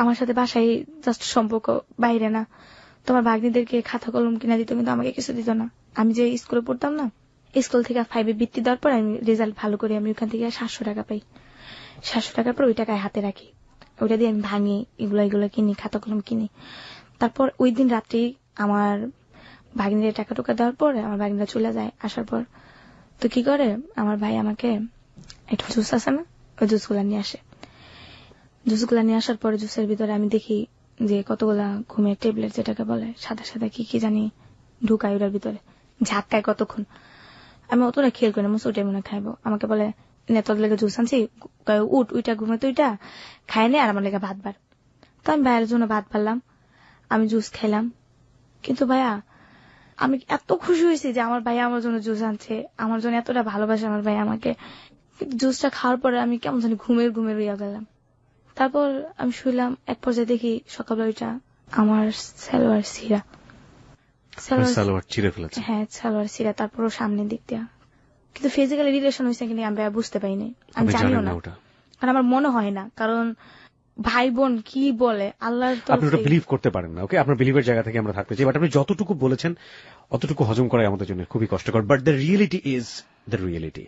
আমার সাথে বাসায় জাস্ট সম্পর্ক, বাইরে না। তোমার ভাগ্নিদেরকে খাতা কলম কিনা দিত, কিন্তু আমাকে কিছু দিত না। আমি যে স্কুলে পড়তাম না, স্কুল থেকে 5-এ বৃত্তি দেওয়ার পর আমি রেজাল্ট ভালো করে আমি ওখান থেকে 700 টাকা পাই। 700 টাকার পর ওই টাকায় হাতে রাখি, ওইটা দিয়ে আমি ভাঙি, এগুলো এগুলো কিনি, খাতা কলম কিনি। তারপর ওই দিন রাত্রি আমার ভাগ্নিদের টাকা টুকা দেওয়ার পর আমার ভাগ্নিরা চলে যায়। আসার পর তো কি করে, আমার ভাই আমাকে একটা জুস আছে না, ওই জুসগুলা নিয়ে আসে। জুসগুলা নিয়ে আসার পরে জুসের ভিতরে আমি দেখি যে কতগুলা ঘুমের ট্যাবলেট, যেটাকে বলে সাদা সাদা কি কি জানি ঢুকায় ওটার ভিতরে, ঝাক্কায় কতক্ষণ। আমি অতটা খেয়াল করি না, ওটাই মনে খাইবো। আমাকে বলে নে তোর লেগে জুস আনছি, উঠ উইটা ঘুমে তো ওইটা খাই নে, আর আমার লেগে ভাত বার। তো আমি ভাইয়ের জন্য ভাত বাড়লাম, আমি জুস খেলাম। কিন্তু ভাইয়া আমি এত খুশি হয়েছি যে আমার ভাই আমার জন্য জুস আনছে, আমার জন্য এতটা ভালোবাসে আমার ভাই আমাকে। জুসটা খাওয়ার পরে আমি কেমন জানি ঘুমের ঘুমের ইয়া গেলাম। তারপর আমি শুইলাম, এক পর্যায়ে দেখি সকালবেলা ওইটা আমার সালোয়ার ছিঁড়া, সালোয়ার ছিঁড়ে ফেলেছে? হ্যাঁ সালোয়ার ছিঁড়া, তারপরও সামনের দিক দিয়া। কিন্তু ফিজিক্যালি রিলেশন হয়েছে কিনা আমি বুঝতে পাইনি, আমি জানিও না, ওটা কারণ আমার মনে হয় না, কারণ ভাই বোন কি বলে আল্লাহর আপনি ওটা তরফে। বিলিভ করতে পারেন না। ওকে, আপনার বিলিভের জায়গা থেকে আমরা থাকতে চাই, বাট আপনি যতটুকু বলেছেন অতটুকু হজম করাই আমাদের জন্য খুবই কষ্টকর। But the reality is the reality.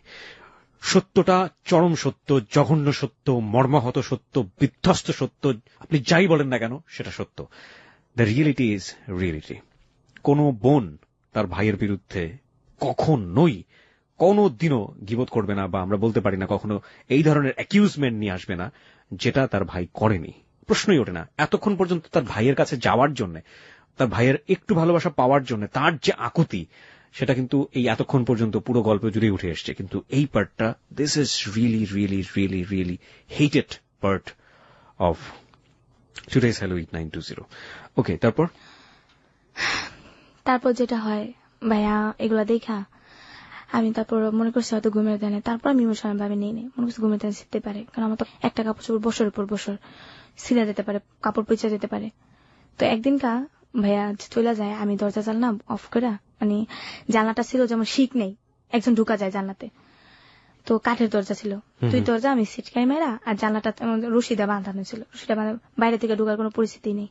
সত্যটা চরম সত্য, জঘন্য সত্য, মর্মাহত সত্য, বিধ্বস্ত সত্য, আপনি যাই বলেন না কেন সেটা সত্য। The reality is reality. কোনো বোন তার ভাইয়ের বিরুদ্ধে কখনোই কোনোদিনও গীবত করবে না, বা আমরা বলতে পারি না কখনো এই ধরনের অ্যাকিউজমেন্ট নিয়ে আসবে না যেটা তার ভাই করেনি। প্রশ্নই ওঠে না এতক্ষণ পর্যন্ত তার ভাইয়ের কাছে যাওয়ার জন্য, তার ভাইয়ের একটু ভালোবাসা পাওয়ার জন্য তার যে আকুতি, সেটা কিন্তু এই এতক্ষণ পর্যন্ত পুরো গল্প জুড়ে উঠে এসছে। কিন্তু এই পার্টটা, this is really really really really hated part of today's hello it 920। Okay, তারপর যেটা হয় ভাইয়া, এগুলা দেখা আমি তারপর মনে করছি হয়তো ঘুমের দেয় না, তারপর আমি ইমোশনাল ভাবে নিয়ে নেই, মনে করছি ঘুমের দেয় শিখতে পারে, কারণ আমার তো একটা কাপড় চোপড় বছরের পর বছর ছিঁড়া যেতে পারে, কাপড় পচা যেতে পারে। তো একদিন ভাইয়া চলে যায়, আমি দরজা জানলাম অফ করে, মানে জানলাটা ছিল যেমন শিক নেই, একজন ঢুকা যায় জানলাতে, তো কাঠের দরজা ছিল, তুই দরজা আমি সিটকাই মেরা, আর জানলাটা রশিদা বাঁধানো ছিল, রশিদা বাইরে থেকে ঢুকার কোনো পরিস্থিতি নেই।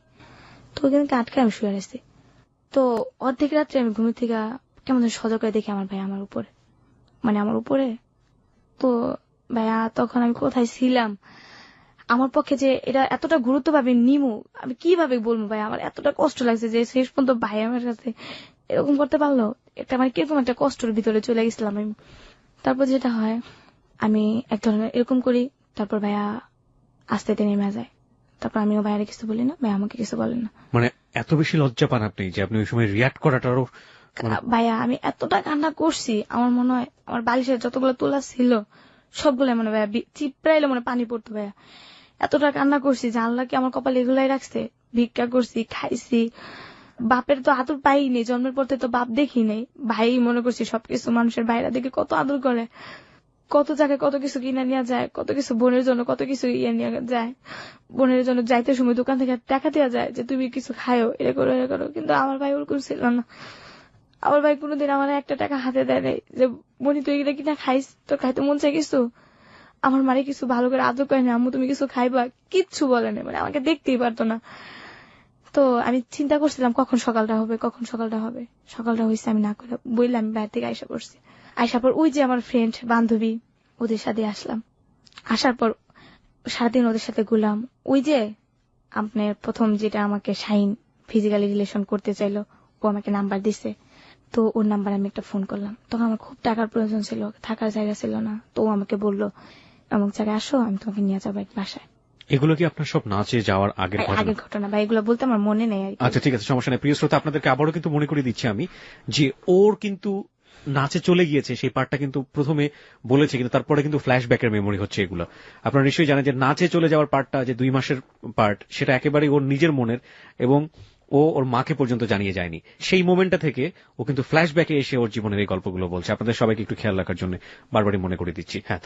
তো ওখানে আটকে আমি শুয়ে আসছি। তো অর্ধেক রাত্রে আমি ঘুমের থেকে কেমন সজাগ করে দেখি আমার ভাই আমার উপরে, মানে আমার উপরে। তো ভাইয়া তখন আমি কোথায় ছিলাম, আমার পক্ষে যে এটা এতটা গুরুত্ব পাবে নিমু আমি কিভাবে বলবো ভাই, আমার এতটা কষ্ট লাগছে যে শেষ পর্যন্ত ভাই আমার কাছে এরকম করতে পারলো, একটা মানে কিরকম একটা কষ্টের ভিতরে চলে গেছিলাম আমি। তারপর যেটা হয়, আমি এক ধরনের এরকম করি, তারপর ভাইয়া আস্তে নেমে যায়, তারপর আমিও ভাইয়ারে কিছু বলি না, ভাইয়া আমাকে কিছু বলেন না। মানে এত বেশি লজ্জা পান আপনি যে আপনি ওই সময় রিয়াক্ট করাটারও ভাইয়া আমি এতটা কান্না করছি, আমার মনে হয় আমার বালিশের যতগুলো তোলা ছিল সবগুলো মনে ভাইয়া চিপড়াইলে মনে পানি পড়তো ভাইয়া, এতটা কান্না করছি যে আল্লাহ কি আমার কপালে এগুলাই রাখছে। ভিক্ষা করছি, খাইছি, বাপের তো আদর পাইনি, জন্মের পর তো বাপ দেখি নেই, ভাই মনে করছি সবকিছু। মানুষের ভাইরা দেখে কত আদর করে, কত জায়গায় কত কিছু কিনে নিয়ে যায়, কত কিছু বোনের জন্য কত কিছু ইয়ে নিয়ে যায়, বোনের জন্য যাইতে সময় দোকান থেকে টাকা দেওয়া যায় যে তুমি কিছু খায়ো, এটা করো এটা করো। কিন্তু আমার ভাই ওরকম ছিল না, আমার ভাই কোনোদিন আমার একটা টাকা হাতে দেয় নাই যে বনি তুই এটা কিনা খাইস, তোর খাইতে মন চাই কিছু। আমার মারে কিছু ভালো করে আদর করে না, আম্মু তুমি কিছু খাইবা, কিচ্ছু বলে না, মানে আমাকে দেখতেই পারতো না। তো আমি চিন্তা করছিলাম কখন সকালটা হবে, কখন সকালটা হবে। সকালটা হয়েছে, আমি না করে বললাম, আমি বাইরে থেকে আইসা পড়ছি। আইসার পর ওই যে আমার ফ্রেন্ড বান্ধবী, ওদের সাথে আসলাম। আসার পর সারাদিন ওদের সাথে ঘুরলাম। ওই যে আপনার প্রথম যেটা আমাকে শাইন ফিজিক্যালি রিলেশন করতে চাইলো, ও আমাকে নাম্বার দিছে, তো ওর নাম্বার আমি একটা ফোন করলাম। তখন আমার খুব টাকার প্রয়োজন ছিল, থাকার জায়গা ছিল না, তো ও আমাকে বললো এমন জায়গায় আসো, আমি তোমাকে নিয়ে যাবো বাসায়। এগুলো কি আপনার সব নাচে যাওয়ার আগের ঘটনা বা এগুলো বলতে আমার মনে নেই। আচ্ছা ঠিক আছে, সমস্যা নেই। প্রিয় শ্রোতা, আপনাদেরকে আবারও কিন্তু মনে করে দিচ্ছি আমি যে ওর কিন্তু নাচে চলে গিয়েছে, সেই পার্টটা কিন্তু প্রথমে বলেছে, কিন্তু তারপরে কিন্তু ফ্ল্যাশব্যাকের মেমোরি হচ্ছে এগুলো। আপনারা নিশ্চয়ই জানেন যে নাচে চলে যাওয়ার পার্টটা, যে 2 মাসের পার্ট, সেটা একেবারেই ওর নিজের মনের, এবং ও ওর মাকে পর্যন্ত জানিয়ে যায়নি। সেই মোমেন্টটা থেকে ও কিন্তু ফ্ল্যাশব্যাকে এসে ওর জীবনের এই গল্পগুলো বলছে। আপনাদের সবাইকে একটু খেয়াল রাখার জন্য বারবারই মনে করে দিচ্ছি। হ্যাঁ,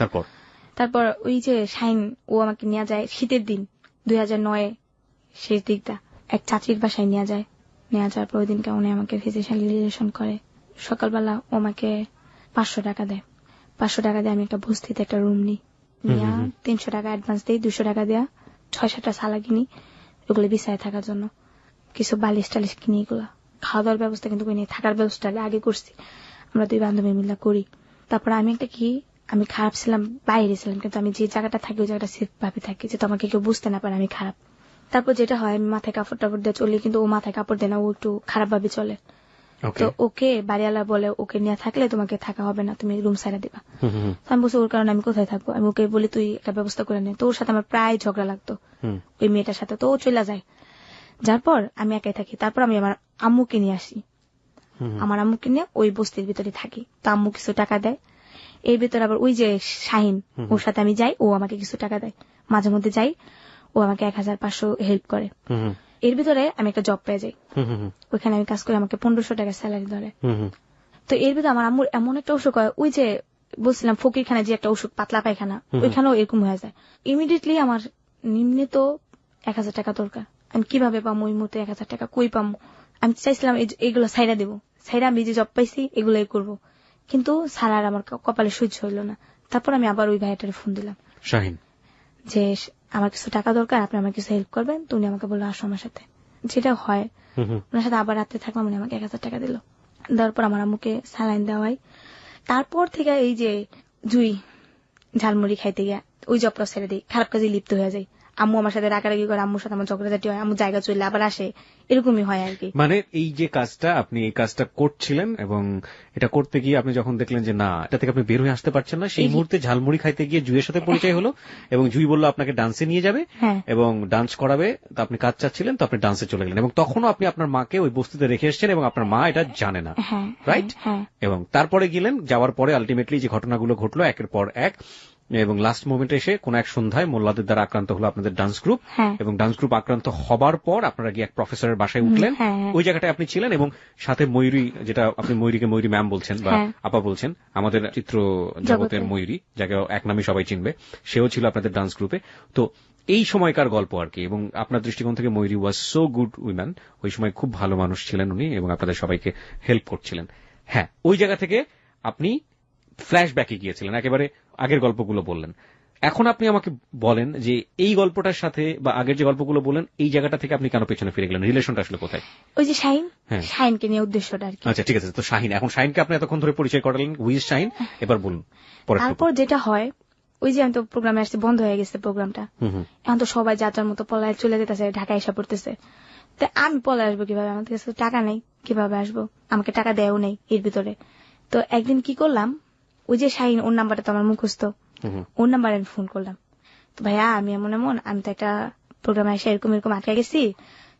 তারপর ওই যে শাইন ও আমাকে নিয়ে যায় শীতের দিন 2009 শেষ দিকটা, এক চাচির বাসায় নিয়ে যায়। নিয়ে যাওয়ার পর ওই দিনকে উনি আমাকে ফিজিক্যালি রিলেশন করে। সকালবেলা ও আমাকে 500 টাকা দেয়। 500 টাকা দিয়ে আমি একটা বস্তিতে একটা রুম নিই, নিয়ে 300 টাকা অ্যাডভান্স দিই, 200 টাকা দেয়া 6-7টা সালা কিনি, ওগুলো বিছায় থাকার জন্য। কিছু বালিশ টালিশ কিনি, এগুলা খাওয়া দাওয়ার ব্যবস্থা কিন্তু করি, থাকার ব্যবস্থা আগে করছি, আমরা 2 বান্ধবী মিলে করি। তারপর আমি একটা আমি খারাপ ছিলাম, বাইরে ছিলাম, কিন্তু আমি যে জায়গাটা থাকি ওই জায়গাটা সেফ ভাবে থাকি, যে তোমাকে কেউ বুঝতে না পারে আমি খারাপ। তারপর যেটা হয়, আমি মাথায় কাপড় টাপড় দিয়ে চলি, কিন্তু ও মাথায় কাপড় দেয় না, ও একটু খারাপ ভাবে চলে। তো ওকে বাড়িওয়ালা বলে ওকে নিয়ে থাকলে তোমাকে থাকা হবে না, তুমি রুম সাইডা দিবা। আমি বলছি ওর কারণে আমি কোথায় থাকবো, আমি ওকে বলি তুই একটা ব্যবস্থা করে নে। তো ওর সাথে আমার প্রায় ঝগড়া লাগতো ওই মেয়েটার সাথে, তো ও চলে যায়। যার পর আমি একাই থাকি। তারপর আমি আমার আম্মুকে নিয়ে আসি, আমার আম্মুকে নিয়ে ওই বস্তির ভিতরে থাকি। তো আম্মু কিছু টাকা দেয়, এর ভিতরে আবার ওই যে শাহিন, ওর সাথে আমি যাই, ও আমাকে কিছু টাকা দেয়, মাঝে মধ্যে যাই, ও আমাকে 1500 হেল্প করে। এর ভিতরে আমি একটা জব পেয়ে যাই, ওইখানে আমি কাজ করে আমাকে 1500 টাকা স্যালারি ধরে। তো এর ভিতরে আমার আম্মুর এমন একটা অসুখ হয়, ওই যে বলছিলাম ফকিরখানা যে একটা অসুখ, পাতলা পায়খানা, ওইখানেও এরকম হয়ে যায়। ইমিডিয়েটলি আমার নিম্নে তো 1000 টাকা দরকার, আমি কিভাবে পাবো ওই মুহূর্তে 1000 টাকা, কই পাবো? আমি চাইছিলাম এইগুলো সাইডা দেবো, সাইডা আমি যে জব পাইছি এগুলোই করবো, কিন্তু সারার আমার কপালে সহ্য হইল না। তারপর আমি আবার ওই ভাইটারে ফোন দিলাম, শাহিন, যে আমার কিছু টাকা দরকার, আপনি আমার কিছু হেল্প করবেন। তো উনি আমাকে বললো আসো আমার সাথে, যেটা হয় ওনার সাথে আবার রাত্রে থাকলাম, উনি আমাকে 1000 টাকা দিল। দেওয়ার পর আমার আম্মুকে স্যালাইন দেওয়াই। তারপর থেকে এই যে জুই ঝালমুড়ি খাইতে গিয়া ওই জবটা ছেড়ে দিই, খারাপ কাজে লিপ্ত হয়ে যাই। আম্মু আমার সাথে রাগারাগি করে, আম্মুর সাথে আমার ঝগড়াঝাটি হয়, আম্মু জায়গা চলে আবার আসে, এরকমই হয় আর কি। মানে এই যে কাজটা আপনি এই কাজটা করছিলেন এবং এটা করতে গিয়ে আপনি যখন দেখলেন যে না এটা থেকে আপনি বের হয়ে আসতে পারছেন না, সেই মুহূর্তে ঝালমুড়ি খাইতে গিয়ে জুইয়ের সাথে পরিচয় হলো এবং জুই বলল আপনাকে ডান্সে নিয়ে যাবে হ্যাঁ এবং ডান্স করাবে, তো আপনি কাজ চাচ্ছিলেন, তো আপনি ডান্সে চলে গেলেন এবং তখনও আপনি আপনার মাকে ওই বস্তিতে রেখে এসেছেন এবং আপনার মা এটা জানে না, হ্যাঁ রাইট? হ্যাঁ এবং তারপরে গেলেন, যাওয়ার পরে আলটিমেটলি যে ঘটনাগুলো ঘটলো একের পর এক, এবং লাস্ট মোমেন্টে এসে কোন এক সন্ধ্যায় মোল্লাদের দ্বারা আক্রান্ত হলো আপনাদের ডান্স গ্রুপ, হ্যাঁ এবং ডান্স গ্রুপ আক্রান্ত হবার পর আপনারা গিয়ে এক প্রফেসরের বাসায় উঠলেন, হ্যাঁ, হ্যাঁ। ওই জায়গাটায় আপনি ছিলেন এবং সাথে ময়ূরী, যেটা আপনি ময়ূরীকে ময়ূরী ম্যাম বলছেন বা হ্যাঁ। আপা বলছেন, আমাদের চিত্র জগতের ময়ূরী, যাকে এক নামে সবাই চিনবে, সেও ছিল আপনাদের ডান্স গ্রুপে। তো এই সময়কার গল্প আর কি, এবং আপনার দৃষ্টিকোণ থেকে ময়ূরী ওয়াজ সো গুড উইম্যান, ওই সময় খুব ভালো মানুষ ছিলেন উনি এবং আপনাদের সবাইকে হেল্প করছিলেন। হ্যাঁ, ওই জায়গা থেকে আপনি ফ্ল্যাশব্যাকে গিয়েছিলেন, একেবারে আগের গল্পগুলো বললেন। এখন আপনি আমাকে বলেন যে এই গল্পটার সাথে বা আগের যে গল্পগুলো বললেন এই জায়গাটা থেকে আপনি কেন পেছনে ফিরে গেলেন, রিলেশনটা আসলে কোথায়? ওই যে শাহিন, হ্যাঁ। শাহিনকে নিয়ে উদ্দেশ্যটা আর কি। আচ্ছা ঠিক আছে, তো শাহিন, এখন শাহিনকে আপনি এতক্ষণ ধরে পরিচয় করালেন, উইজ শাহিন, এবার বলুন পরে। তারপর যেটা হয়, ওই যে আমি তো প্রোগ্রামে আসছি, বন্ধ হয়ে গেছে প্রোগ্রামটা, এখন তো সবাই যাত্রার মতো পলায় চলে যেতেছে, ঢাকায় এসে পড়তেছে। তো আমি পলায় আসবো কিভাবে, আমার কাছে তো টাকা নেই, কিভাবে আসবো, আমাকে টাকা দেয়ও নেই এর ভিতরে। তো একদিন কি করলাম, ওই যে শাহিন, ওর নাম্বারটা তো আমার মুখস্থ, ওর নাম্বারে আমি ফোন করলাম, তো ভাইয়া আমি এমন এমন, আমি তো একটা প্রোগ্রামে এসে এরকম এরকম আটকে গেছি,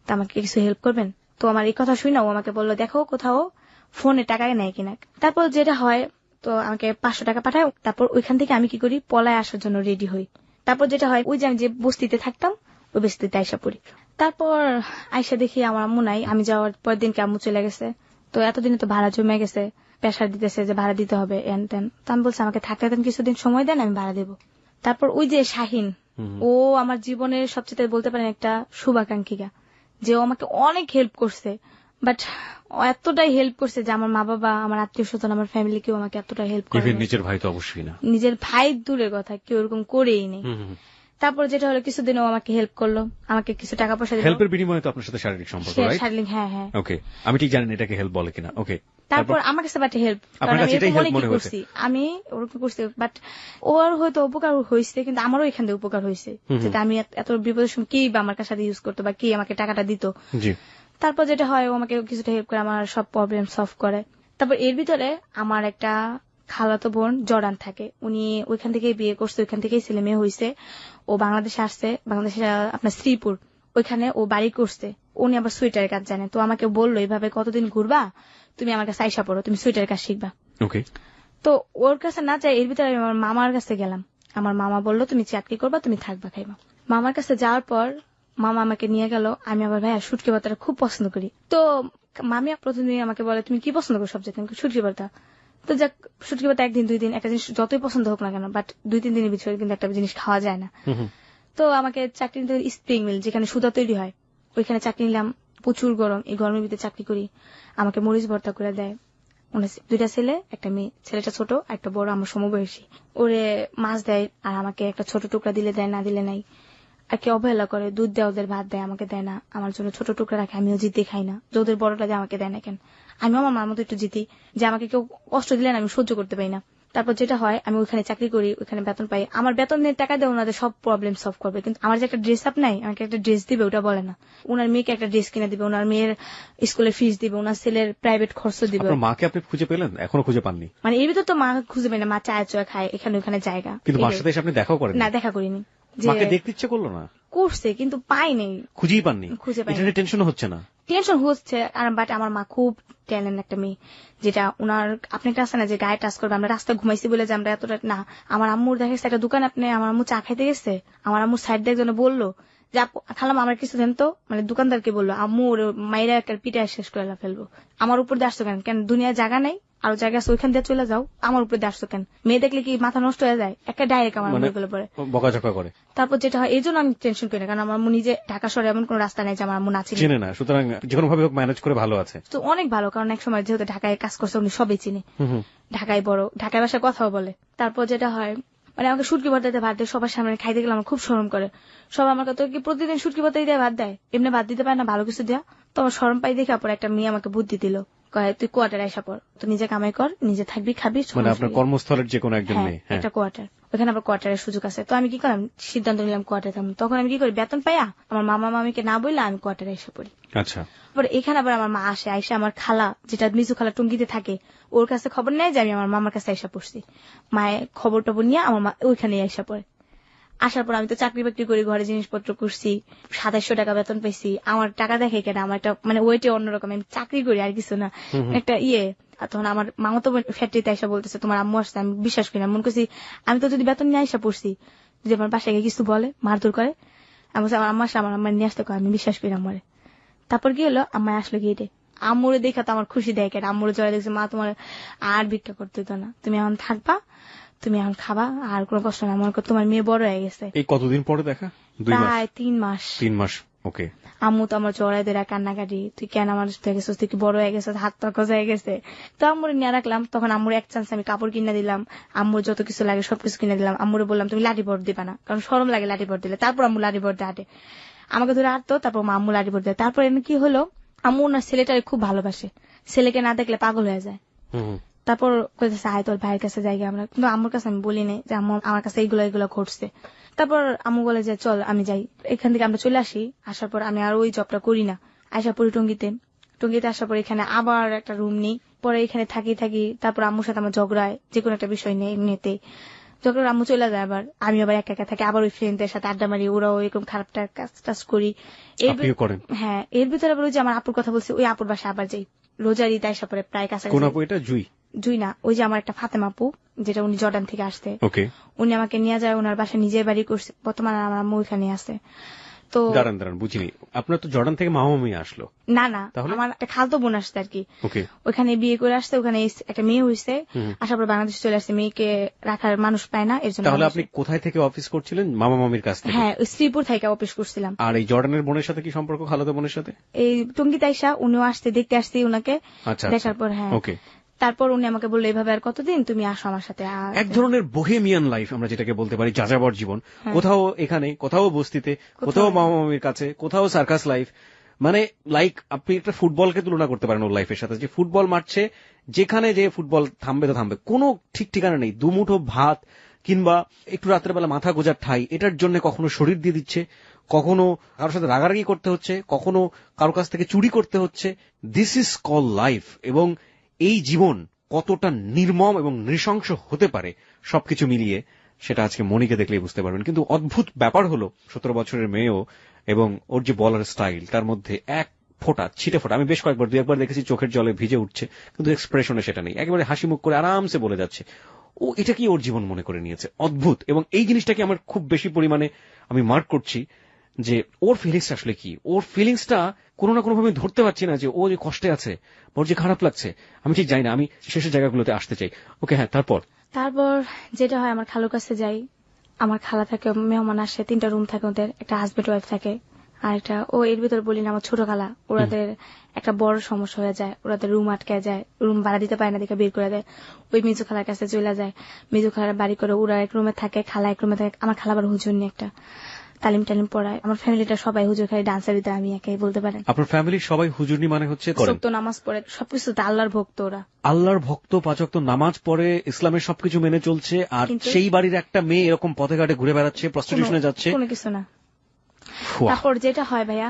তো আমাকে কিছু হেল্প করবেন? তো আমার এই কথা শুনে ও আমাকে বললো দেখো কোথাও ফোনে টাকা নেয় কিনা। তারপর যেটা হয়, তো আমাকে 500 টাকা পাঠায়। তারপর ওইখান থেকে আমি কি করি, পলায় আসার জন্য রেডি হই। তারপর যেটা হয়, ওই যে আমি যে বস্তিতে থাকতাম ওই বস্তিতে আইসা পড়ি। তারপর আইসা দেখি আমার আম্মু নাই, আমি যাওয়ার পর দিনকে আম্মু চলে গেছে। তো এতদিনে তো ভাড়া জমে গেছে, প্রেশার দিতেছে যে ভাড়া দিতে হবে এন তেন। তো আমি বলছি আমাকে থাকতে দেন, কিছুদিন সময় দেন, আমি ভাড়া দেবো। তারপর ওই যে শাহিন, ও আমার জীবনের সবচেয়ে বলতে পারেন একটা শুভাকাঙ্ক্ষিকা, যে ও আমাকে অনেক হেল্প করছে, বাট এতটাই হেল্প করছে যে আমার মা বাবা, আমার আত্মীয় স্বজন, আমার ফ্যামিলি কেউ আমাকে এতটা হেল্প করে। নিজের ভাই তো অবশ্যই না, নিজের ভাই দূরের কথা, কেউ এরকম করেই নেই। তারপর যেটা হলো, কিছুদিন ও আমাকে হেল্প করলো, আমাকে কিছু টাকা পয়সা দিল। হেল্পের বিনিময়ে তো আপনার সাথে শারীরিক সম্পর্ক, রাইট? শারীরিক, হ্যাঁ হ্যাঁ। ওকে, আমি ঠিক জানি না এটাকে হেল্প বলে কিনা। ওকে, তারপর আমার কাছে বাট হেল্প, আপনার কাছে এটাই হেল্প মনে হয়েছে? আমি ওরকম করছি, বাট ওর হয়তো উপকার হয়েছে, কিন্তু আমারও এখান থেকে উপকার হয়েছে, যেটা আমি এত বিপদের সময় কি বা আমার কাছে ইউজ করতো বা কি আমাকে টাকাটা দিত। জি। তারপর যেটা হয়, ও আমাকে কিছুটা হেল্প করে, আমার সব প্রবলেম সলভ করে। তারপর এর ভিতরে আমার একটা খালাতো বোন জর্ডান থাকে, উনি ওইখান থেকেই বিয়ে করছে, ওইখান থেকেই ছেলে মেয়ে হয়েছে। ও বাংলাদেশে আসছে, বাংলাদেশে আপনার শ্রীপুর, ওইখানে ও বাড়ি করছে। উনি আবার সুইটারের কাজ জানে, তো আমাকে বললো এইভাবে কতদিন ঘুরবা, তুমি আমার কাছে আইসা পড়ো, তুমি সুইটারের কাজ শিখবা। ওকে। তো ওর কাছে না যাই, এর ভিতরে আমি আমার মামার কাছে গেলাম। আমার মামা বললো তুমি চাকরি করবা, তুমি থাকবা খাইবা। মামার কাছে যাওয়ার পর মামা আমাকে নিয়ে গেল। আমি আবার ভাইয়া শুটকি ভর্তাটা খুব পছন্দ করি, তো মামি প্রতিদিন আমাকে বলে তুমি কি পছন্দ করো সবচেয়ে, শুটকি ভর্তা। তো যাক, শুটকি ভর্তা একদিন দুই দিন, একটা জিনিস যতই পছন্দ হোক না কেন, বাট 2-3 দিনের ভিতরে কিন্তু একটা জিনিস খাওয়া যায় না। তো আমাকে চাকরি নিতে স্প্রিং মিল, যেখানে সুতা তৈরি হয়, ওইখানে চাকরি নিলাম। প্রচুর গরম, এই গরমের ভিতরে চাকরি করি। আমাকে মরিচ ভর্তা করে দেয়। 2টা ছেলে, একটা মেয়ে, ছেলেটা ছোট, একটা বড় আমার সমবয়সী। ওরে মাছ দেয়, আর আমাকে একটা ছোট টুকরা দিলে দেয়, না দিলে নাই। আর কি অবহেলা করে, দুধ দেয়, ওদের ভাত দেয়, আমাকে দেয় না। আমার জন্য ছোট টুকরা রাখে, আমিও জিতে খাই না। যে ওদের বড়টা দেয়, আমাকে দেয় না কেন? আমিও আমার মার মতো একটু জিতি, যে আমাকে কেউ কষ্ট দিলে না আমি সহ্য করতে পারি না। তারপর যেটা হয়, আমি ওইখানে চাকরি করি, ওইখানে বেতন পাই। আমার বেতনের টাকা দিয়ে ওনাদের সব প্রবলেম সলভ করবে, কিন্তু আমার যে একটা ড্রেস আপ নাই, আমাকে একটা ড্রেস দিবে ওটা বলে না। ওনার মেয়েকে একটা ড্রেস কিনে দিবে, ওনার মেয়ের স্কুলের ফিস দিবে, ওনার ছেলের প্রাইভেট খরচ দিবে। আপনার মাকে আপনি খুঁজে পেলেন? এখনো খুঁজে পাননি? মানে এর ভিতর তো মা খুঁজে পাই না, মা চায় চয়া খায় এখানে ওখানে জায়গা। কিন্তু মার সাথে এসে আপনি দেখাও করেন না? দেখা করিনি। মাকে দেখতে ইচ্ছে করলো না? করছে, কিন্তু পাই নেই, খুঁজেই পাননি? খুঁজে পাই। এটা টেনশন হচ্ছে না? টেনশন হচ্ছে, আর বাট আমার মা খুব ট্যালেন্ট একটা মেয়ে, যেটা উনার আপনি একটা আছে না যে গায়ে টাচ করবে। আমরা রাস্তায় ঘুমাইছি বলে যে আমরা এতটা না। আমার আম্মুর দেখা গেছে একটা দোকান, আপনি আমার আম্মু চা খাইতে গেছে, আমার আম্মুর সাইড দিয়ে একজন বললো যে খালাম আমার কিছু দেন তো, মানে দোকানদারকে বললো আম্মু মাইরা একটা পিঠা শেষ করে ফেলবো। আমার উপর দিয়ে আসতো কেন? কেন দুনিয়ার জায়গা নাই, আরো জায়গা আছে, ওইখান দিয়ে চলে যাও, আমার উপর দিয়ে আসতো কেন? মেয়ে দেখলে কি মাথা নষ্ট হয়ে যায়? একটা ডাইরেক্ট আমার বলে পরে বকাঝকা করে। তারপর যেটা হয়, এই জন্য আমি টেনশন করি না, কারণ আমার আম্মু নিজে ঢাকা শহরে এমন কোন রাস্তা নেই যে আমার আম্মু না চিনে না, সুতরাং যে কোনো ভাবে ম্যানেজ করে ভালো আছে। তো অনেক ভালো, কারণ এক সময় যেহেতু ঢাকায় কাজ করছে, উনি সবই চিনে, ঢাকায় বড়, ঢাকায় ভাষায় কথাও বলে। তারপর যেটা হয়, মানে আমাকে শুটকি ভর্তাতে ভাত দেয়, সবার সামনে খাইতে গেলে আমার খুব শরম করে। সব আমার কথা কি প্রতিদিন শুটকি ভর্তাই দিয়ে ভাত দেয়, এমনি ভাত দিতে পারে না ভালো কিছু দেয়া। তো আমার শরম পাই দেখা পর একটা মেয়ে আমাকে বুদ্ধি দিল, কয় তুই কোয়ার্টার আইসা পড়, তো নিজে কামাই কর, নিজে থাকবি খাবি। মানে আপনার কর্মস্থলের যে কোনো একজন মেয়ে? একটা কোয়ার্টার, ওখানে আবার কোয়ার্টারের সুযোগ আছে। তো আমি কি করলাম, সিদ্ধান্ত নিলাম কোয়ার্টারে থাকবো। তখন আমি কি করি, বেতন পাইয়া আমার মামা মামিকে না বললে আমি কোয়ার্টারে এসে পড়ি। আচ্ছা, পরে এখানে আবার আমার মা আসে, আইসা আমার খালা যেটা মিজু খালা টুঙ্গিতে থাকে ওর কাছে খবর নেয় যে আমি আমার মামার কাছে আইসা পড়ছি। মায়ের খবর টবর নিয়ে আমার মা ওইখানে আইসা পড়ে। আসার পর আমি তো চাকরি বাকরি করি, ঘরে জিনিসপত্র করছি, 2700 টাকা বেতন পেয়েছি। আমার টাকা দেখে কেন, আমার একটা মানে ওইটা অন্যরকম, আমি চাকরি করি আর কিছু না, একটা আর তখন আমার মামা তো ফ্যাক্টরিতে আইসা বলতেছে তোমার আম্মু আসছে। আমি বিশ্বাস করি না, মনে করছি আমি তো যদি বেতন নিয়ে আইসা পড়ছি, যদি আমার বাসায় গিয়ে কিছু বলে মারধর করে, আমি বলছি আমার আম্মা আসলে আমার আম্মা নিয়ে আসতে কয়, আমি বিশ্বাস করি না আমারে। তারপর কি হলো, আম্মাই আসলো গেটে। আম্মুরে দেখা তো আমার খুশি দেয় কেন, আম্মুরে জয় দেখছে, মা তোমার আর ভিক্ষা করতে হতো না, তুমি এখন থাকবা, তুমি এখন খাবা, আর কোনো কষ্ট না, মনে করো তোমার মেয়ে বড় হয়ে গেছে। এই কতদিন পরে দেখা? 2 মাস? প্রায় 3 মাস। 3 মাস, ওকে। আম্মু তো আমার জড়াই দেরা কান্নাকাটি, তুই কেন আমার থেকে গেছিস, তুই কি বড় হয়ে গেছে, হাত পা কজা হয়ে গেছে। তো আম্মুরে নিয়ে রাখলাম। তখন আম্মুর এক চান্স আমি কাপড় কিনে দিলাম, আম্মুর যত কিছু লাগে সবকিছু কিনে দিলাম। আম্মুরে বললাম তুমি লাঠি বড় দিবা না, কারণ শরম লাগে লাঠি বড় দিলে। তারপর আম্মু লাঠি বড় দিয়ে হাঁটে, আমাকে ধরে হাঁটতো, তারপর আম্মু লাঠি বড় দেয়। তারপর এমনি কি হলো, আম্মু ওনার ছেলেটারে খুব ভালোবাসে, ছেলেকে না দেখলে পাগল হয়ে যায়। তারপর কইতেছে আয় তোর ভাইয়ের কাছে যাই আমরা, কিন্তু আম্মুর কাছে আমি বলি নাই যে আম্মু আমার কাছে এইগুলো ঘটছে। তারপর আম্মু বলে যে চল আমি যাই, এখান থেকে আমরা চলে আসি। আসার পর আমি আর ওই জবটা করি না, আসা পড়ি টঙ্গিতে। টঙ্গিতে আসার পর এখানে আবার একটা রুম নিই, পরে এখানে থাকি। তারপর আম্মুর সাথে আমার ঝগড়ায়, যে কোনো একটা বিষয় নেই এমনিতে যখন আম্মু চলে যায়, আবার আমি আবার একা একা থাকি, আবার ওই ফ্রেন্ডদের সাথে আড্ডা মারি, ওরাও এরকম খারাপ কাজ টাজ করি। হ্যাঁ, এর ভিতরে আবার ওই যে আমার আপুর কথা বলছি, ওই আপুর বাসায় আবার যাই রোজার ঈদ আসা পরে, প্রায় কাছাকাছি। কোন আপু এটা? জুই না, ওই যে আমার একটা ফাতেমা আপু, যেটা উনি জর্ডান থেকে আসতে, ওকে। উনি আমাকে নিয়ে যায় ওনার বাসায়, নিজের বাড়ি করছে। বর্তমানে আমার আম্মু ওইখানে আছে। তো দাঁড়ান বুঝিনি, আপনার তো জর্ডান থেকে মামা মামি আসলো? না, আমার একটা খালতো বোন আসছে আর কি, ওকে। ওখানে বিয়ে করে আসছে, ওখানে একটা মেয়ে হয়েছে, আসার পর বাংলাদেশ চলে আসছে। মেয়েকে রাখার মানুষ পায় না, এর জন্য। তাহলে আপনি কোথায় থেকে অফিস করছিলেন? মামা মামির কাছ থেকে? হ্যাঁ, শ্রীপুর থেকে অফিস করছিলাম। আর এই জর্ডানের বোনের সাথে কি সম্পর্ক, খালাতো বোনের সাথে? এই টঙ্গিতে আইসা উনিও আসতে, দেখতে আসছি ওনাকে। আচ্ছা, দেখার পর হ্যাঁ, ওকে। তারপর উনি আমাকে বললো এভাবে আর কতদিন তুমি আসো আমার সাথে। এক ধরনের বোহেমিয়ান লাইফ আমরা যেটাকে বলতে পারি, যাযাবর জীবন। কোথাও এখানে, কোথাও বস্তিতে, কোথাও মামা মামির কাছে, কোথাও সার্কাস লাইফ। মানে লাইক আপনি একটা ফুটবলকে তুলনা করতে পারেন ওর লাইফের সাথে, যে ফুটবল মারছে, যেখানে যে ফুটবল থামবে তো থামবে, কোনো ঠিক ঠিকানা নেই। দুমুঠো ভাত কিংবা একটু রাত্রেবেলা মাথা গোজার ঠাই, এটার জন্য কখনো শরীর দিয়ে দিচ্ছে, কখনো কারোর সাথে রাগারাগি করতে হচ্ছে, কখনো কারোর কাছ থেকে চুরি করতে হচ্ছে। This is call life. এবং এই জীবন কতটা নির্মম এবং নৃশংস হতে পারে সবকিছু মিলিয়ে, সেটা আজকে মনিকে দেখলেই বুঝতে পারবেন। কিন্তু অদ্ভুত ব্যাপার হলো, 17 বছরের মেয়েও, এবং ওর যে বলার স্টাইল, তার মধ্যে এক ফোঁটা ছিটে ফোঁটা, আমি বেশ কয়েকবার 2-1 দেখেছি চোখের জলে ভিজে উঠছে, কিন্তু এক্সপ্রেশনে সেটা নেই, একেবারে হাসি মুখ করে আরামসে বলে যাচ্ছে। ও এটা কি ওর জীবন মনে করে নিয়েছে, অদ্ভুত। এবং এই জিনিসটাকে আমার খুব বেশি পরিমাণে আমি মার্ক করছি, যে ওর ফিলিংসটা আসলে কি। ওর ফিলিংসটা কোনো না কোনো ভাবে ধরতে পারছি না, যে ও যে কষ্টে আছে, ওর যে খারাপ লাগছে, আমি ঠিক জানি না। আমি শেষের জায়গাগুলোতে আসতে চাই। ওকে, হ্যাঁ, তারপর যেটা হয়, আমার খালুর কাছে যাই। আমার খালা থাকে, মেহমান আসে, 3টা রুম থাকে ওদের, একটা হাজবেন্ড ওয়াইফ থাকে, আর একটা এর ভিতরে বলি না আমার ছোট খালা, ওরাদের একটা বড় সমস্যা হয়ে যায়, ওরাদের রুম আটকে যায়, রুম ভাড়া দিতে পারে না, দেখে বের করে দেয়। ওই মিজু খালার কাছে চলে যায়, মিজু খালার বাড়ি করে, ওরা এক রুমে থাকে, খালা এক রুমে থাকে। আমার খালা আবার হুজুর নিয়ে একটা তালিম পড়ায়। আমার ফ্যামিলিটা সবাই হুজুর, খালি ডান্সের ভিতরে আমি একাই বলতে পারেন। আপনার ফ্যামিলির সবাই হুজুরনি, মানে হচ্ছে তো নামাজ পড়ে, সবকিছু আল্লাহর ভক্ত, ওরা আল্লাহর ভক্ত, 5 ওয়াক্ত নামাজ পড়ে, ইসলামের সবকিছু মেনে চলছে। আর সেই বাড়ির একটা মেয়ে এরকম পথে ঘাটে ঘুরে বেড়াচ্ছে, প্রস্টিটিউশনে যাচ্ছে, কোনো কিছু না। তারপর যেটা হয় ভাইয়া,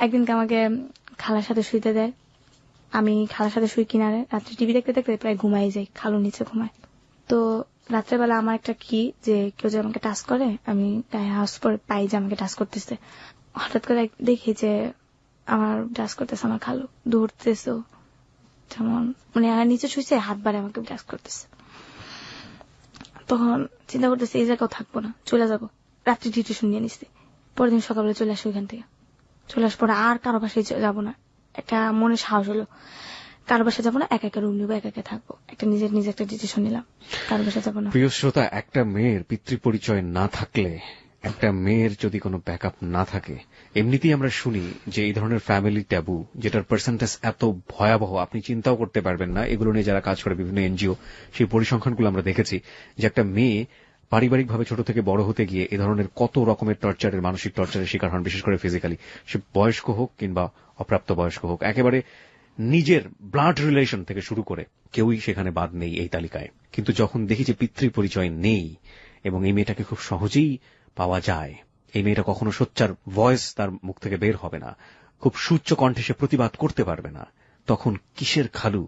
একদিনকে আমাকে খালার সাথে শুইতে দেয়, আমি খালার সাথে শুই কিনারে, রাত্রে টিভি দেখতে দেখতে প্রায় ঘুমাই যাই, খালুর নিচে ঘুমায়। তো রাত্রেবেলা আমার একটা কি, যে কেউ যে আমাকে টাচ করে, আমি গায়ে হাউস পরে পাই যে আমাকে টাচ করতেছে। হঠাৎ করে দেখি যে আমার টাচ করতেছে আমার খালু, দৌড়তেছে, যেমন মানে নিচে শুইছে, হাত বাড়ে আমাকে টাচ করতেছে। তখন চিন্তা করতেছে এই জায়গাও থাকবো না, চলে যাবো। রাত্রে ডিউটি শুনিয়ে নিচ্ছি, পরের দিন সকালে চলে আসি ওইখান থেকে। চলে আসার পরে আর কারো বাসায় যাবো না, একটা মনে সাহস হলো, কারো বাসায় যাবো না, একা একা রুম নিবো, একা একা থাকবো, একটা নিজের একটা ডিসিশন নিলাম, কারো বাসায় যাবো না। প্রিয় শ্রোতা, একটা মেয়ের পিতৃপরিচয় না থাকলে, একটা মেয়ের যদি কোনো ব্যাকআপ না থাকে, এমনিতেই আমরা শুনি যে এই ধরনের ফ্যামিলি ট্যাবু, যেটার পার্সেন্টেজ এত ভয়াবহ আপনি চিন্তাও করতে পারবেন না। এগুলো নিয়ে যারা কাজ করে বিভিন্ন এনজিও, সেই পরিসংখ্যানগুলো আমরা দেখেছি, যে একটা মেয়ে পারিবারিকভাবে ছোট থেকে বড় হতে গিয়ে এ ধরনের কত রকমের টর্চারের, মানসিক টর্চারের শিকার হন, বিশেষ করে ফিজিক্যালি, সে বয়স্ক হোক কিংবা অপ্রাপ্ত বয়স্ক হোক। একেবারে নিজের ব্লাড রিলেশন থেকে শুরু করে কেউই সেখানে বাদ নেই এই তালিকায়, কিন্তু যখন দেখি যে পিতৃ পরিচয় নেই এবং এই মেয়েটাকে খুব সহজেই পাওয়া যায়, এই মেয়েটা কখনো সোচ্চার ভয়েস তার মুখ থেকে বের হবে না, খুব সুউচ্চ কণ্ঠে সে প্রতিবাদ করতে পারবে না, তখন কিসের খালু,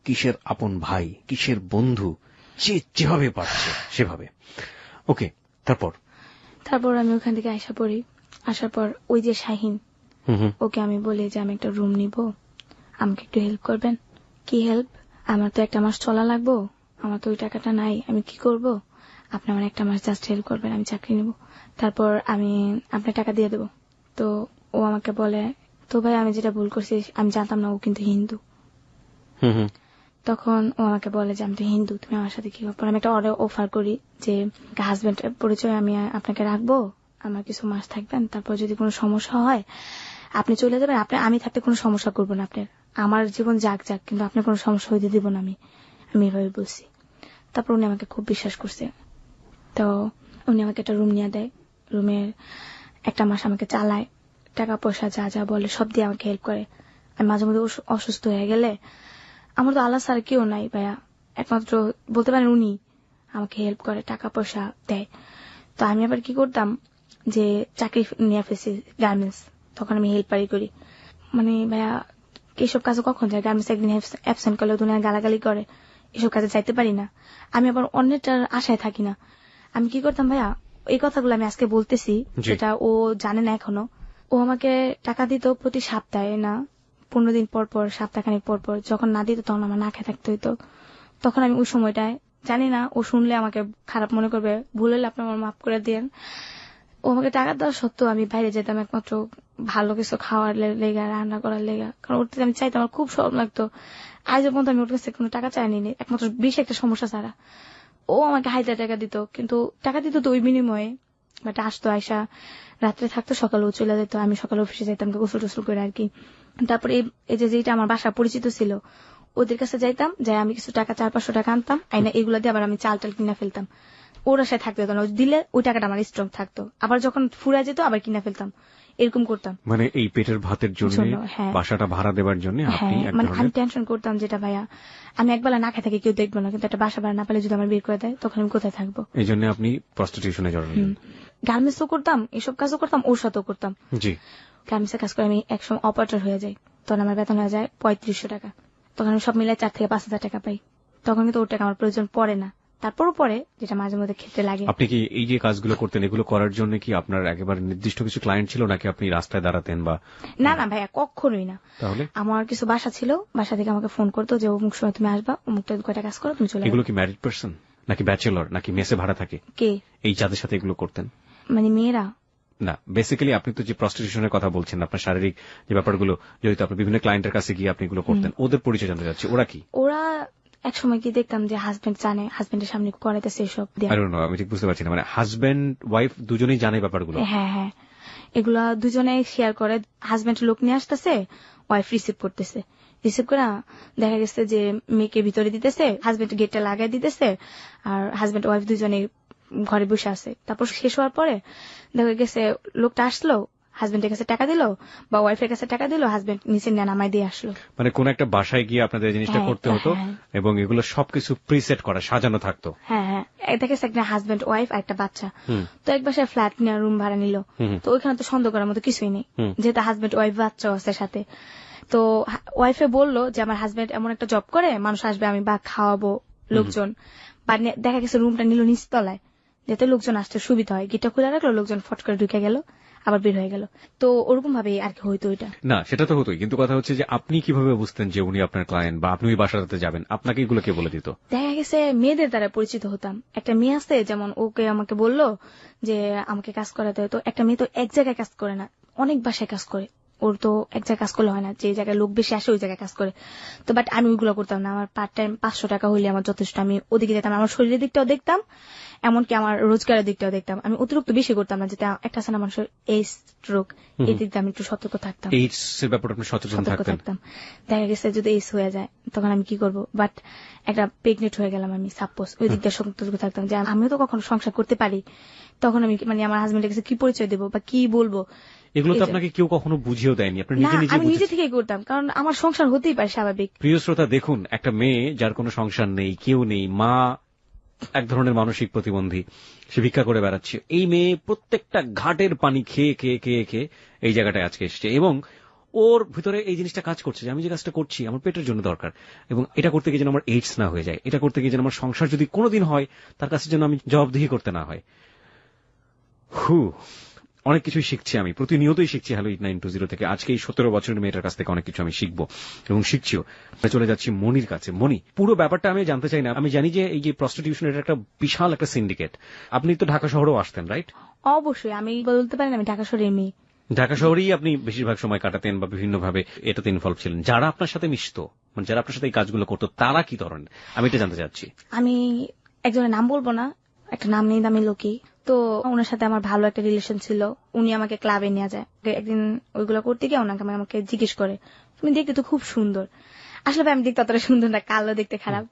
কিসের আপন ভাই, কিসের বন্ধু, যে যেভাবে পারছে সেভাবে। ওকে, তারপর আমি ওখান থেকে আসার পর ওই যে শাহিন, ওকে আমি বলি যে আমি একটা রুম নিব, আমাকে একটু হেল্প করবেন। কি হেল্প? আমার তো একটা মাস চলা লাগবো, আমার তো ওই টাকাটা নাই, আমি কি করব? আপনি আমার একটা মাস জাস্ট হেল্প করবেন, আমি চাকরি নিব, তারপর আমি আপনার টাকা দিয়ে দেবো। তো ও আমাকে বলে, তো ভাই আমি যেটা ভুল করছি, আমি জানতাম না ও কিন্তু হিন্দু। তখন ও আমাকে বলে যে আমি তো হিন্দু, তুমি আমার সাথে কি করবো? আমি একটা অফার করি যে হাজবেন্ড পরিচয় আমি আপনাকে রাখবো, আমার কিছু মাস থাকবেন, তারপর যদি কোনো সমস্যা হয় আপনি চলে যাবেন, আমি থাকতে কোনো সমস্যা করবো না আপনার, আমার জীবন যাক যাক, কিন্তু আপনার কোনো সমস্যা হইতে দিব না আমি এভাবে বলছি। তারপর উনি আমাকে খুব বিশ্বাস করছে, তো উনি আমাকে একটা রুম নিয়ে দেয়, রুমের একটা মাস আমাকে চালায়, টাকা পয়সা যা যা বলে সব দিয়ে আমাকে হেল্প করে। আমি মাঝে মধ্যে অসুস্থ হয়ে গেলে, আমার তো আল্লাহ ছাড়া কেউ নাই ভাইয়া, একমাত্র বলতে পারেন উনি আমাকে হেল্প করে, টাকা পয়সা দেয়। তো আমি আবার কি করতাম, যে চাকরি নিয়ে ফেলছি গার্মেন্টস, তখন আমি হেল্পারি করি। মানে ভাইয়া এইসব কাজে কখন যায়, গার্মেন্টস একদিন অ্যাবসেন্ট করলে দুনিয়া গালাগালি করে, এসব কাজে যাইতে পারি না। আমি আবার অন্যটার আশায় থাকি না। আমি কি করতাম ভাইয়া, এই কথাগুলো আমি আজকে বলতেছি, যেটা ও জানে না এখনো। ও আমাকে টাকা দিত প্রতি সপ্তাহে, না 15 দিন পর পর, সপ্তাহখানিক পর পর, যখন না দিত তখন আমার না খেয়ে থাকতে হইতো। তখন আমি ওই সময়টায়, জানি না ও শুনলে আমাকে খারাপ মনে করবে, ভুল হলে আপনি আমার মাফ করে দিয়েন, ও আমাকে টাকা দেওয়া সত্ত্বেও আমি বাইরে যেতাম একমাত্র ভালো কিছু খাওয়ার লেগা, রান্না করার লেগা, কারণ ওর আমি চাইতাম, আমার খুব সরম লাগতো। আজ পর্যন্ত আমি ওর কাছে কোনো টাকা চাইনি, একমাত্র বেশি একটা সমস্যা ছাড়া। ও আমাকে হাজার টাকা দিত, কিন্তু টাকা দিত তো ওই বিনিময়ে, বাট আসতো, আয়সা রাত্রে থাকতো, সকালেও চলে যেত, আমি সকালে অফিসে যাইতাম গোসল টোসল করে আর কি। তারপরে এই যে যেটা আমার বাসা পরিচিত ছিল, ওদের কাছে যাইতাম, যাই আমি কিছু টাকা 400-500 টাকা আনতাম, আইনা এগুলো দিয়ে আবার আমি চাল টাল কিনা ফেলতাম। ওরা সাথে থাকতে হতো না, দিলে ওই টাকাটা আমার স্ট্রং থাকতো, আবার যখন ফুরা যেত আবার কিনা ফেলতাম, এরকম করতাম। মানে এই পেটের ভাতের জন্য, বাসাটা ভাড়া দেওয়ার জন্য আপনি মানে আমি টেনশন করতাম, যেটা ভাইয়া আমি একবেলা না খেয়ে থাকি কেউ দেখবো না, কিন্তু একটা বাসা ভাড়া না পেলে যদি আমার বের করে দেয় তখন আমি কোথায় থাকবো। এই জন্য আপনি প্রস্টিটিউশনে জড়ালেন। গার্মেন্টসও করতাম, এসব কাজও করতাম, ওর সাথেও করতাম। জি, গার্মেন্টসের কাজ করে আমি একসময় অপারেটর হয়ে যাই, তখন আমার বেতন হয়ে যায় 3500 টাকা। তখন আমি সব মিলে 4 থেকে 5,000 টাকা পাই। তখন কিন্তু ওর টাকা আমার প্রয়োজন পড়ে না, তারপরও পরে, যেটা মাঝে মধ্যে ক্ষেত্রে লাগে। আপনি কি এই যে কাজগুলো করতেন, এগুলো করার জন্য কি আপনার একেবারে নির্দিষ্ট কিছু ক্লায়েন্ট ছিল, নাকি আপনি রাস্তায় দাঁড়াতেন? বা না না ভাইয়া, কখনোই না। তাহলে আমার কিছু বাসা ছিল, বাসা থেকে আমাকে ফোন করতো যে অমুক সময় তুমি আসবা, অমুকটা কয়টা কাজ করো, তুমি চলে। এগুলো কি ম্যারিড পার্সন নাকি ব্যাচেলর নাকি মেসে ভাড়া থাকে? কে এই যাদের সাথে এগুলো করতেন? মানে মেয়েরা না, বেসিক্যালি আপনি তো যে প্রস্টিটিউশনের কথা বলছেন, আপনার শারীরিক যে ব্যাপারগুলো জড়িত, আপনি বিভিন্ন ক্লায়েন্টের কাছে গিয়ে আপনি এগুলো করতেন, ওদের পরিচয় জানতে যাচ্ছে, ওরা কি? ওরা এক সময় কি দেখতাম যে হাজবেন্ড জানে, হাজবেন্ডের সামনে করাইতেছে এসব। আমি ঠিক বুঝতে পারছি না, মানে হাজবেন্ড ওয়াইফ দুজনেই জানে ব্যাপারগুলো? হ্যাঁ হ্যাঁ, এগুলা দুজনে শেয়ার করে। হাজবেন্ড লোক নিয়ে আসতেছে, ওয়াইফ রিসিভ করতেছে, রিসিভ করে দেখা গেছে যে মেয়েকে ভিতরে দিতেছে, হাজবেন্ড গেটটা লাগাই দিতেছে, আর হাজবেন্ড ওয়াইফ দুজনে ঘরে বসে আছে। তারপর শেষ হওয়ার পরে দেখা গেছে লোকটা আসলো, হাজবেন্ডের কাছে টাকা দিল বা ওয়াইফের কাছে টাকা দিল, হাজবেন্ড নিচে নামাই দিয়ে আসলো। মানে কোন একটা বাসায় গিয়ে আপনাদের এই জিনিসটা করতে হতো, এবং এগুলো সবকিছু প্রিসেট করা, সাজানো থাকতো। হ্যাঁ হ্যাঁ, দেখা গেছে একটা হাজবেন্ড ওয়াইফ আর একটা বাচ্চা, তো এক বাসায় ফ্ল্যাট নিয়ে রুম ভাড়া নিল, তো ওইখানে তো সন্দেহ করার মতো কিছুই নেই, যেহেতু হাজবেন্ড ওয়াইফ বাচ্চা আছে সাথে। তো ওয়াইফে বললো যে আমার হাজবেন্ড এমন একটা জব করে, মানুষ আসবে, আমি বা খাওয়াবো লোকজন, বা দেখা গেছে রুমটা নিল নিচতলায়, যাতে লোকজন আসতে সুবিধা হয়, গেটটা খুলে রাখলো, লোকজন ফট করে ঢুকে গেল, আবার বের হয়ে গেল। তো ওরকম ভাবে আর কি হইতো। ওইটা না, সেটা তো হতোই, কিন্তু কথা হচ্ছে যে আপনি কিভাবে বুঝতেন যে উনি আপনার ক্লায়েন্ট, বা আপনি ওই বাসাটাতে যাবেন? আপনাকে এগুলো কে বলে দিত? দেখা গেছে মেয়েদের দ্বারা পরিচিত হতাম। একটা মেয়ে আছে, যেমন ওকে আমাকে বললো যে আমাকে কাজ করাতে হয়, তো একটা মেয়ে তো এক জায়গায় কাজ করে না, অনেক বাসায় কাজ করে, ওর তো এক জায়গায় কাজ করলে হয় না, যে জায়গায় লোক বেশি আসে ওই জায়গায় কাজ করে। তো বাট আমি ওইগুলো করতাম না, আমার পার্ট টাইম 500 টাকা হইলে আমার যথেষ্ট, আমি ওদিকে যেতাম, আমার শরীরের দিকটাও দেখতাম, এমনকি আমার রোজগারের দিকটাও দেখতাম। আমি অতিরিক্ত বেশি করতাম না, যেটা একটা আছে না মানুষের এইডস স্ট্রোক, এই দিক দিয়ে আমি একটু সতর্ক থাকতাম। এইডস এর ব্যাপারে আপনি সচেতন থাকতাম। দেখা গেছে যদি এইডস হয়ে যায় তখন আমি কি করব, বাট একটা প্রেগনেন্ট হয়ে গেলাম আমি, সাপোজ, ওই দিক দিয়ে সতর্ক থাকতাম যে আমিও তো কখনো সংসার করতে পারি, তখন আমি মানে আমার হাজবেন্ডের কাছে কি পরিচয় দেবো বা কি বলবো, এগুলো এই তো যে- আপনাকে কেউ কখনো বুঝিয়েও দেয়নি, আপনি না, নিজে নিজে আমি নিজে বুঝেছেন। থেকেই করতাম, কারণ আমার সংসার হতেই পারে স্বাভাবিক। প্রিয় শ্রোতা, দেখুন, একটা মেয়ে যার কোনো সংসার নেই, কেউ নেই, মা এক ধরনের মানসিক প্রতিবন্ধী, সে ভিক্ষা করে বেড়াচ্ছে, এই মেয়ে প্রত্যেকটা ঘাটের পানি খেয়ে খেয়ে খেয়ে খেয়ে এই জায়গাটায় আজকে এসেছে, এবং ওর ভিতরে এই জিনিসটা কাজ করছে যে আমি যে কাজটা করছি আমার পেটের জন্য দরকার, এবং এটা করতে গিয়ে যেন আমার এইডস না হয়ে যায়, এটা করতে গিয়ে যেন আমার সংসার যদি কোনোদিন হয় তার কাছে যেন আমি জবাবদিহি করতে না হয়। অনেক কিছুই শিখছি, আমি প্রতিনিয়তই শিখছি হ্যালো 8920 থেকে। আজকে এই 17 বছরের মেয়েটার কাছ থেকে অনেক কিছু আমি শিখবো এবং শিখছিও। চলে যাচ্ছি মনির কাছে। মনি, পুরো ব্যাপারটা আমি জানতে চাই না। আমি জানি যে এই যে প্রস্টিটিউশন, এটা একটা বিশাল একটা সিন্ডিকেট। আপনি তো ঢাকা শহরেও আসতেন, রাইট? অবশ্যই, আমি বলতে পারি না আমি ঢাকা শহরের মেয়ে। ঢাকা শহরেই আপনি বেশিরভাগ সময় কাটাতেন বা বিভিন্নভাবে এটাতে ইনভলভ ছিলেন। যারা আপনার সাথে মিশতো, মানে যারা আপনার সাথে এই কাজগুলো করতো, তারা কি ধরনের, আমি এটা জানতে চাচ্ছি। আমি একজনের নাম বলবো না, একটা নাম নেই দামি লোকই। তো ওনার সাথে আমার ভালো একটা রিলেশন ছিল। উনি আমাকে ক্লাবে নিয়ে যায়। একদিন ওইগুলো করতে গিয়ে ওনাকে আমাকে জিজ্ঞেস করে, তুমি দেখতে তো খুব সুন্দর। আসলে ভাই আমি দেখতে অতটা সুন্দর না, কালো, দেখতে খারাপ।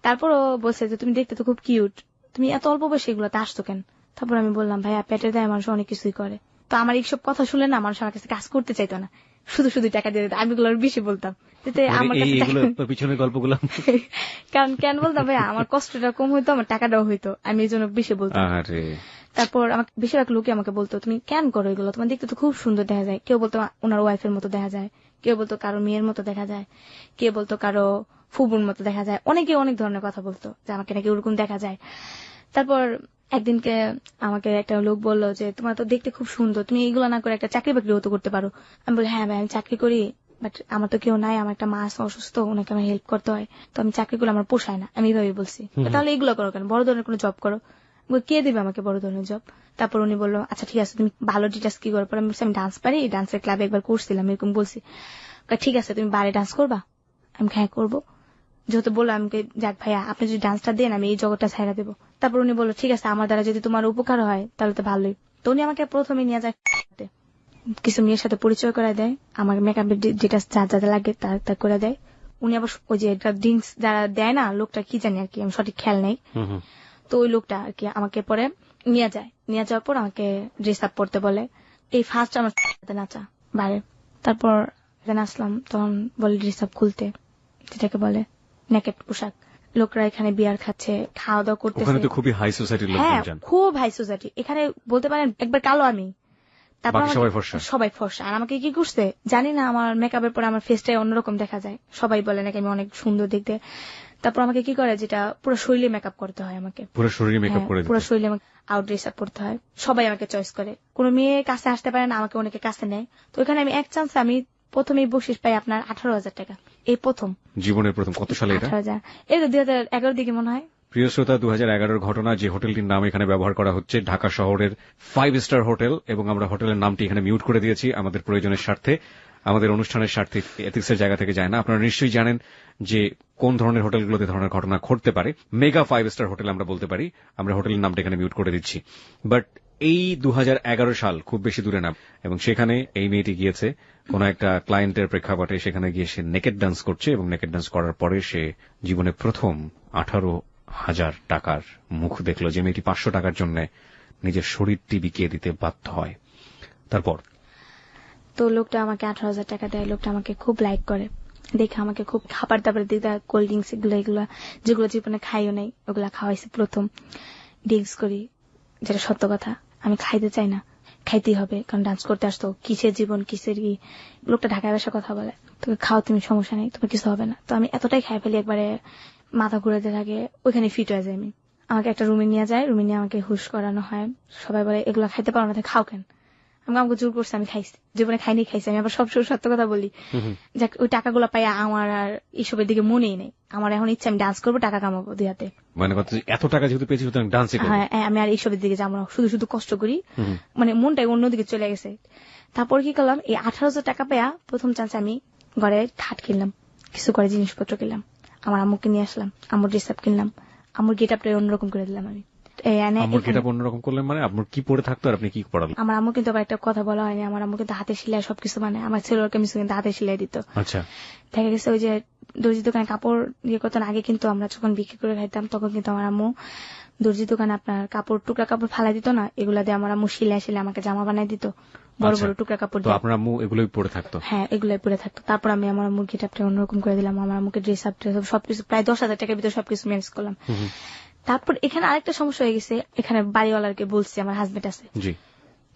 তারপরও বলছে যে তুমি দেখতে তো খুব কিউট, তুমি এত অল্প বয়সে এগুলোতে আসতো কেন? তারপর আমি বললাম, ভাইয়া পেটের দায় মানুষ অনেক কিছুই করে। তো আমার এইসব কথা শুনে না মানুষ আমার কাছে কাজ করতে চাইতো না, শুধু শুধু টাকা দিয়ে দিত। আমি এগুলো আরো বেশি বলতাম, যাতে আমার কাছে এইগুলো পিছনের গল্পগুলো কারণ কেন বলতাম ভাইয়া, আমার কষ্টটা কম হইতো, আমার টাকাটাও হইতো, আমি এই জন্য বেশি বলতাম। আরে তারপর আমাকে বেশিরভাগ লোকে আমাকে বলতো, তুমি কেন করো এগুলো, তোমার দেখতে তো খুব সুন্দর দেখা যায়। কেউ বলতো ওনার ওয়াইফের মতো দেখা যায়, কেউ বলতো কারো মেয়ের মতো দেখা যায়, কেউ বলতো কারো ফুবুর মতো দেখা যায়, অনেকে অনেক ধরনের কথা বলতো যে আমাকে নাকি ওরকম দেখা যায়। তারপর একদিনকে আমাকে একটা লোক বললো যে তোমার তো দেখতে খুব সুন্দর, তুমি এগুলো না করে একটা চাকরি বাকরি হতো করতে পারো। আমি বলি, হ্যাঁ ভাই আমি চাকরি করি, বাট আমার তো কেউ নাই, আমার একটা মা আছে অসুস্থ, ওনাকে আমার হেল্প করতে হয়, তো আমি চাকরি করলে আমার পোষায় না। আমি এইভাবে বলছি, তাহলে এগুলো করো কেন, বড় ধরনের কোনো জব করো। আমি বলি, কে দিবে আমাকে বড় ধরনের জব? তারপর উনি বললো, আচ্ছা ঠিক আছে, তুমি ভালো ডিটেলস কি করো? পরে আমি বলছি, আমি ডান্স পারি, ডান্সের ক্লাবে একবার করছিলাম, এরকম বলছি। ঠিক আছে, তুমি বারে ডান্স করবা? আমি হ্যাঁ করবো। যেহেতু বললো, আমি যাক ভাইয়া আপনি যদি ডান্সটা দেন আমি এই জগৎটা ছাইড়া দেবো। তারপর উনি বললো, ঠিক আছে, আমার দ্বারা যদি তোমার উপকার হয় তাহলে তো ভালোই। তো উনি আমাকে প্রথমে নিয়ে যায় কিছু মেয়ের সাথে পরিচয় করে দেয়, আমার মেকআপের যেটা যা যা লাগে তা করে দেয়। উনি আবার ওই যে ড্রিঙ্কস যারা দেয় না, লোকটা কি জানি আর কি, আমি সঠিক খেয়াল নেই। তো ওই লোকটা আর কি আমাকে পরে নিয়ে যায়, নিয়ে যাওয়ার পর আমাকে ড্রেস আপ করতে বলে। এই ফার্স্ট আমার সাথে নাচা বাইরে। তারপর এখানে আসলাম, তখন বলে ড্রেস আপ খুলতে, যেটাকে বলে নেকেট পোশাক। লোকরা এখানে বিয়ার খাচ্ছে, খাওয়া দাওয়া ওখানে করতেছে। তো খুবই হাই সোসাইটির হ্যাঁ, লোকজন যান, খুব হাই সোসাইটি। এখানে বলতে পারেন একবার কালো আমি, তারপর বাকি সবাই ফর্সা। সবাই ফর্সা। আর আমাকে কি করছে জানি না, আমার মেকআপের পরে আমার ফেসটাই অন্যরকম দেখা যায়, সবাই বলে নাকি আমি অনেক সুন্দর দেখতে। তারপর আমাকে কি করে, যেটা পুরো শরীরে মেকআপ করতে হয় আমাকে, পুরো শরীরে মেকআপ করে পুরো দিত। শরীরে আউট ড্রেস আপ করতে হয়। সবাই আমাকে চয়েস করে, কোনো মেয়ে কাছে আসতে পারে না, আমাকে অনেকে কাছে নেয়। তো এখানে আমি এক চান্স আমি প্রথমেই বকশিস পাই আপনার 18,000 টাকা, এই প্রথম জীবনের প্রথম। কত সালে এটা? 18,000, এটা 2011 দিকে মনে হয়। প্রিয় শ্রোতা, 2011 ঘটনা। যে হোটেলটির নাম এখানে ব্যবহার করা হচ্ছে ঢাকা শহরের 5 স্টার হোটেল, এবং আমরা হোটেলের নামটি এখানে মিউট করে দিয়েছি আমাদের প্রয়োজনের স্বার্থে, আমাদের অনুষ্ঠানের স্বার্থে, এথিক্সের জায়গা থেকে যায় না। আপনারা নিশ্চয়ই জানেন যে কোন ধরনের হোটেলগুলোতে ধরনের ঘটনা ঘটতে পারে। মেগা 5 স্টার হোটেল আমরা বলতে পারি। আমরা হোটেলের নামটা এখানে মিউট করে দিচ্ছি। বাট এই 2011 সাল খুব বেশি দূরে না, এবং সেখানে এই মেয়েটি গিয়েছে কোন একটা ক্লায়েন্টের প্রেক্ষাপটে, সেখানে গিয়ে সে নেকেড ডান্স করছে, এবং নেকেড ডান্স করার পরে সে জীবনে প্রথম 18,000 টাকার মুখ দেখলো। যে মেয়েটি 500 টাকার জন্য নিজের শরীরটি বিকিয়ে দিতে বাধ্য হয়। তারপর তো লোকটা আমাকে 18,000 টাকা দেয়। লোকটা আমাকে খুব লাইক করে, দেখে আমাকে খুব খাবার দাবার দিতে, কোল্ড ড্রিঙ্কস এগুলো এগুলো যেগুলো জীবনে খাইও নাই ওগুলা খাওয়াইছে প্রথম। ড্রিঙ্কস করি, যেটা সত্য কথা, আমি খাইতে চাই না, খাইতেই হবে, কারণ ডান্স করতে আসতো। কিসের জীবন কিসের কি। লোকটা ঢাকায় ভাষা কথা বলে, তুমি খাও, তুমি সমস্যা নেই, তোমার কিছু হবে না। তো আমি এতটাই খাই ফেলি, একবারে মাথা ঘুরাতে থাকে, ওইখানে ফিট হয়ে যায়। আমি আমাকে একটা রুমে নিয়ে যায়, রুমে নিয়ে আমাকে হুশ করানো হয়। সবাই বলে এগুলো খাইতে পারো না, খাও কেন? আমাকে জোর করছে, আমি খাইছি, জীবনে খাইনি, খাইছি। আমি আবার সবসময় সত্য কথা বলি। যাক, ওই টাকাগুলো পাই আমার আর এইসবের দিকে মনেই নেই। আমার এখন ইচ্ছা আমি ডান্স করবো, টাকা কামাবো দুই হাতে। মানে কত, এত টাকা যেহেতু পেয়েছি সুতরাং ডান্সই করব। হ্যাঁ, আমি আর এইসবের দিকে যাবো না, শুধু শুধু কষ্ট করি, মানে মনটাই অন্যদিকে চলে গেছে। তারপর কি করলাম, এই 18,000 টাকা পেয়া প্রথম চান্স আমি ঘরে খাট কিনলাম, কিছু করে জিনিসপত্র কিনলাম, আমার আম্মুকে নিয়ে আসলাম, আম্মুর ড্রেস আপ কিনলাম, আম্মুর গেট আপটা অন্যরকম করে দিলাম। আমি আমার গেটআপ অন্যরকম করলেন মানে? আপনার কি পরে থাকতো আর আপনি কি পড়ালেন? আমার আম্মু কিন্তু আবার একটা কথা বলা হয়নি, আমার আম্মু কিন্তু হাতে সেলাই সবকিছু, মানে আমার ছেলের কামিজ কিন্তু হাতে সেলাই দিত। আচ্ছা। দেখা গেছে ওই যে দর্জি দোকানে কাপড় ইয়ে করতেন আগে, কিন্তু আমরা যখন বিক্রি করে খাইতাম তখন কিন্তু আমার আম্মু দর্জি দোকানে আপনার কাপড়, টুকরা কাপড় ফালাই দিত না, এগুলা দিয়ে আমার আম্মু সেলাই আমাকে জামা বানাই দিত। বড় আচ্ছা। বড় টুকরা কাপড় তো দিয়ে। আপনার আম্মু এগুলোই পরে থাকতো? হ্যাঁ, এগুলাই পরে থাকতো। তারপর আমি আমার আম্মুর গেটআপটা অন্যরকম করে দিলাম, আমার আম্মুকে ড্রেস আপ সবকিছু প্রায় 10,000 টাকার ভিতরে সবকিছু ম্যানেজ করলাম। তারপর এখানে আরেকটা সমস্যা হয়ে গেছে, এখানে বাড়িওয়ালাকে বলছি আমার হাজবেন্ড আছে, জি।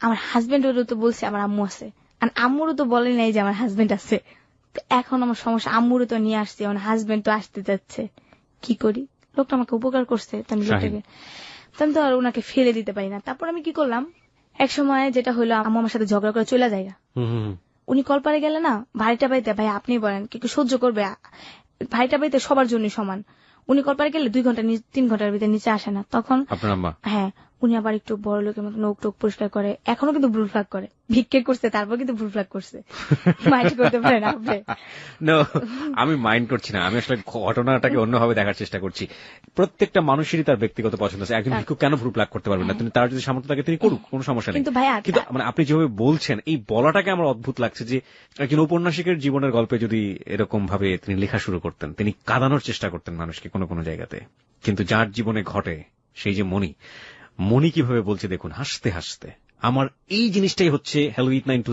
আমার হাজবেন্ডেরও তো বলছে আমার আম্মু আছে, আর আম্মুরও তো বলে নাই যে আমার হাজবেন্ড আছে। তো এখন আমার সমস্যা, আম্মুরও তো নিয়ে আসছে, আমার হাজবেন্ড তো আসতে যাচ্ছে, কি করি? লোকটা আমাকে উপকার করছে, তো আমি লোকটাকে তো আমি তো আর ওনাকে ফেলে দিতে পারি না। তারপর আমি কি করলাম, এক সময় যেটা হলো, আম্মু আমার সাথে ঝগড়া করে চলে যায়। উনি কলপারে গেলে না, ভাইটা বাড়িতে, ভাই আপনি বলেন কি কি সহ্য করবে? ভাইটা বাড়িতে সবার জন্য সমান। উনি কলপারে গেলে 2 ঘন্টা 3 ঘন্টার ভিতরে নিচে আসে না। তখন আপনার আম্মা? হ্যাঁ, উনি আবার একটু বড় লোকের মতো নোক টোক পরিষ্কার করে, এখনো কিন্তু ভুল ফ্লাগ করে, ভিক্ষে করছে তারপর কিন্তু ভুল ফ্লাগ করছে। মাইন্ড করতে পারে না আপনি? No, আমি মাইন্ড করছি না, আমি আসলে ঘটনাটাকে অন্যভাবে দেখার চেষ্টা করছি। প্রত্যেকটা মানুষেরই তার ব্যক্তিগত পছন্দ আছে। একজন ভিক্ষুক কেন ভ্রু প্লাগ করতে পারবেন না? তিনি, তার যদি সামর্থ্য থাকে তিনি করুক, কোনো সমস্যা নেই। কিন্তু ভাইয়া, কিন্তু মানে আপনি যেভাবে বলছেন, এই বলাটাকে আমার অদ্ভুত লাগছে যে একজন ঔপন্যাসিকের জীবনের গল্পে যদি এরকম ভাবে তিনি লেখা শুরু করতেন, তিনি কাঁদানোর চেষ্টা করতেন মানুষকে কোনো কোনো জায়গাতে, কিন্তু যার জীবনে ঘটে সেই যে মণি কিভাবে বলছে দেখুন, হাসতে হাসতে। আমার এই জিনিসটাই হচ্ছে হ্যালো ইট 920